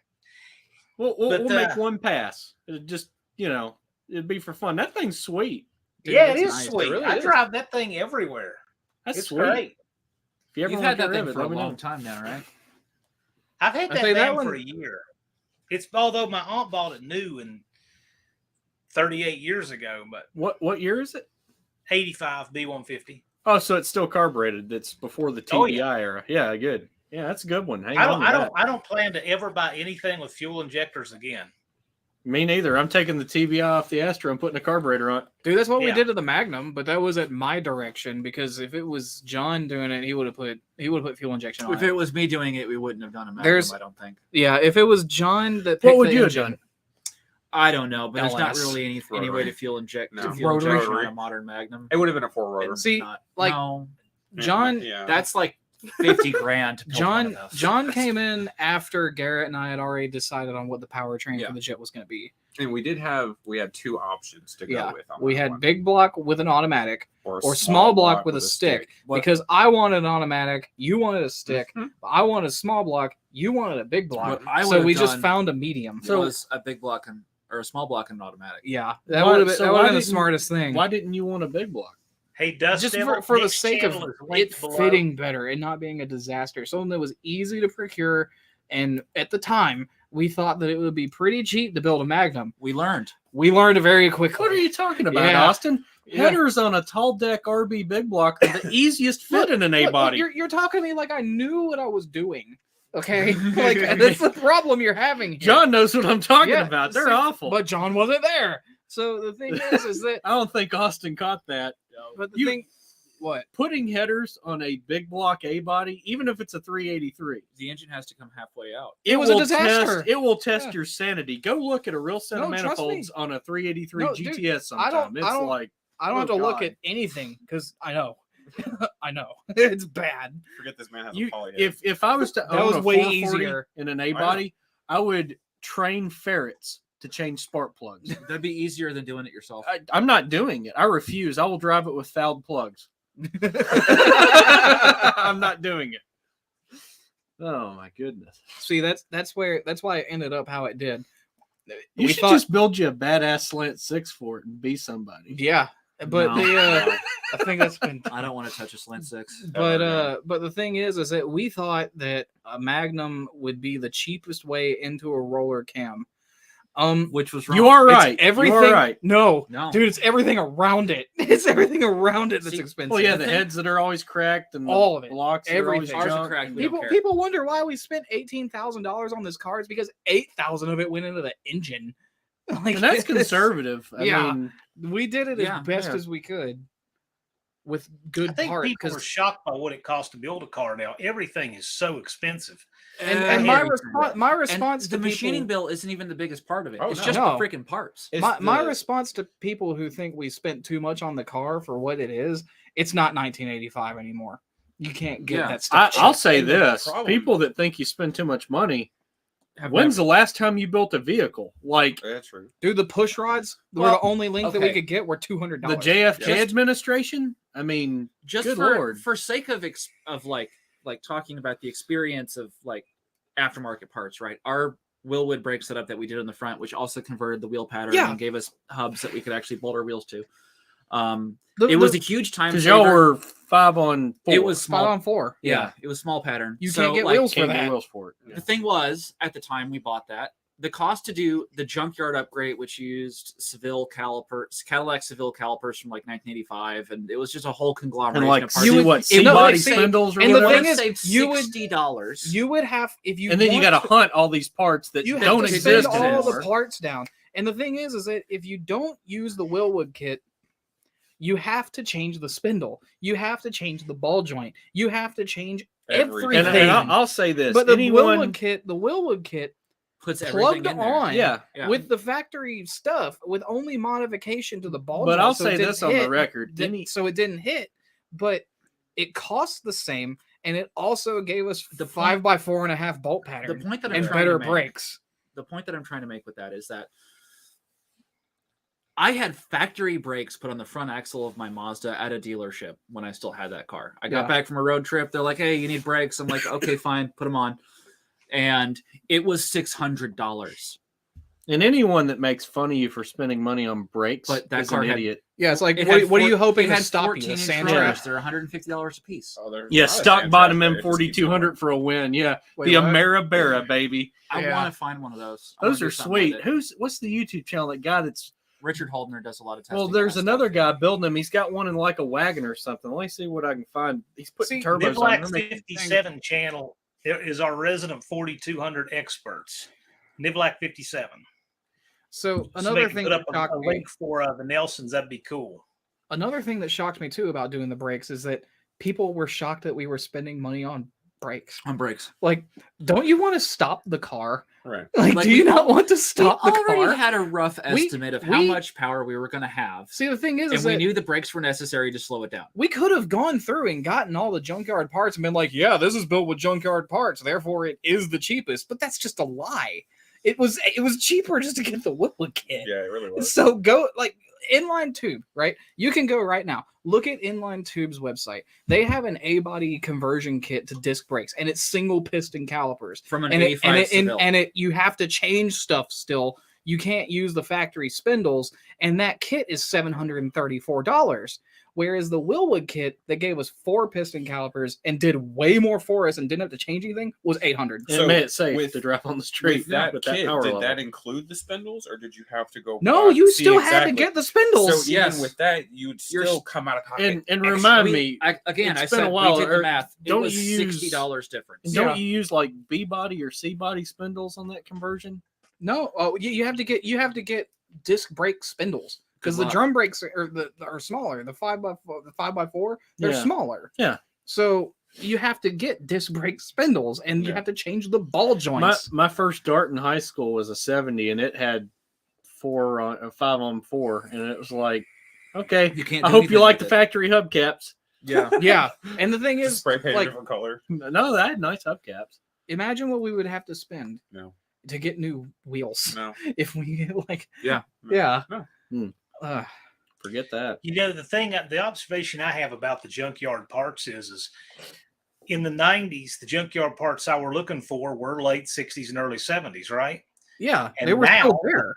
Speaker 5: We'll make one pass. It just, it'd be for fun. That thing's sweet.
Speaker 2: Dude,
Speaker 4: yeah, it
Speaker 2: it's
Speaker 4: is
Speaker 2: nice. It
Speaker 4: sweet.
Speaker 1: really
Speaker 4: I
Speaker 1: is.
Speaker 4: drive that thing everywhere.
Speaker 5: That's
Speaker 4: It's
Speaker 5: sweet.
Speaker 4: great.
Speaker 5: If you ever
Speaker 2: You've
Speaker 5: wanna
Speaker 2: had that
Speaker 5: get rid
Speaker 2: thing
Speaker 5: of it,
Speaker 2: for a
Speaker 5: let me know.
Speaker 2: long time now, right?
Speaker 4: I've had
Speaker 1: I
Speaker 4: that
Speaker 1: think that
Speaker 4: thing
Speaker 1: one-
Speaker 4: for a year. It's although my aunt bought it new and 38 years ago, but
Speaker 5: What year is it?
Speaker 4: 85 B150.
Speaker 5: Oh, so it's still carbureted. It's before the
Speaker 4: Oh,
Speaker 5: TBI era. Yeah, good. Yeah, that's a good one. Hang
Speaker 4: I
Speaker 5: on
Speaker 4: don't
Speaker 5: to
Speaker 4: I
Speaker 5: that.
Speaker 4: don't I don't plan to ever buy anything with fuel injectors again.
Speaker 5: Me neither. I'm taking the TBI off the Astra and putting a carburetor on it.
Speaker 1: Dude, that's what we
Speaker 4: Yeah.
Speaker 1: did to the Magnum, but that was at my direction because if it was John doing it, he would have put fuel injection on
Speaker 2: If it was me doing it, we wouldn't have done a Magnum,
Speaker 1: There's-
Speaker 2: I don't think.
Speaker 1: Yeah, if it was John that picked
Speaker 5: What would
Speaker 1: the
Speaker 5: you have
Speaker 1: engine,
Speaker 5: done?
Speaker 2: I don't know, but there's not
Speaker 1: LS.
Speaker 2: really any way
Speaker 3: Rotary.
Speaker 2: to fuel inject
Speaker 3: No.
Speaker 2: to fuel
Speaker 1: Rotary.
Speaker 2: injection on
Speaker 3: Rotary.
Speaker 2: a modern Magnum.
Speaker 3: It would have been a 4-rotor.
Speaker 1: See,
Speaker 2: Not,
Speaker 1: like
Speaker 2: no,
Speaker 1: John,
Speaker 3: Yeah.
Speaker 2: that's like 50 grand. To build one of those.
Speaker 1: John came in after Garrett and I had already decided on what the powertrain
Speaker 3: Yeah.
Speaker 1: for the jet was going to be.
Speaker 3: And we had 2 options to go
Speaker 1: Yeah,
Speaker 3: with. On
Speaker 1: we
Speaker 3: that
Speaker 1: had
Speaker 3: one.
Speaker 1: big block with an automatic
Speaker 3: a
Speaker 1: or small block with a stick.
Speaker 2: What-
Speaker 1: Because I wanted an automatic, you wanted a stick.
Speaker 3: Mhm.
Speaker 1: I wanted a small block, you wanted a big block.
Speaker 2: What I
Speaker 1: So
Speaker 2: would've
Speaker 1: we just
Speaker 2: done-
Speaker 1: found a medium.
Speaker 2: So was a big block or a small block and an automatic.
Speaker 1: Yeah, that
Speaker 5: Why-
Speaker 1: would have been,
Speaker 5: so
Speaker 1: that
Speaker 5: why
Speaker 1: would have been the
Speaker 5: didn't-
Speaker 1: smartest thing.
Speaker 5: Why didn't you want a big block?
Speaker 4: Hey, Dust
Speaker 1: Just
Speaker 4: Devil,
Speaker 1: for the
Speaker 4: Nick's
Speaker 1: sake of
Speaker 4: channel is
Speaker 1: it
Speaker 4: linked below.
Speaker 1: fitting better and not being a disaster. Something that was easy to procure. And at the time, we thought that it would be pretty cheap to build a Magnum.
Speaker 2: We learned.
Speaker 1: We learned very quickly.
Speaker 5: What are you talking about,
Speaker 1: Yeah.
Speaker 5: Austin?
Speaker 1: Yeah.
Speaker 5: Headers on a tall deck RB big block are the easiest fit in an A
Speaker 1: Look,
Speaker 5: body.
Speaker 1: You're talking to me like I knew what I was doing. Okay, like that's the problem you're having. Here.
Speaker 5: John knows what I'm talking
Speaker 1: Yeah,
Speaker 5: about. They're
Speaker 1: see,
Speaker 5: awful.
Speaker 1: but John wasn't there. So the thing is that.
Speaker 5: I don't think Austin caught that.
Speaker 1: But the
Speaker 5: You-
Speaker 1: thing, what?
Speaker 5: Putting headers on a big block A body, even if it's a 383,
Speaker 2: The engine has to come halfway out.
Speaker 1: It was a
Speaker 5: will
Speaker 1: disaster.
Speaker 5: Test, it will test
Speaker 1: Yeah.
Speaker 5: your sanity. Go look at a real set of
Speaker 1: No, trust me.
Speaker 5: manifolds on a 383
Speaker 1: No, dude,
Speaker 5: GTS
Speaker 1: I
Speaker 5: sometime.
Speaker 1: don't- I don't-
Speaker 5: like,
Speaker 1: I don't
Speaker 5: Oh,
Speaker 1: have to look
Speaker 5: God.
Speaker 1: at anything because I know, I know it's bad.
Speaker 3: Forget this man has
Speaker 5: you,
Speaker 3: a poly head.
Speaker 5: if I was to
Speaker 1: That
Speaker 5: own
Speaker 1: was
Speaker 5: a
Speaker 1: way
Speaker 5: 440
Speaker 1: easier.
Speaker 5: in an A body, I would train ferrets to change spark plugs.
Speaker 2: That'd be easier than doing it yourself.
Speaker 5: I'm not doing it. I refuse. I will drive it with fouled plugs. I'm not doing it. Oh my goodness!
Speaker 1: See, that's why it ended up how it did.
Speaker 5: You
Speaker 1: We
Speaker 5: should
Speaker 1: thought-
Speaker 5: just build you a badass slant 6 for it and be somebody.
Speaker 1: Yeah, but
Speaker 2: No.
Speaker 1: I think that's been.
Speaker 2: I don't want to touch a Slant 6.
Speaker 1: But the thing is that we thought that a Magnum would be the cheapest way into a roller cam.
Speaker 2: Which was wrong.
Speaker 5: You are
Speaker 1: It's
Speaker 5: right.
Speaker 1: everything.
Speaker 5: You are right.
Speaker 1: No,
Speaker 2: No.
Speaker 1: dude, it's everything around it. It's everything around it that's
Speaker 2: See,
Speaker 1: expensive.
Speaker 5: Well, yeah,
Speaker 2: The
Speaker 5: the
Speaker 2: thing-
Speaker 5: heads that are always cracked and the
Speaker 1: All of it.
Speaker 5: blocks that are always
Speaker 1: Everything.
Speaker 2: Ours are
Speaker 5: junk.
Speaker 2: cracked. We don't
Speaker 1: People
Speaker 2: care.
Speaker 1: people wonder why we spent $18,000 on this car. It's because 8,000 of it went into the engine. Like,
Speaker 5: And that's conservative. I
Speaker 1: Yeah.
Speaker 5: mean,
Speaker 1: we did it
Speaker 2: Yeah,
Speaker 1: as best
Speaker 5: yeah.
Speaker 1: as we could with good
Speaker 4: I think
Speaker 1: parts.
Speaker 4: people are shocked by what it costs to build a car now. Everything is so expensive.
Speaker 1: And my
Speaker 4: Everything.
Speaker 1: response
Speaker 2: And
Speaker 1: to
Speaker 2: the machining
Speaker 1: people,
Speaker 2: bill isn't even the biggest part of it.
Speaker 3: Oh,
Speaker 2: It's
Speaker 3: no.
Speaker 2: just
Speaker 1: No.
Speaker 2: the freaking parts.
Speaker 3: It's
Speaker 1: my
Speaker 3: the-
Speaker 1: response to people who think we spent too much on the car for what it is, it's not 1985 anymore. You can't get
Speaker 2: Yeah.
Speaker 1: that stuff.
Speaker 5: I'll
Speaker 1: cheap.
Speaker 5: say
Speaker 3: And the
Speaker 5: this:
Speaker 3: problem-
Speaker 5: people that think you spend too much money.
Speaker 2: Have
Speaker 5: When's
Speaker 2: never-
Speaker 5: the last time you built a vehicle? Like
Speaker 3: That's true.
Speaker 1: Dude, the push rods were
Speaker 2: Well,
Speaker 1: the only length that we
Speaker 2: okay.
Speaker 1: could get were $200.
Speaker 5: the JFK
Speaker 3: Just-
Speaker 5: administration? I mean,
Speaker 2: just
Speaker 5: good
Speaker 2: for
Speaker 5: Lord.
Speaker 2: for sake of like talking about the experience of like aftermarket parts, right? Our Willwood brake setup that we did on the front, which also converted the wheel pattern
Speaker 1: Yeah.
Speaker 2: and gave us hubs that we could actually bolt our wheels to.
Speaker 1: The-
Speaker 2: It was
Speaker 1: the-
Speaker 2: a huge time
Speaker 5: because
Speaker 2: saver.
Speaker 5: y'all were 5-on-4.
Speaker 2: It was
Speaker 1: spot
Speaker 2: small.
Speaker 1: on 4.
Speaker 2: Yeah, it was small pattern.
Speaker 1: You
Speaker 2: So,
Speaker 1: can't get
Speaker 2: like,
Speaker 1: wheels for
Speaker 5: Can't get
Speaker 1: that.
Speaker 5: wheels for it.
Speaker 2: The thing was, at the time we bought that, the cost to do the Junkyard upgrade, which used Cadillac Seville calipers from like 1985, and it was just a whole conglomeration
Speaker 5: And like
Speaker 2: of parts.
Speaker 1: You
Speaker 5: see
Speaker 1: would-
Speaker 5: what
Speaker 1: and
Speaker 5: C
Speaker 1: the-
Speaker 5: body
Speaker 1: see,
Speaker 5: spindles or
Speaker 1: and the
Speaker 5: whatever.
Speaker 1: thing is,
Speaker 2: saved
Speaker 1: you would-
Speaker 2: $60.
Speaker 1: You would have if you
Speaker 5: and then you
Speaker 1: want
Speaker 5: got to hunt all these parts that
Speaker 1: you have
Speaker 5: don't
Speaker 1: to
Speaker 5: exist
Speaker 1: spend all
Speaker 5: anymore.
Speaker 1: the parts down. And the thing is that if you don't use the Willwood kit, you have to change the spindle. You have to change the ball joint. You have to change
Speaker 3: Everything.
Speaker 1: everything.
Speaker 5: And I'll say this:
Speaker 1: but the
Speaker 5: anyone,
Speaker 1: Willwood kit
Speaker 2: Puts everything
Speaker 1: plugged
Speaker 2: in there.
Speaker 1: on
Speaker 5: yeah.
Speaker 2: Yeah.
Speaker 1: with the factory stuff with only modification to the ball
Speaker 5: But
Speaker 1: joint.
Speaker 5: I'll
Speaker 1: so it
Speaker 5: say
Speaker 1: didn't
Speaker 5: this on the
Speaker 1: hit.
Speaker 5: record:
Speaker 1: So it didn't hit, but it cost the same, and it also gave us
Speaker 2: The
Speaker 1: 5x4.5 bolt
Speaker 2: the
Speaker 1: pattern
Speaker 2: point that I'm
Speaker 1: and
Speaker 2: trying
Speaker 1: better
Speaker 2: to make,
Speaker 1: brakes.
Speaker 2: the point that I'm trying to make with that is that I had factory brakes put on the front axle of my Mazda at a dealership when I still had that car. I got back from a road trip. They're like, "Hey, you need brakes." I'm like, "Okay, fine, put them on." And it was $600.
Speaker 5: And anyone that makes fun of you for spending money on brakes
Speaker 2: But that
Speaker 5: is
Speaker 2: car
Speaker 5: an
Speaker 2: had-
Speaker 5: idiot.
Speaker 1: Yeah, it's like,
Speaker 2: It
Speaker 1: what,
Speaker 2: had
Speaker 1: what are you
Speaker 2: four-
Speaker 1: hoping
Speaker 2: it
Speaker 1: to
Speaker 2: had
Speaker 1: stop you?
Speaker 2: 14-inch
Speaker 1: The sand
Speaker 2: rotors.
Speaker 1: trap?
Speaker 2: They're $150 a piece.
Speaker 3: Oh,
Speaker 5: Yeah,
Speaker 3: there's
Speaker 5: stock
Speaker 3: Sand
Speaker 5: bottom
Speaker 3: Trap
Speaker 5: M
Speaker 3: there. It just keeps
Speaker 5: 4200 for a win. Yeah,
Speaker 1: Wait,
Speaker 5: the
Speaker 1: what?
Speaker 5: Ameribera, baby.
Speaker 2: I
Speaker 1: Yeah.
Speaker 2: want to find one of those. I wanna
Speaker 5: Those
Speaker 2: do
Speaker 5: are
Speaker 2: something with
Speaker 5: sweet.
Speaker 2: it.
Speaker 5: What's the YouTube channel? That guy that's
Speaker 2: Richard Holdner does a lot of testing.
Speaker 5: well,
Speaker 2: on
Speaker 5: there's
Speaker 2: that
Speaker 5: another
Speaker 2: stuff.
Speaker 5: guy building them. He's got one in like a wagon or something. Let me see what I can find. He's putting
Speaker 1: See,
Speaker 5: turbos on.
Speaker 4: Nivlac
Speaker 5: They're making
Speaker 4: 57 channel is our resident 4200 experts. Nivlac 57.
Speaker 1: So
Speaker 4: Somebody
Speaker 1: another
Speaker 4: can
Speaker 1: thing
Speaker 4: put
Speaker 1: that
Speaker 4: up a
Speaker 1: shocked me,
Speaker 4: link for the Nelsons. That'd be cool.
Speaker 1: another thing that shocked me too about doing the brakes is that people were shocked that we were spending money on brakes.
Speaker 2: On brakes.
Speaker 1: Like, don't you want to stop the car?
Speaker 3: Right.
Speaker 1: Like,
Speaker 2: Like,
Speaker 1: do
Speaker 2: we
Speaker 1: you not
Speaker 2: al-
Speaker 1: want to stop
Speaker 2: we
Speaker 1: the
Speaker 2: already
Speaker 1: car?
Speaker 2: had a rough
Speaker 1: We-
Speaker 2: estimate of how
Speaker 1: we-
Speaker 2: much power we were going to have.
Speaker 1: See, the thing is
Speaker 2: And we
Speaker 1: that
Speaker 2: knew the brakes were necessary to slow it down.
Speaker 1: we could have gone through and gotten all the junkyard parts and been like, yeah, this is built with junkyard parts, therefore it is the cheapest. But that's just a lie. It was cheaper just to get the Wilwood kit.
Speaker 3: Yeah, it really was.
Speaker 1: So go like Inline Tube, right? You can go right now. Look at Inline Tube's website. They have an A-body conversion kit to disc brakes, and it's single piston calipers.
Speaker 2: From an
Speaker 1: And it,
Speaker 2: 85
Speaker 1: and it, and,
Speaker 2: Seville.
Speaker 1: and it you have to change stuff still. You can't use the factory spindles, and that kit is $734. Whereas the Wilwood kit that gave us 4 piston calipers and did way more for us and didn't have to change anything was $800.
Speaker 5: it
Speaker 3: So,
Speaker 5: made it safe
Speaker 3: with-
Speaker 5: to drive on the street.
Speaker 3: With that
Speaker 5: with
Speaker 3: kit,
Speaker 5: power
Speaker 3: did
Speaker 5: level.
Speaker 3: that include the spindles, or did you have to go?
Speaker 1: No,
Speaker 3: buy-
Speaker 1: you
Speaker 3: See,
Speaker 1: still had to
Speaker 3: exactly.
Speaker 1: get the spindles.
Speaker 3: So
Speaker 2: Yes.
Speaker 3: even with that, you'd
Speaker 2: You're
Speaker 3: still
Speaker 2: s-
Speaker 3: come out of pocket.
Speaker 5: and
Speaker 3: extra.
Speaker 5: remind me,
Speaker 2: Again,
Speaker 5: it's
Speaker 2: I
Speaker 5: been
Speaker 2: said
Speaker 5: a while,
Speaker 2: we did
Speaker 5: or
Speaker 2: the math. It
Speaker 5: don't
Speaker 2: was
Speaker 5: you use-
Speaker 2: $60 difference.
Speaker 5: don't
Speaker 1: Yeah.
Speaker 5: you use like B body or C body spindles on that conversion?
Speaker 1: No, you have to get disc brake spindles because
Speaker 2: Good
Speaker 1: the
Speaker 2: luck.
Speaker 1: drum brakes are smaller. The 5x4, they're
Speaker 5: Yeah.
Speaker 1: smaller.
Speaker 5: Yeah.
Speaker 1: So you have to get disc brake spindles, and you
Speaker 3: Yeah.
Speaker 1: have to change the ball
Speaker 5: My
Speaker 1: joints.
Speaker 5: my first dart in high school was a 70, and it had 5 on 4, and it was like, okay,
Speaker 2: You can't
Speaker 5: I
Speaker 2: do
Speaker 5: hope you
Speaker 2: anything
Speaker 5: like
Speaker 2: with
Speaker 5: the
Speaker 2: it.
Speaker 5: factory hubcaps.
Speaker 3: Yeah,
Speaker 1: Yeah, and the thing
Speaker 3: just
Speaker 1: is,
Speaker 3: spray paint a
Speaker 1: like,
Speaker 3: different color.
Speaker 5: No, I had nice hubcaps.
Speaker 1: imagine what we would have to spend
Speaker 3: No,
Speaker 1: to get new wheels
Speaker 3: no,
Speaker 1: if we like.
Speaker 2: Yeah.
Speaker 1: Yeah.
Speaker 3: No.
Speaker 1: Uh,
Speaker 5: Forget that.
Speaker 4: You know, the observation I have about the junkyard parts is in the 90s, the junkyard parts I were looking for were late 60s and early 70s, right?
Speaker 1: yeah,
Speaker 4: And
Speaker 1: they were
Speaker 4: now-
Speaker 1: still there.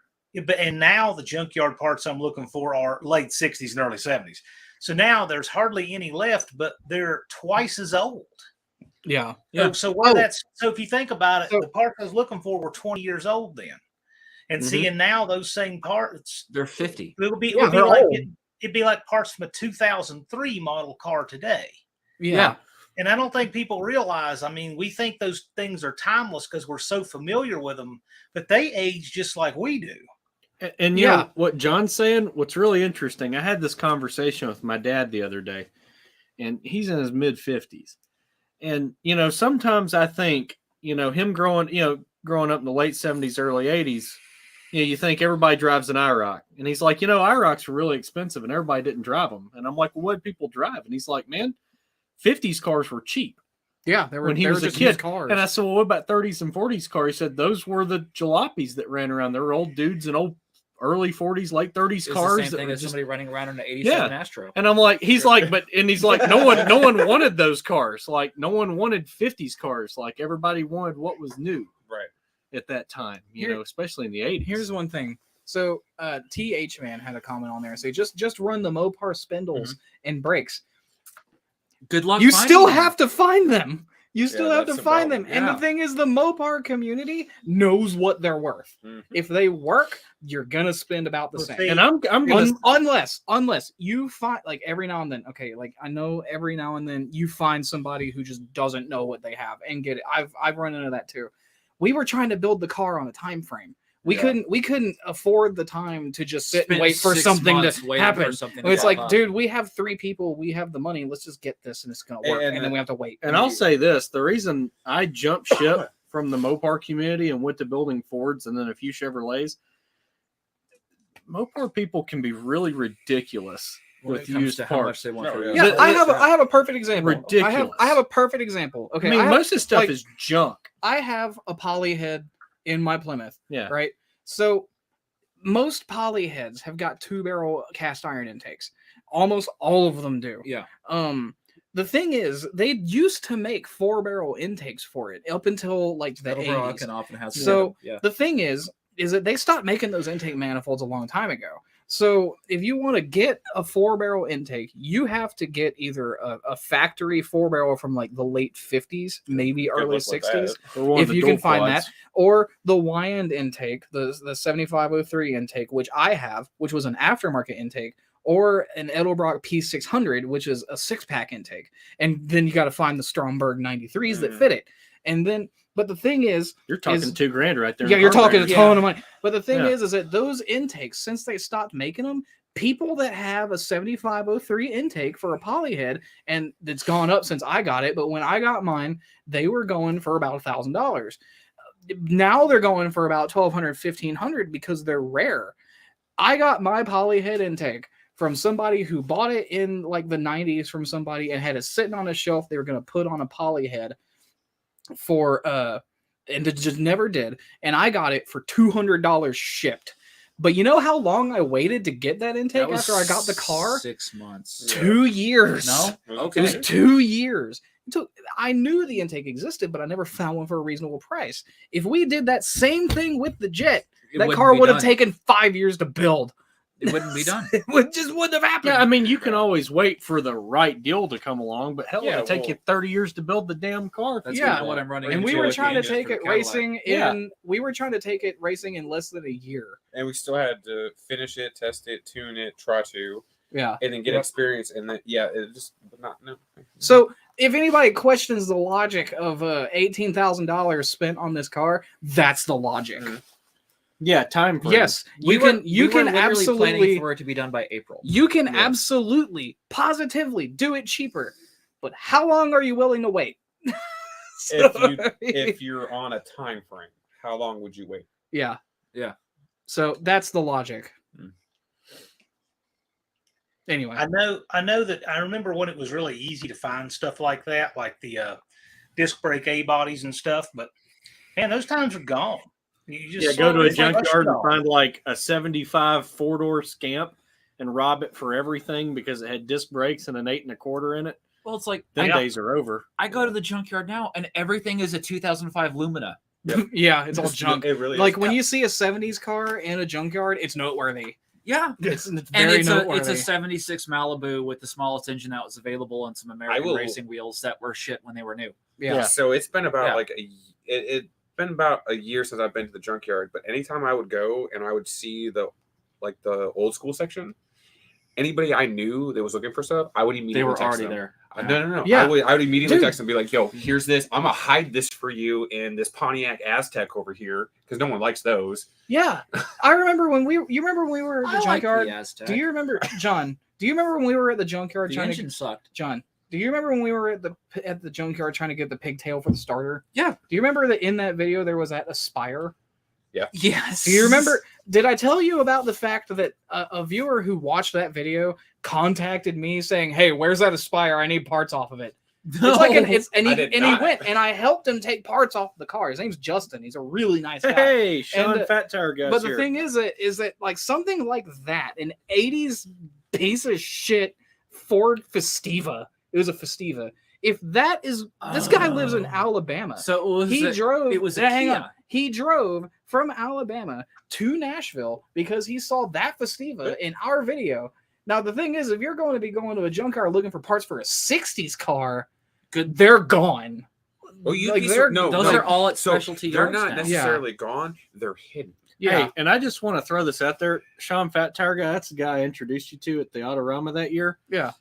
Speaker 4: And now the junkyard parts I'm looking for are late 60s and early 70s. So now there's hardly any left, but they're twice as old.
Speaker 1: Yeah.
Speaker 2: Yeah.
Speaker 4: So what
Speaker 1: Oh.
Speaker 4: that's so if you think about it,
Speaker 1: So-
Speaker 4: the parts I was looking for were 20 years old then. And seeing now those same parts,
Speaker 2: They're 50.
Speaker 4: it would be,
Speaker 1: Yeah, they're
Speaker 4: like
Speaker 1: old.
Speaker 4: it'd be like parts from a 2003 model car today.
Speaker 1: Yeah.
Speaker 4: And I don't think people realize, I mean, we think those things are timeless because we're so familiar with them, but they age just like we do.
Speaker 5: And you
Speaker 1: Yeah.
Speaker 5: know what John's saying? What's really interesting, I had this conversation with my dad the other day, and he's in his mid 50s. And, you know, sometimes I think, you know, him growing up in the late 70s, early 80s, you know, you think everybody drives an IROC. And he's like, you know, IROCs were really expensive and everybody didn't drive them. And I'm like, well, what did people drive? And he's like, man, 50s cars were cheap.
Speaker 1: Yeah, they were
Speaker 5: When he
Speaker 1: they were
Speaker 5: was a
Speaker 1: just
Speaker 5: kid.
Speaker 1: used cars.
Speaker 5: And I said, well, what about 30s and 40s cars? He said, those were the jalopies that ran around. They were old dudes in old early 40s, late 30s
Speaker 2: It's
Speaker 5: cars.
Speaker 2: the same
Speaker 5: that
Speaker 2: thing
Speaker 5: were
Speaker 2: as
Speaker 5: just,
Speaker 2: somebody running around in an 87 Astro.
Speaker 5: and I'm like, he's like, he's like, no one wanted those cars. Like, no one wanted 50s cars. Like, everybody wanted what was new
Speaker 3: right.
Speaker 5: at that time, you
Speaker 1: Here-
Speaker 5: know, especially in the 80s.
Speaker 1: Here's one thing. So TH Man had a comment on there. Say just run the Mopar spindles and brakes.
Speaker 2: Good luck.
Speaker 1: You
Speaker 2: finding
Speaker 1: still
Speaker 2: them.
Speaker 1: have to find them. You still
Speaker 3: Yeah,
Speaker 1: have to
Speaker 3: that's the
Speaker 1: find
Speaker 3: problem.
Speaker 1: them. And the
Speaker 2: Yeah.
Speaker 1: thing is, the Mopar community knows what they're worth.
Speaker 3: Mhm.
Speaker 1: If they work, you're gonna spend about the
Speaker 4: Well,
Speaker 1: same.
Speaker 4: see,
Speaker 5: and I'm gonna
Speaker 1: Unless you find, like, every now and then, okay, like, I know every now and then you find somebody who just doesn't know what they have and get it. I've run into that too. We were trying to build the car on a time frame. We couldn't afford the time to just sit and
Speaker 2: Spend
Speaker 1: wait for
Speaker 2: 6
Speaker 1: something
Speaker 2: months
Speaker 1: to
Speaker 2: waiting for
Speaker 1: happen.
Speaker 2: something
Speaker 1: And
Speaker 2: to
Speaker 1: it's
Speaker 2: pop
Speaker 1: like,
Speaker 2: up.
Speaker 1: dude, we have 3 people, we have the money. Let's just get this and it's gonna work. And,
Speaker 3: And-
Speaker 1: then we have to wait.
Speaker 5: And I'll say this, the reason I jumped ship from the Mopar community and went to building Fords and then a few Chevrolets, Mopar people can be really ridiculous
Speaker 2: When
Speaker 5: with
Speaker 2: it comes
Speaker 5: used
Speaker 2: to how much
Speaker 5: parts.
Speaker 2: they want
Speaker 3: No,
Speaker 2: for
Speaker 3: yeah.
Speaker 2: it.
Speaker 1: yeah,
Speaker 5: the-
Speaker 1: I have a perfect example.
Speaker 5: Ridiculous.
Speaker 1: I have a perfect example. Okay,
Speaker 5: I mean,
Speaker 1: have-
Speaker 5: most of this stuff
Speaker 1: like-
Speaker 5: is junk.
Speaker 1: I have a poly head in my Plymouth.
Speaker 5: Yeah.
Speaker 1: Right. So most poly heads have got 2-barrel cast iron intakes. Almost all of them do.
Speaker 2: Yeah.
Speaker 1: The thing is, they used to make 4-barrel intakes for it up until like the
Speaker 2: Metal Rock
Speaker 1: 80s.
Speaker 2: can often have
Speaker 1: So
Speaker 2: yeah.
Speaker 1: the thing is that they stopped making those intake manifolds a long time ago. So if you want to get a 4-barrel intake, you have to get either a factory 4-barrel from like the late 50s, maybe
Speaker 3: Good
Speaker 1: early
Speaker 3: luck with
Speaker 1: 60s,
Speaker 5: Or one of
Speaker 1: if
Speaker 5: the
Speaker 1: you
Speaker 5: dual
Speaker 1: can find
Speaker 5: quads.
Speaker 1: that, or the Wyand intake, the 7503 intake, which I have, which was an aftermarket intake, or an Edelbrock P600, which is a 6-pack intake. And then you got to find the Stromberg 93s that fit it. And then, but the thing is,
Speaker 5: You're talking $2,000 right there.
Speaker 1: yeah,
Speaker 5: in
Speaker 1: you're talking a
Speaker 5: carburetors.
Speaker 1: ton of money. But the thing
Speaker 5: Yeah.
Speaker 1: is that those intakes, since they stopped making them, people that have a 7503 intake for a polyhead, and it's gone up since I got it, but when I got mine, they were going for about $1,000. Now they're going for about $1,200, $1,500 because they're rare. I got my polyhead intake from somebody who bought it in like the 90s from somebody and had it sitting on a shelf. They were going to put on a polyhead for and it just never did. And I got it for $200 shipped. But you know how long I waited to get that intake after I got the car?
Speaker 2: 6 months.
Speaker 1: 2 years.
Speaker 2: No?
Speaker 1: It was 2 years. I knew the intake existed, but I never found one for a reasonable price. If we did that same thing with the Jet, that car would have taken 5 years to build.
Speaker 2: It wouldn't be done.
Speaker 1: It just wouldn't have happened.
Speaker 5: Yeah, I mean, you can always wait for the right deal to come along, but hell, it'll take you 30 years to build the damn car.
Speaker 2: That's
Speaker 1: Yeah.
Speaker 2: kinda what I'm running
Speaker 1: And we
Speaker 2: into
Speaker 1: were
Speaker 2: with
Speaker 1: trying
Speaker 2: the
Speaker 1: to
Speaker 2: engine
Speaker 1: take
Speaker 2: for the
Speaker 1: it
Speaker 2: Cadillac.
Speaker 1: racing in less than a year.
Speaker 3: And we still had to finish it, test it, tune it, try to,
Speaker 1: Yeah.
Speaker 3: and then get
Speaker 1: Yep.
Speaker 3: experience. And then, it just not no.
Speaker 1: So if anybody questions the logic of $18,000 spent on this car, that's the logic.
Speaker 3: Mm-hmm.
Speaker 5: Yeah, time frame.
Speaker 1: Yes, you can
Speaker 2: planning
Speaker 1: absolutely
Speaker 2: for it to be done by April.
Speaker 1: you can absolutely positively do it cheaper. But how long are you willing to wait?
Speaker 3: If you're on a time frame, how long would you wait?
Speaker 1: Yeah.
Speaker 2: Yeah.
Speaker 1: So that's the logic. Anyway.
Speaker 4: I know that I remember when it was really easy to find stuff like that, like the disc brake A bodies and stuff, but man, those times are gone. You just
Speaker 5: go to a
Speaker 4: it's like
Speaker 5: junkyard and
Speaker 4: rush
Speaker 5: find like a 75 4-door Scamp and rob it for everything because it had disc brakes and an 8 1/4 in it.
Speaker 2: Well, it's like
Speaker 5: Them days are over.
Speaker 2: I go to the junkyard now, and everything is a 2005 Lumina.
Speaker 1: Yeah, it's all junk.
Speaker 3: It really
Speaker 1: Like
Speaker 3: is.
Speaker 1: when you see a 70s car in a junkyard, it's noteworthy.
Speaker 2: Yeah,
Speaker 1: It's
Speaker 2: and
Speaker 1: very
Speaker 2: it's
Speaker 1: noteworthy.
Speaker 2: a 76 Malibu with the smallest engine that was available and some American
Speaker 3: will-
Speaker 2: racing wheels that were shit when they were new.
Speaker 1: Yeah.
Speaker 3: So it's been about
Speaker 2: Yeah.
Speaker 3: it's been about a year since I've been to the junkyard. But anytime I would go and I would see the old school section, anybody I knew that was looking for stuff, I would immediately
Speaker 2: They were
Speaker 3: text
Speaker 2: already
Speaker 3: them.
Speaker 2: there.
Speaker 3: No.
Speaker 1: Yeah.
Speaker 3: I would immediately
Speaker 1: Dude.
Speaker 3: text them and be like, yo, here's this. I'm going to hide this for you in this Pontiac Aztec over here because no one likes those.
Speaker 1: Yeah. I remember when you remember when we were at the junkyard? Do you remember, John? Do you remember when we were at the junkyard
Speaker 2: The
Speaker 1: trying
Speaker 2: engine sucked.
Speaker 1: John, do you remember when we were at the junkyard trying to get the pigtail for the starter?
Speaker 2: Yeah.
Speaker 1: Do you remember that in that video there was that Aspire?
Speaker 2: Yes.
Speaker 1: Do you remember? Did I tell you about the fact that a viewer who watched that video contacted me saying, "Hey, where's that Aspire? I need parts off of it."
Speaker 2: No.
Speaker 1: It's like
Speaker 3: I did
Speaker 1: he
Speaker 3: not.
Speaker 1: went and I helped him take parts off the car. His name's Justin. He's a really nice guy.
Speaker 5: Hey, Sean
Speaker 1: And,
Speaker 5: Fat Tire Guys
Speaker 1: But the
Speaker 5: here.
Speaker 1: thing is that like something like that, an 80s piece of shit Ford Festiva. It was a Festiva. If that is this guy lives in Alabama.
Speaker 2: So
Speaker 1: He drove.
Speaker 2: It was a
Speaker 1: hang
Speaker 2: Kia.
Speaker 1: on. He drove from Alabama to Nashville because he saw that Festiva in our video. Now the thing is, if you're going to be going to a junkyard looking for parts for a '60s car, they're gone.
Speaker 3: Oh, you
Speaker 1: Like,
Speaker 3: piece
Speaker 1: they're-
Speaker 3: of, no,
Speaker 2: Those
Speaker 3: no.
Speaker 2: are all at
Speaker 3: So
Speaker 2: specialty
Speaker 3: they're
Speaker 2: yard
Speaker 3: not
Speaker 2: stands.
Speaker 3: necessarily gone. They're hidden.
Speaker 1: Yeah.
Speaker 5: Hey, and I just want to throw this out there. Sean Fat Tire Guy, that's the guy I introduced you to at the Autorama that year.
Speaker 1: Yeah.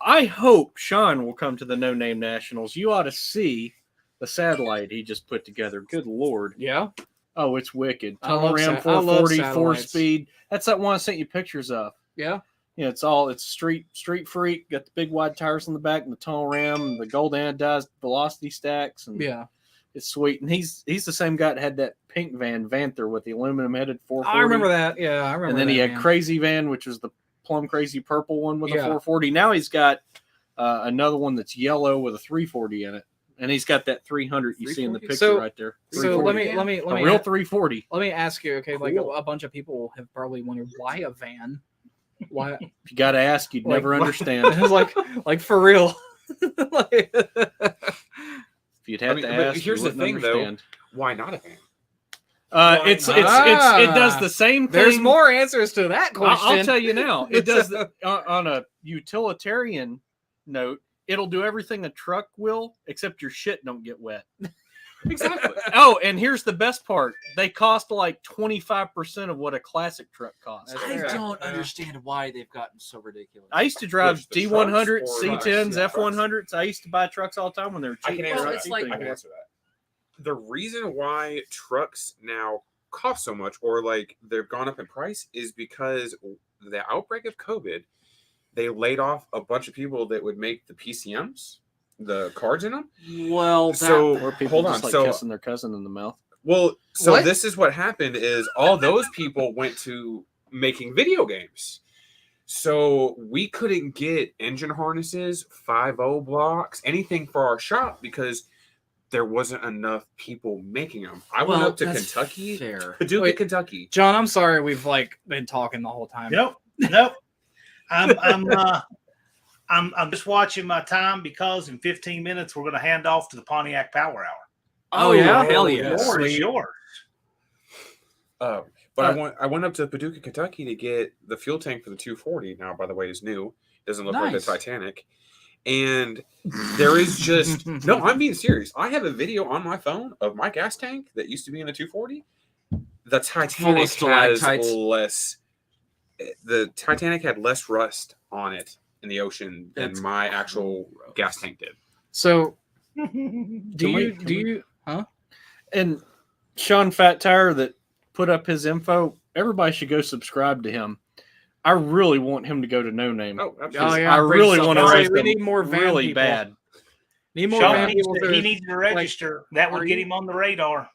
Speaker 5: I hope Sean will come to the No Name Nationals. You ought to see the satellite he just put together. Good Lord.
Speaker 1: Yeah.
Speaker 5: Oh, it's wicked.
Speaker 1: I
Speaker 5: Tunnel
Speaker 1: love
Speaker 5: Ram
Speaker 1: I love
Speaker 5: 440,
Speaker 1: satellites.
Speaker 5: 4-speed. That's that one I sent you pictures of.
Speaker 1: Yeah.
Speaker 5: Yeah, it's street freak. Got the big wide tires on the back and the tunnel ram and the gold anodized velocity stacks. And
Speaker 1: Yeah.
Speaker 5: it's sweet. And he's the same guy that had that pink van, Vanther, with the aluminum headed 440.
Speaker 1: I remember that. Yeah, I remember.
Speaker 5: And then he
Speaker 1: that,
Speaker 5: had Crazy Van, which was the plum crazy purple one with a
Speaker 1: Yeah.
Speaker 5: 440. Now he's got another one that's yellow with a 340 in it. And he's got that 300 you see in the
Speaker 2: 340?
Speaker 5: picture
Speaker 1: So-
Speaker 5: right there.
Speaker 1: So let me
Speaker 5: A real 340.
Speaker 1: let me ask you. Okay, like
Speaker 3: Cool.
Speaker 1: a bunch of people have probably wondered why a van. Why?
Speaker 5: If you got to ask, you'd
Speaker 1: Like,
Speaker 5: never
Speaker 1: what-
Speaker 5: understand.
Speaker 1: It's like for real. Like-
Speaker 5: If you'd have
Speaker 3: I mean,
Speaker 5: to
Speaker 3: but
Speaker 5: ask,
Speaker 3: here's
Speaker 5: you
Speaker 3: the
Speaker 5: wouldn't
Speaker 3: thing, though.
Speaker 5: understand.
Speaker 3: Why not a van?
Speaker 5: It does the same thing.
Speaker 1: There's more answers to that question.
Speaker 5: I'll tell you now. It does on a utilitarian note. It'll do everything a truck will, except your shit don't get wet.
Speaker 3: Exactly.
Speaker 5: Oh, and here's the best part: they cost like 25% of what a classic truck costs.
Speaker 1: That's
Speaker 2: I
Speaker 1: fair.
Speaker 2: don't understand why they've gotten so ridiculous.
Speaker 5: I used to drive
Speaker 3: Which, the
Speaker 5: D100s,
Speaker 3: trucks or
Speaker 5: C10s,
Speaker 3: trucks?
Speaker 5: F100s. I used to buy trucks all the time when they were
Speaker 3: I
Speaker 5: cheap.
Speaker 3: can
Speaker 5: They're
Speaker 3: answer
Speaker 5: not
Speaker 2: it's
Speaker 5: cheap
Speaker 2: like-
Speaker 3: that. I can
Speaker 5: anymore.
Speaker 3: answer that. The reason why trucks now cost so much, or like they've gone up in price, is because the outbreak of COVID, they laid off a bunch of people that would make the PCMs, the cards in them.
Speaker 2: Well,
Speaker 3: So
Speaker 5: Or people
Speaker 3: hold on.
Speaker 5: just like
Speaker 3: So
Speaker 5: kissing their cousin in the mouth.
Speaker 3: well, so
Speaker 1: What?
Speaker 3: this is what happened: is all those people went to making video games. So we couldn't get engine harnesses, 5.0 blocks, anything for our shop because there wasn't enough people making them. I went up to
Speaker 2: that's
Speaker 3: Kentucky,
Speaker 2: fair.
Speaker 3: Paducah,
Speaker 1: Wait.
Speaker 3: Kentucky.
Speaker 1: John, I'm sorry we've like been talking the whole time.
Speaker 4: Nope. I'm just watching my time because in 15 minutes we're going to hand off to the Pontiac Power Hour.
Speaker 2: Oh, yeah, hell
Speaker 3: yeah.
Speaker 2: yes.
Speaker 4: Yours is yours.
Speaker 3: But I went up to Paducah, Kentucky to get the fuel tank for the 240. Now, by the way, is new. Doesn't look like the
Speaker 2: Nice.
Speaker 3: Titanic. And there is just no. I'm being serious. I have a video on my phone of my gas tank that used to be in a 240. The Titanic has
Speaker 2: stalactites.
Speaker 3: less. The Titanic had less rust on it in the ocean than
Speaker 2: That's
Speaker 3: my actual
Speaker 2: gross.
Speaker 3: gas tank did.
Speaker 1: So
Speaker 5: Can
Speaker 1: do
Speaker 5: we-
Speaker 1: you
Speaker 5: And Sean Fat Tire that put up his info, everybody should go subscribe to him. I really want him to go to No Name.
Speaker 3: Oh,
Speaker 1: Oh
Speaker 3: absolutely.
Speaker 1: yeah,
Speaker 5: I
Speaker 1: bring
Speaker 5: really
Speaker 1: some-
Speaker 5: want to
Speaker 1: Guys,
Speaker 5: raise
Speaker 1: we
Speaker 5: them
Speaker 1: need more van
Speaker 5: really
Speaker 1: people.
Speaker 5: bad.
Speaker 1: Need more
Speaker 4: Sean
Speaker 1: van
Speaker 4: needs
Speaker 1: people.
Speaker 4: he needs to register. That would
Speaker 1: are
Speaker 4: get
Speaker 1: you-
Speaker 4: him on the radar.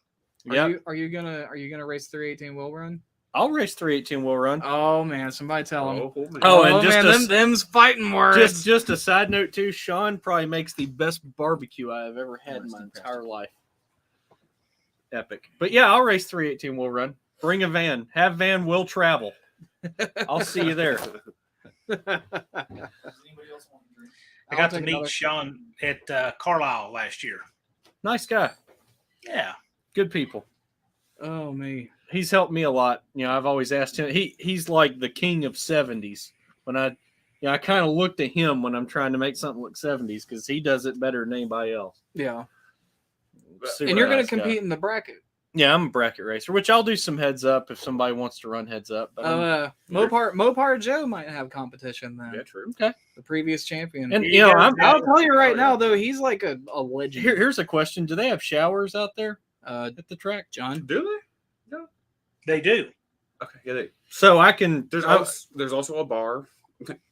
Speaker 5: Yeah,
Speaker 1: Are you gonna race 318 Will Run?
Speaker 5: I'll race 318 will run.
Speaker 1: Oh man, somebody tell him.
Speaker 3: Oh, man.
Speaker 5: Oh, and just
Speaker 1: man, them's fighting words.
Speaker 5: Just a side note too, Sean probably makes the best barbecue I have ever had in my entire life. Epic. But yeah, I'll race 318 will run. Bring a van. Have van will travel. I'll see you there.
Speaker 4: I got to meet Sean at Carlisle last year.
Speaker 5: Nice guy.
Speaker 4: Yeah.
Speaker 5: Good people.
Speaker 1: Oh me.
Speaker 5: He's helped me a lot. You know, I've always asked him. He's like the king of 70s. When I kind of look to him when I'm trying to make something look 70s because he does it better than anybody else.
Speaker 1: Yeah.
Speaker 5: Super
Speaker 1: And you're gonna
Speaker 5: nice guy.
Speaker 1: compete in the bracket.
Speaker 5: Yeah, I'm a bracket racer, which I'll do some heads up if somebody wants to run heads up. But
Speaker 1: Mopar Joe might have competition then.
Speaker 3: Yeah, true.
Speaker 1: The previous champion.
Speaker 5: and you know,
Speaker 1: I'll tell you right now though, he's like a legend.
Speaker 5: here's a question: do they have showers out there
Speaker 1: At the track, John.
Speaker 3: Do
Speaker 4: They do.
Speaker 3: they? Okay. Yeah.
Speaker 5: So I can
Speaker 3: There's also a bar.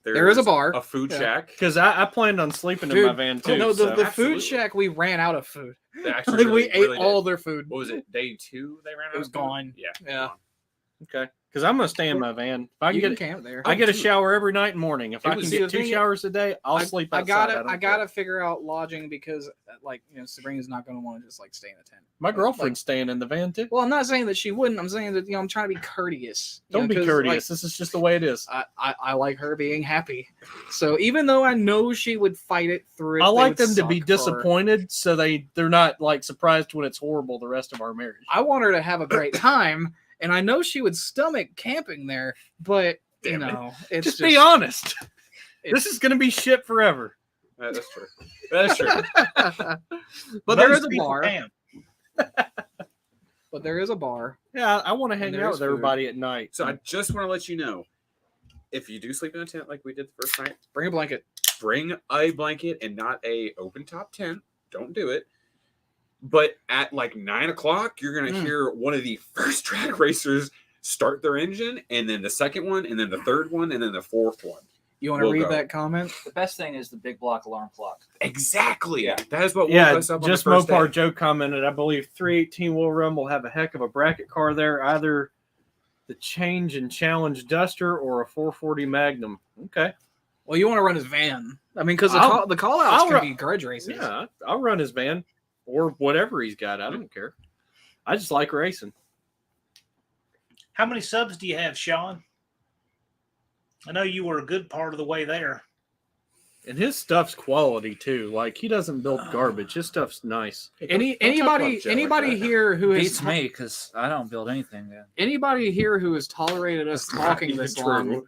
Speaker 1: There is a bar.
Speaker 3: A food
Speaker 1: Yeah.
Speaker 3: shack.
Speaker 5: because I planned on sleeping in
Speaker 1: Dude,
Speaker 5: my van too.
Speaker 1: No,
Speaker 5: so-
Speaker 1: the
Speaker 3: Absolutely.
Speaker 1: food shack we ran out of food.
Speaker 3: They actually
Speaker 1: Like, we
Speaker 3: really
Speaker 1: ate all
Speaker 3: did.
Speaker 1: their food.
Speaker 3: What was it? Day 2 they ran out
Speaker 1: It was
Speaker 3: of food?
Speaker 1: gone.
Speaker 3: Yeah.
Speaker 1: Yeah.
Speaker 5: okay, because I'm gonna stay in my van. If I
Speaker 1: You
Speaker 5: can
Speaker 1: can
Speaker 5: get
Speaker 1: camp there.
Speaker 5: I get a
Speaker 3: dude.
Speaker 5: shower every night and morning. If
Speaker 3: It
Speaker 5: I
Speaker 3: was-
Speaker 5: can
Speaker 3: see,
Speaker 5: get
Speaker 1: the
Speaker 5: 2
Speaker 1: thing is,
Speaker 5: showers a day, I'll sleep outside.
Speaker 1: I
Speaker 5: don't
Speaker 1: gotta
Speaker 5: care.
Speaker 1: figure out lodging because like Sabrina's not gonna want to just like stay in a tent.
Speaker 5: My girlfriend's staying in the van too.
Speaker 1: Well, I'm not saying that she wouldn't. I'm saying that I'm trying to be courteous.
Speaker 5: Don't be
Speaker 1: 'cause,
Speaker 5: courteous. This is just the way it is.
Speaker 1: Like, I like her being happy. So even though I know she would fight it through,
Speaker 5: I
Speaker 1: they
Speaker 5: like
Speaker 1: would
Speaker 5: them to be
Speaker 1: suck for her.
Speaker 5: disappointed, so they're not like surprised when it's horrible the rest of our marriage.
Speaker 1: I want her to have a great time, and I know she would stomach camping there. But
Speaker 3: Damn it.
Speaker 1: it's
Speaker 5: Just be honest.
Speaker 1: it's-
Speaker 5: This is going to be shit forever.
Speaker 3: That's true. That's true.
Speaker 1: But there
Speaker 4: Most
Speaker 1: is a
Speaker 4: people
Speaker 1: bar.
Speaker 4: can.
Speaker 1: But there is a bar.
Speaker 5: Yeah, I want to hang
Speaker 1: there
Speaker 5: out
Speaker 1: is
Speaker 5: with everybody at night.
Speaker 3: So I just want to let you know, if you do sleep in a tent like we did the first night,
Speaker 1: Bring a blanket.
Speaker 3: bring a blanket and not a open top tent. Don't do it. But at like 9 o'clock, you're gonna hear one of the first track racers start their engine, and then the second one, and then the third one, and then the fourth one.
Speaker 1: You want to
Speaker 3: We'll
Speaker 1: read
Speaker 3: go.
Speaker 1: that comment?
Speaker 2: The best thing is the big block alarm clock.
Speaker 3: Exactly.
Speaker 2: Yeah.
Speaker 3: That is what woke
Speaker 5: Yeah,
Speaker 3: us up on
Speaker 5: just
Speaker 3: the first
Speaker 5: Mopar
Speaker 3: day.
Speaker 5: Joe commented, I believe 318 will run will have a heck of a bracket car there, either the Change and Challenge Duster or a 440 Magnum. Okay.
Speaker 1: Well, you want to run his van. I mean, because the call outs
Speaker 5: I'll
Speaker 1: can
Speaker 5: run-
Speaker 1: be grudge races.
Speaker 5: Yeah, I'll run his van or whatever he's got. I don't care. I just like racing.
Speaker 4: How many subs do you have, Sean? I know you were a good part of the way there.
Speaker 5: And his stuff's quality too. Like he doesn't build garbage. His stuff's nice.
Speaker 1: Anybody here who
Speaker 2: Beats
Speaker 1: has
Speaker 2: me because I don't build anything. Yeah.
Speaker 1: anybody here who has tolerated us talking this long,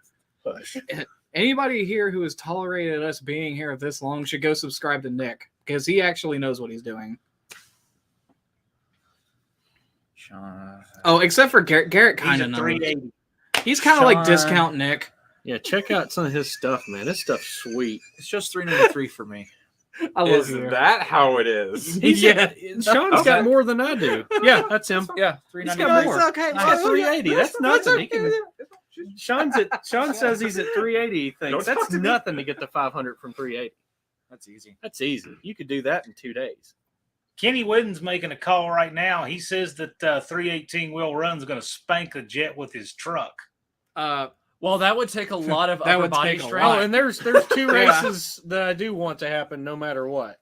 Speaker 1: anybody here who has tolerated us being here this long should go subscribe to Nick because he actually knows what he's doing.
Speaker 2: Sean,
Speaker 1: Oh, except for Garrett. Garrett
Speaker 4: He's
Speaker 1: kind
Speaker 4: a
Speaker 1: of knows.
Speaker 4: 380.
Speaker 1: He's kind of like
Speaker 2: Sean.
Speaker 1: discount Nick.
Speaker 5: Yeah, check out some of his stuff, man. This stuff's sweet.
Speaker 2: it's just 393 for me.
Speaker 1: I love
Speaker 3: Is
Speaker 1: you.
Speaker 3: that how it is?
Speaker 1: Yeah.
Speaker 5: Sean's got more than I do. Yeah, that's him.
Speaker 2: Yeah,
Speaker 5: He's got
Speaker 2: 393.
Speaker 5: more.
Speaker 1: okay.
Speaker 5: He's got 380. That's nothing. He can, Sean says he's at 380. He thinks
Speaker 3: Don't
Speaker 5: that's
Speaker 3: talk to me.
Speaker 5: nothing to get to 500 from 380.
Speaker 2: That's easy.
Speaker 5: That's easy. You could do that in 2 days.
Speaker 4: Kenny Whidden's making a call right now. He says that 318 Will Run's going to spank the jet with his truck.
Speaker 2: Well, that would take a lot of
Speaker 1: That
Speaker 2: upper
Speaker 1: would
Speaker 2: body
Speaker 1: take a
Speaker 2: strength.
Speaker 1: lot.
Speaker 5: Oh, and there's 2
Speaker 1: Yeah.
Speaker 5: races that I do want to happen no matter what.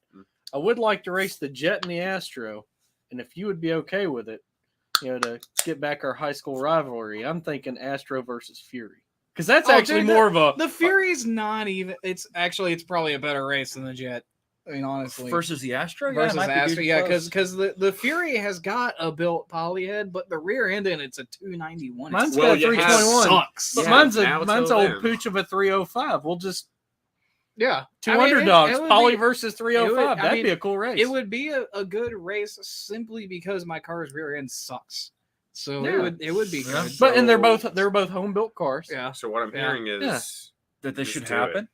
Speaker 5: I would like to race the Jet and the Astro, and if you would be okay with it, to get back our high school rivalry, I'm thinking Astro versus Fury. Because that's actually
Speaker 1: dude,
Speaker 5: more of a
Speaker 1: The Fury's not even. It's probably a better race than the Jet. I mean, honestly,
Speaker 2: versus the Astro.
Speaker 1: versus
Speaker 2: yeah, it might be
Speaker 1: Astro.
Speaker 2: good
Speaker 1: Yeah,
Speaker 2: close.
Speaker 1: because the Fury has got a built polyhead, but the rear end in it's a 291.
Speaker 5: Mine's
Speaker 3: Well,
Speaker 5: got a
Speaker 3: you have
Speaker 5: 321.
Speaker 1: Sucks.
Speaker 5: But
Speaker 3: Yeah,
Speaker 5: mine's
Speaker 3: now
Speaker 5: mine's
Speaker 3: till
Speaker 5: old
Speaker 3: then.
Speaker 5: pooch of a 305. We'll just
Speaker 1: Yeah,
Speaker 5: two
Speaker 1: I mean,
Speaker 5: underdogs,
Speaker 1: it would
Speaker 5: Poly
Speaker 1: be-
Speaker 5: versus 305.
Speaker 1: I
Speaker 5: That'd
Speaker 1: mean,
Speaker 5: be a cool race.
Speaker 1: It would be a good race simply because my car's rear end sucks. So
Speaker 5: Yeah.
Speaker 1: it would be
Speaker 2: Yeah.
Speaker 1: good.
Speaker 5: But and they're both home built cars.
Speaker 1: Yeah,
Speaker 3: So what I'm
Speaker 1: Yeah.
Speaker 3: hearing is
Speaker 5: Yeah.
Speaker 2: that this
Speaker 3: Just
Speaker 2: should
Speaker 3: do it.
Speaker 2: happen.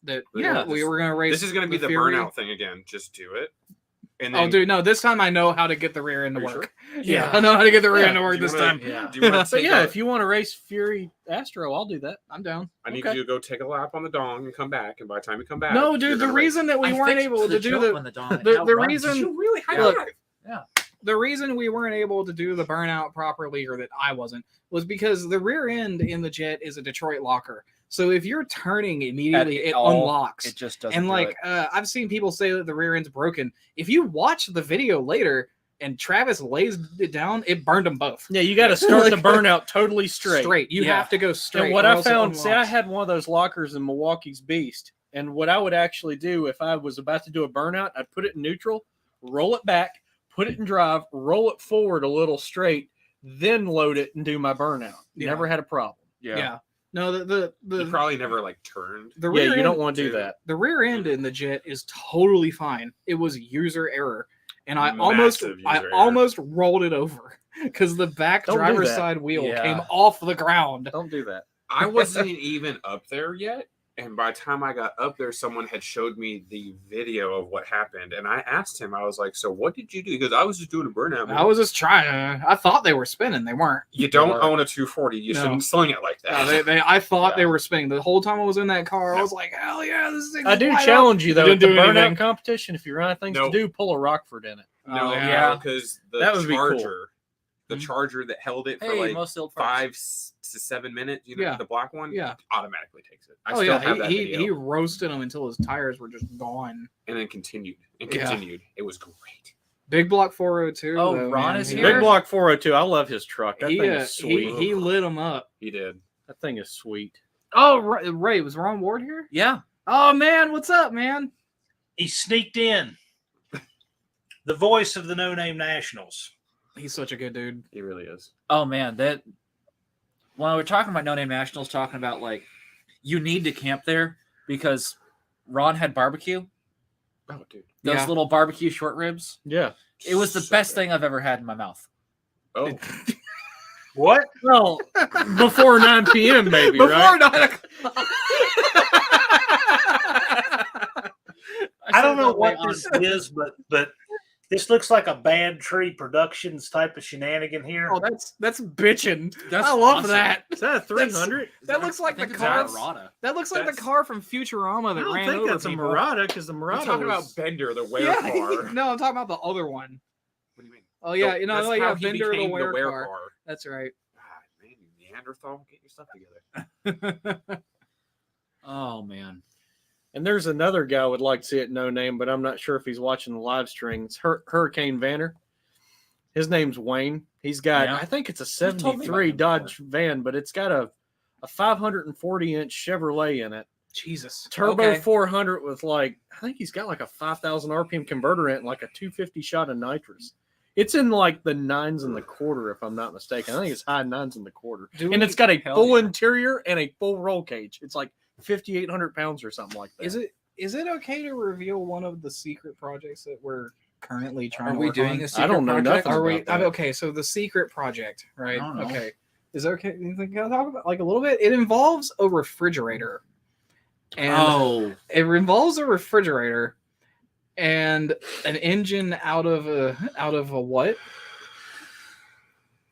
Speaker 1: that
Speaker 3: Yeah,
Speaker 1: we were gonna race.
Speaker 3: this is going to be the
Speaker 1: Fury.
Speaker 3: burnout thing again. Just do it. And
Speaker 1: Oh, dude, no! This time I know how to get the rear end to
Speaker 3: Are you
Speaker 1: work.
Speaker 3: sure?
Speaker 1: Yeah, I know how to get the rear
Speaker 5: Yeah.
Speaker 1: end to work
Speaker 3: Do you
Speaker 1: this
Speaker 3: wanna-
Speaker 1: time.
Speaker 2: Yeah.
Speaker 3: Do you want to
Speaker 5: But
Speaker 3: take
Speaker 5: yeah,
Speaker 3: a-
Speaker 5: if you want to race Fury Astro, I'll do that.
Speaker 1: I'm down.
Speaker 3: I need
Speaker 1: Okay.
Speaker 3: you to go take a lap on the dong and come back. And by the time you come back,
Speaker 1: No,
Speaker 3: you're
Speaker 1: dude. The
Speaker 3: gonna race.
Speaker 1: reason that we
Speaker 2: I
Speaker 1: weren't
Speaker 2: fixed
Speaker 1: able to do
Speaker 2: choke on the Dawn. It
Speaker 1: the
Speaker 2: now runs.
Speaker 1: reason-
Speaker 3: Did you really high
Speaker 1: Look,
Speaker 3: five?
Speaker 1: the reason we weren't able to do the burnout properly, or that I wasn't, was because the rear end in the Jet is a Detroit locker. So if you're turning immediately, it
Speaker 2: all,
Speaker 1: unlocks.
Speaker 2: It just doesn't.
Speaker 1: And
Speaker 2: do
Speaker 1: like
Speaker 2: it.
Speaker 1: I've seen people say that the rear end's broken. If you watch the video later and Travis lays it down, it burned them both.
Speaker 5: Yeah, you got to start the burnout totally straight.
Speaker 1: You
Speaker 2: Yeah.
Speaker 1: have to go straight.
Speaker 5: And what
Speaker 1: or
Speaker 5: I
Speaker 1: else it
Speaker 5: found, see, I
Speaker 1: unlocks.
Speaker 5: had one of those lockers in Milwaukee's Beast, and what I would actually do if I was about to do a burnout, I'd put it in neutral, roll it back, put it in drive, roll it forward a little straight, then load it and do my burnout.
Speaker 1: Yeah.
Speaker 5: Never had a problem.
Speaker 1: Yeah. No, the
Speaker 3: You probably never like turned.
Speaker 1: the
Speaker 5: Yeah,
Speaker 1: rear
Speaker 5: you
Speaker 1: end,
Speaker 5: don't want to do that.
Speaker 1: the rear end in the Jet is totally fine. It was user error, and I almost
Speaker 3: Massive user
Speaker 1: I
Speaker 3: error.
Speaker 1: almost rolled it over because the back
Speaker 5: Don't do
Speaker 1: driver's
Speaker 5: that.
Speaker 1: side wheel
Speaker 2: Yeah.
Speaker 1: came off the ground.
Speaker 5: Don't do that.
Speaker 3: I wasn't even up there yet. And by the time I got up there, someone had showed me the video of what happened. And I asked him, I was like, so what did you do? He goes, I was just doing a burnout.
Speaker 1: I was just trying. I thought they were spinning. They weren't.
Speaker 3: You don't
Speaker 2: Or-
Speaker 3: own a 240. You
Speaker 1: No.
Speaker 3: shouldn't sling it like that.
Speaker 1: I thought they
Speaker 3: Yeah.
Speaker 1: were spinning the whole time I was in that car. I was like, hell yeah, this thing.
Speaker 5: I do challenge you, though,
Speaker 1: didn't
Speaker 5: at the
Speaker 1: do
Speaker 5: burnout
Speaker 1: anything.
Speaker 5: competition, if you run out of things
Speaker 3: Nope.
Speaker 5: to do, pull a Rockford in it.
Speaker 3: No,
Speaker 1: Oh,
Speaker 2: yeah.
Speaker 3: because the
Speaker 5: That would be cool.
Speaker 3: charger, the
Speaker 1: Mhm.
Speaker 3: charger that held it for
Speaker 2: Hey,
Speaker 3: like
Speaker 2: most old
Speaker 3: 5 to 7 minutes,
Speaker 1: Yeah.
Speaker 3: the black one,
Speaker 1: Yeah.
Speaker 3: automatically takes it. I
Speaker 1: Oh
Speaker 3: still
Speaker 1: yeah,
Speaker 3: have that
Speaker 1: he
Speaker 3: video.
Speaker 1: he roasted him until his tires were just gone.
Speaker 3: And then continued and
Speaker 1: Yeah.
Speaker 3: continued. It was great.
Speaker 1: Big block 402.
Speaker 2: Oh,
Speaker 1: though,
Speaker 2: Ron
Speaker 1: man.
Speaker 2: is
Speaker 1: He-
Speaker 2: here?
Speaker 5: Big Block 402. I love his truck. That
Speaker 1: He,
Speaker 5: thing is sweet.
Speaker 1: he lit him up.
Speaker 3: He did.
Speaker 5: That thing is sweet.
Speaker 1: Oh, Ray, was Ron Ward here?
Speaker 2: Yeah.
Speaker 1: Oh man, what's up, man?
Speaker 4: He sneaked in. The voice of the No Name Nationals.
Speaker 1: He's such a good dude.
Speaker 3: He really is.
Speaker 2: Oh man, that when we're talking about No Name Nationals, talking about like you need to camp there because Ron had barbecue.
Speaker 3: Oh, dude.
Speaker 2: Those
Speaker 1: Yeah.
Speaker 2: little barbecue short ribs.
Speaker 5: Yeah.
Speaker 2: It was the
Speaker 3: So
Speaker 2: best
Speaker 3: good.
Speaker 2: thing I've ever had in my mouth.
Speaker 3: Oh,
Speaker 4: What?
Speaker 5: Well, before 9 p.m. maybe,
Speaker 1: Before
Speaker 5: right?
Speaker 1: 9 o'clock.
Speaker 4: I don't know
Speaker 2: said
Speaker 4: what
Speaker 2: that way
Speaker 4: this is, but this looks like a Bad Tree Productions type of shenanigan here.
Speaker 1: Oh, that's bitching.
Speaker 2: That's
Speaker 1: I love
Speaker 2: awesome.
Speaker 1: that.
Speaker 5: Is that a 300?
Speaker 1: That looks like the
Speaker 2: I think it's
Speaker 1: car.
Speaker 2: a Murata.
Speaker 1: That looks like the
Speaker 3: That's-
Speaker 1: car from Futurama
Speaker 5: I
Speaker 1: that
Speaker 5: don't
Speaker 1: ran
Speaker 5: think
Speaker 1: over
Speaker 5: that's a
Speaker 1: people.
Speaker 5: Murata because the
Speaker 3: we're
Speaker 5: Murata
Speaker 3: talking
Speaker 5: was...
Speaker 3: about Bender, the wear
Speaker 1: Yeah,
Speaker 3: car.
Speaker 1: no, I'm talking about the other one.
Speaker 3: What do you mean?
Speaker 1: Oh yeah,
Speaker 3: So that's
Speaker 1: like
Speaker 3: how
Speaker 1: a
Speaker 3: he
Speaker 1: Bender the
Speaker 3: became
Speaker 1: wear car.
Speaker 3: car.
Speaker 1: That's right.
Speaker 3: God, man, you Neanderthal, get your stuff together.
Speaker 2: Oh man.
Speaker 5: And there's another guy I would like to see it no name, but I'm not sure if he's watching the live stream. It's Hurricane Vanner. His name's Wayne. He's got,
Speaker 2: Yeah.
Speaker 5: I think it's a
Speaker 2: You've told me about
Speaker 5: 73
Speaker 2: him
Speaker 5: Dodge van, but it's got a 540-inch Chevrolet in it.
Speaker 1: Jesus.
Speaker 5: Turbo
Speaker 1: Okay.
Speaker 5: 400 with I think he's got like a 5,000 RPM converter in it and like a 250 shot of nitrous. It's in like the 9s and the quarter, if I'm not mistaken. I think it's high 9s and the quarter. And it's got a
Speaker 2: Hell
Speaker 5: full
Speaker 2: yeah.
Speaker 5: interior and a full roll cage. It's like 5,800 pounds or something like that.
Speaker 1: Is it okay to reveal one of the secret projects that we're currently trying
Speaker 2: Are
Speaker 1: to
Speaker 2: we
Speaker 1: work
Speaker 2: doing
Speaker 1: on?
Speaker 2: a secret
Speaker 5: I don't know
Speaker 2: project?
Speaker 5: nothing
Speaker 1: Are we?
Speaker 5: about that.
Speaker 1: Okay, so the secret project, right?
Speaker 2: I don't know.
Speaker 1: Okay, is it okay? You think I'll talk about like a little bit? It involves a refrigerator, and it involves a refrigerator and an engine out of a what?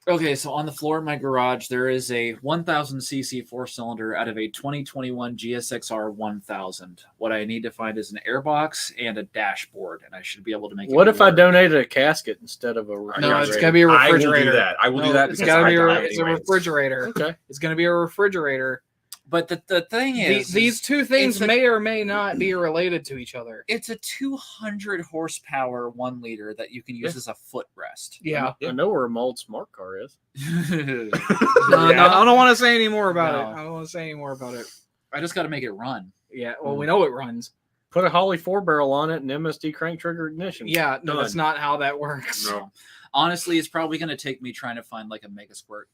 Speaker 2: Okay, so on the floor in my garage, there is a 1,000cc four-cylinder out of a 2021 GSXR 1000. What I need to find is an airbox and a dashboard, and I should be able to make it
Speaker 5: What if I
Speaker 2: work.
Speaker 5: donated a casket instead of a refrigerator?
Speaker 1: No, it's gotta be a
Speaker 3: I will
Speaker 1: refrigerator.
Speaker 3: do that. I will
Speaker 1: No,
Speaker 3: do that
Speaker 1: It's
Speaker 3: because
Speaker 1: gotta
Speaker 3: I
Speaker 1: be
Speaker 3: die
Speaker 1: it's a
Speaker 3: anyways.
Speaker 1: refrigerator.
Speaker 5: Okay.
Speaker 1: It's gonna be a refrigerator.
Speaker 2: But the thing is,
Speaker 1: These two things
Speaker 2: it's a-
Speaker 1: may or may not be related to each other.
Speaker 2: it's a 200 horsepower 1 liter that you can use as a footrest.
Speaker 1: Yeah.
Speaker 5: I know where a mold smart car is.
Speaker 1: No, I don't want to say any more about it.
Speaker 2: No.
Speaker 1: I don't want to say any more about it.
Speaker 2: I just got to make it run.
Speaker 1: Yeah. Well, we know it runs.
Speaker 5: Put a Holly 4-barrel on it and MSD crank trigger ignition.
Speaker 1: Yeah. No,
Speaker 5: Done.
Speaker 1: that's not how that works.
Speaker 3: No.
Speaker 2: Honestly, it's probably going to take me trying to find like a mega squirt.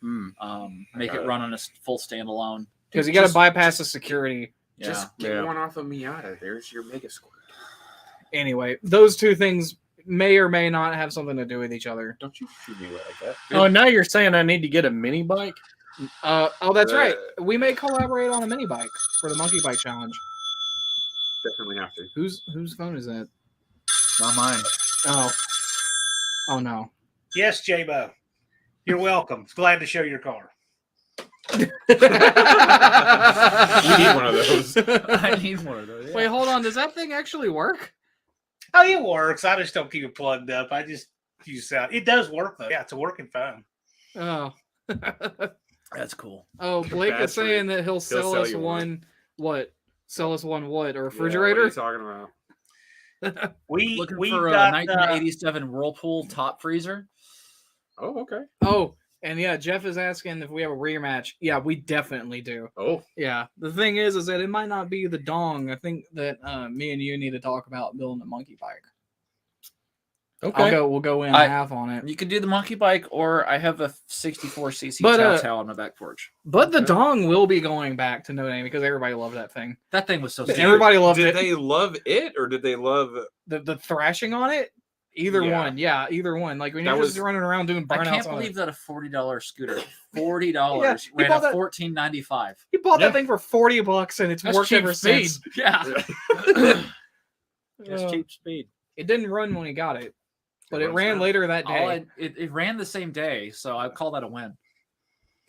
Speaker 2: Make
Speaker 3: got
Speaker 2: it
Speaker 3: it.
Speaker 2: run on a full standalone.
Speaker 1: Because you got to
Speaker 3: Just-
Speaker 1: bypass the security.
Speaker 2: Yeah.
Speaker 3: Just get
Speaker 5: Yeah.
Speaker 3: one off of Miata. There's your mega squirt.
Speaker 1: Anyway, those two things may or may not have something to do with each other.
Speaker 3: Don't you shoot me like that.
Speaker 5: Oh, now you're saying I need to get a mini bike?
Speaker 1: Oh, that's right. We may collaborate on a mini bike for the monkey bike challenge.
Speaker 3: Definitely have to.
Speaker 1: Whose phone is that?
Speaker 2: Not mine.
Speaker 1: Oh no.
Speaker 4: Yes, J-Bo. You're welcome. Glad to show your car.
Speaker 3: We need one of those.
Speaker 2: I need one of those.
Speaker 1: Wait, hold on. Does that thing actually work?
Speaker 4: Oh, it works. I just don't keep it plugged up. I just use sound. It does work though. Yeah, it's a working phone.
Speaker 1: Oh.
Speaker 2: That's cool.
Speaker 1: Oh, Blake is
Speaker 3: battery.
Speaker 1: saying that he'll sell
Speaker 3: sell
Speaker 1: us
Speaker 3: you
Speaker 1: one. What? Sell us one what? A
Speaker 3: Yeah, what are
Speaker 1: refrigerator?
Speaker 3: you talking about?
Speaker 4: We
Speaker 2: Looking
Speaker 4: we
Speaker 2: for a
Speaker 4: got
Speaker 2: 1987 Whirlpool top freezer.
Speaker 3: Oh, okay.
Speaker 1: Oh, and yeah, Jeff is asking if we have a rematch. Yeah, we definitely do.
Speaker 3: Oh,
Speaker 1: Yeah. The thing is that it might not be the dong. I think that me and you need to talk about building a monkey bike.
Speaker 5: Okay.
Speaker 1: We'll go in
Speaker 2: I-
Speaker 1: half on it.
Speaker 2: You could do the monkey bike, or I have a 64cc
Speaker 1: But,
Speaker 2: Chow Chow on my back porch.
Speaker 1: But the
Speaker 3: Okay.
Speaker 1: dong will be going back to No Name because everybody loved that thing.
Speaker 2: That thing was so
Speaker 1: But
Speaker 2: stupid.
Speaker 1: everybody loved
Speaker 3: did
Speaker 1: it.
Speaker 3: they love it or did they love?
Speaker 1: The thrashing on it. Either
Speaker 3: Yeah.
Speaker 1: one. Yeah, either one. Like when
Speaker 3: That
Speaker 1: you're just
Speaker 3: was-
Speaker 1: running around doing
Speaker 2: I
Speaker 1: burnouts
Speaker 2: can't
Speaker 1: on
Speaker 2: believe
Speaker 1: it.
Speaker 2: that a $40 scooter, $40
Speaker 1: Yeah, you
Speaker 2: ran
Speaker 1: bought
Speaker 2: a
Speaker 1: that-
Speaker 2: $14.95.
Speaker 1: You bought
Speaker 5: Yeah.
Speaker 1: that thing for $40 and it's
Speaker 5: That's
Speaker 1: worked
Speaker 5: cheap
Speaker 1: ever
Speaker 5: speed.
Speaker 1: since.
Speaker 2: Yeah.
Speaker 5: That's
Speaker 1: Uh,
Speaker 5: cheap speed.
Speaker 1: It didn't run when he got it, but it
Speaker 3: runs
Speaker 1: ran
Speaker 3: now.
Speaker 1: later that day.
Speaker 2: It ran the same day, so I call that a win.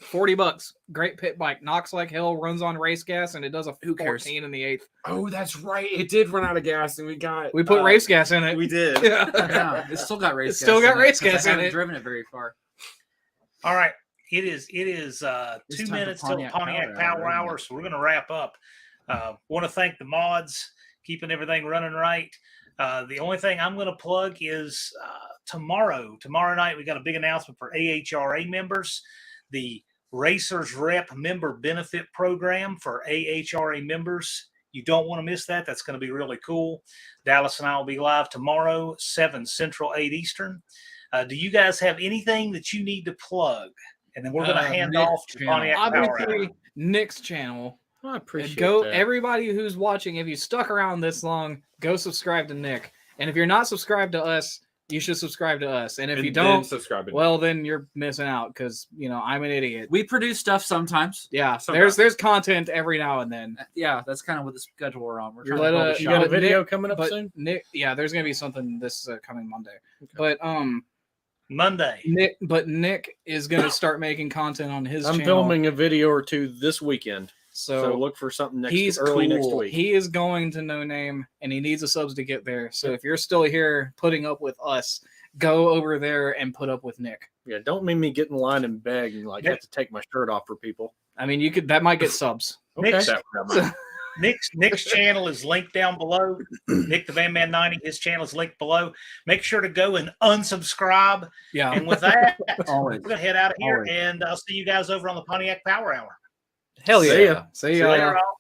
Speaker 1: $40. Great pit bike. Knocks like hell. Runs on race gas, and it does a
Speaker 2: Who cares?
Speaker 1: 14 in the 8th.
Speaker 3: Oh, that's right. It did run out of gas, and we got.
Speaker 1: We put race gas in it.
Speaker 3: We did.
Speaker 1: Yeah.
Speaker 2: Yeah, it's still got race
Speaker 1: It's
Speaker 2: gas.
Speaker 1: still got
Speaker 2: in it,
Speaker 1: race
Speaker 2: 'cause
Speaker 1: gas
Speaker 2: I
Speaker 1: in
Speaker 2: haven't
Speaker 1: it.
Speaker 2: driven it very far.
Speaker 4: All right. It is
Speaker 2: It's
Speaker 4: 2
Speaker 2: time for
Speaker 4: minutes till
Speaker 2: Pontiac
Speaker 4: Pontiac
Speaker 2: Power
Speaker 4: Power
Speaker 2: Hour,
Speaker 4: Hour, so we're going to wrap up. Want to thank the mods, keeping everything running right. The only thing I'm going to plug is tomorrow night, we got a big announcement for AHRA members. The Racers Rep member benefit program for AHRA members. You don't want to miss that. That's going to be really cool. Dallas and I will be live tomorrow, 7 Central, 8 Eastern. Do you guys have anything that you need to plug? And then we're going to hand
Speaker 2: Nick
Speaker 4: off to
Speaker 2: channel.
Speaker 4: Pontiac Power Hour.
Speaker 1: Obviously, Nick's channel.
Speaker 5: I appreciate
Speaker 1: Go
Speaker 5: that.
Speaker 1: everybody who's watching. If you stuck around this long, go subscribe to Nick. And if you're not subscribed to us, you should subscribe to us. And if
Speaker 3: And
Speaker 1: you
Speaker 3: then
Speaker 1: don't,
Speaker 3: subscribe.
Speaker 1: well, then you're missing out because I'm an idiot.
Speaker 2: We produce stuff sometimes.
Speaker 1: Yeah,
Speaker 3: Sometimes.
Speaker 1: there's content every now and then.
Speaker 2: Yeah, that's kind of what the schedule we're on. We're
Speaker 1: You're
Speaker 2: trying to
Speaker 1: let-
Speaker 2: build a
Speaker 5: You
Speaker 2: shop.
Speaker 5: got a
Speaker 1: But
Speaker 5: video
Speaker 1: Nick-
Speaker 5: coming up
Speaker 1: But
Speaker 5: soon?
Speaker 1: Nick, yeah, there's gonna be something this coming Monday.
Speaker 4: Okay.
Speaker 1: But
Speaker 4: Monday.
Speaker 1: Nick is gonna start making content on his
Speaker 5: I'm
Speaker 1: channel.
Speaker 5: filming a video or two this weekend. So
Speaker 1: so
Speaker 5: look for something
Speaker 1: he's
Speaker 5: early
Speaker 1: cool.
Speaker 5: next week.
Speaker 1: He is going to No Name, and he needs the subs to get there. So if you're still here putting up with us, go over there and put up with Nick.
Speaker 5: Yeah, don't make me get in line and beg and have to take my shirt off for people.
Speaker 1: I mean, that might get subs.
Speaker 4: Nick's,
Speaker 3: That would have
Speaker 4: Nick's channel is linked down below. Nick the Van Man 90, his channel is linked below. Make sure to go and unsubscribe.
Speaker 1: Yeah.
Speaker 4: And with that,
Speaker 2: Always.
Speaker 4: we're gonna head out of here,
Speaker 2: Always.
Speaker 4: and I'll see you guys over on the Pontiac Power Hour.
Speaker 1: Hell
Speaker 5: See
Speaker 1: yeah.
Speaker 5: ya.
Speaker 1: See
Speaker 4: See
Speaker 1: ya.
Speaker 4: you later, all.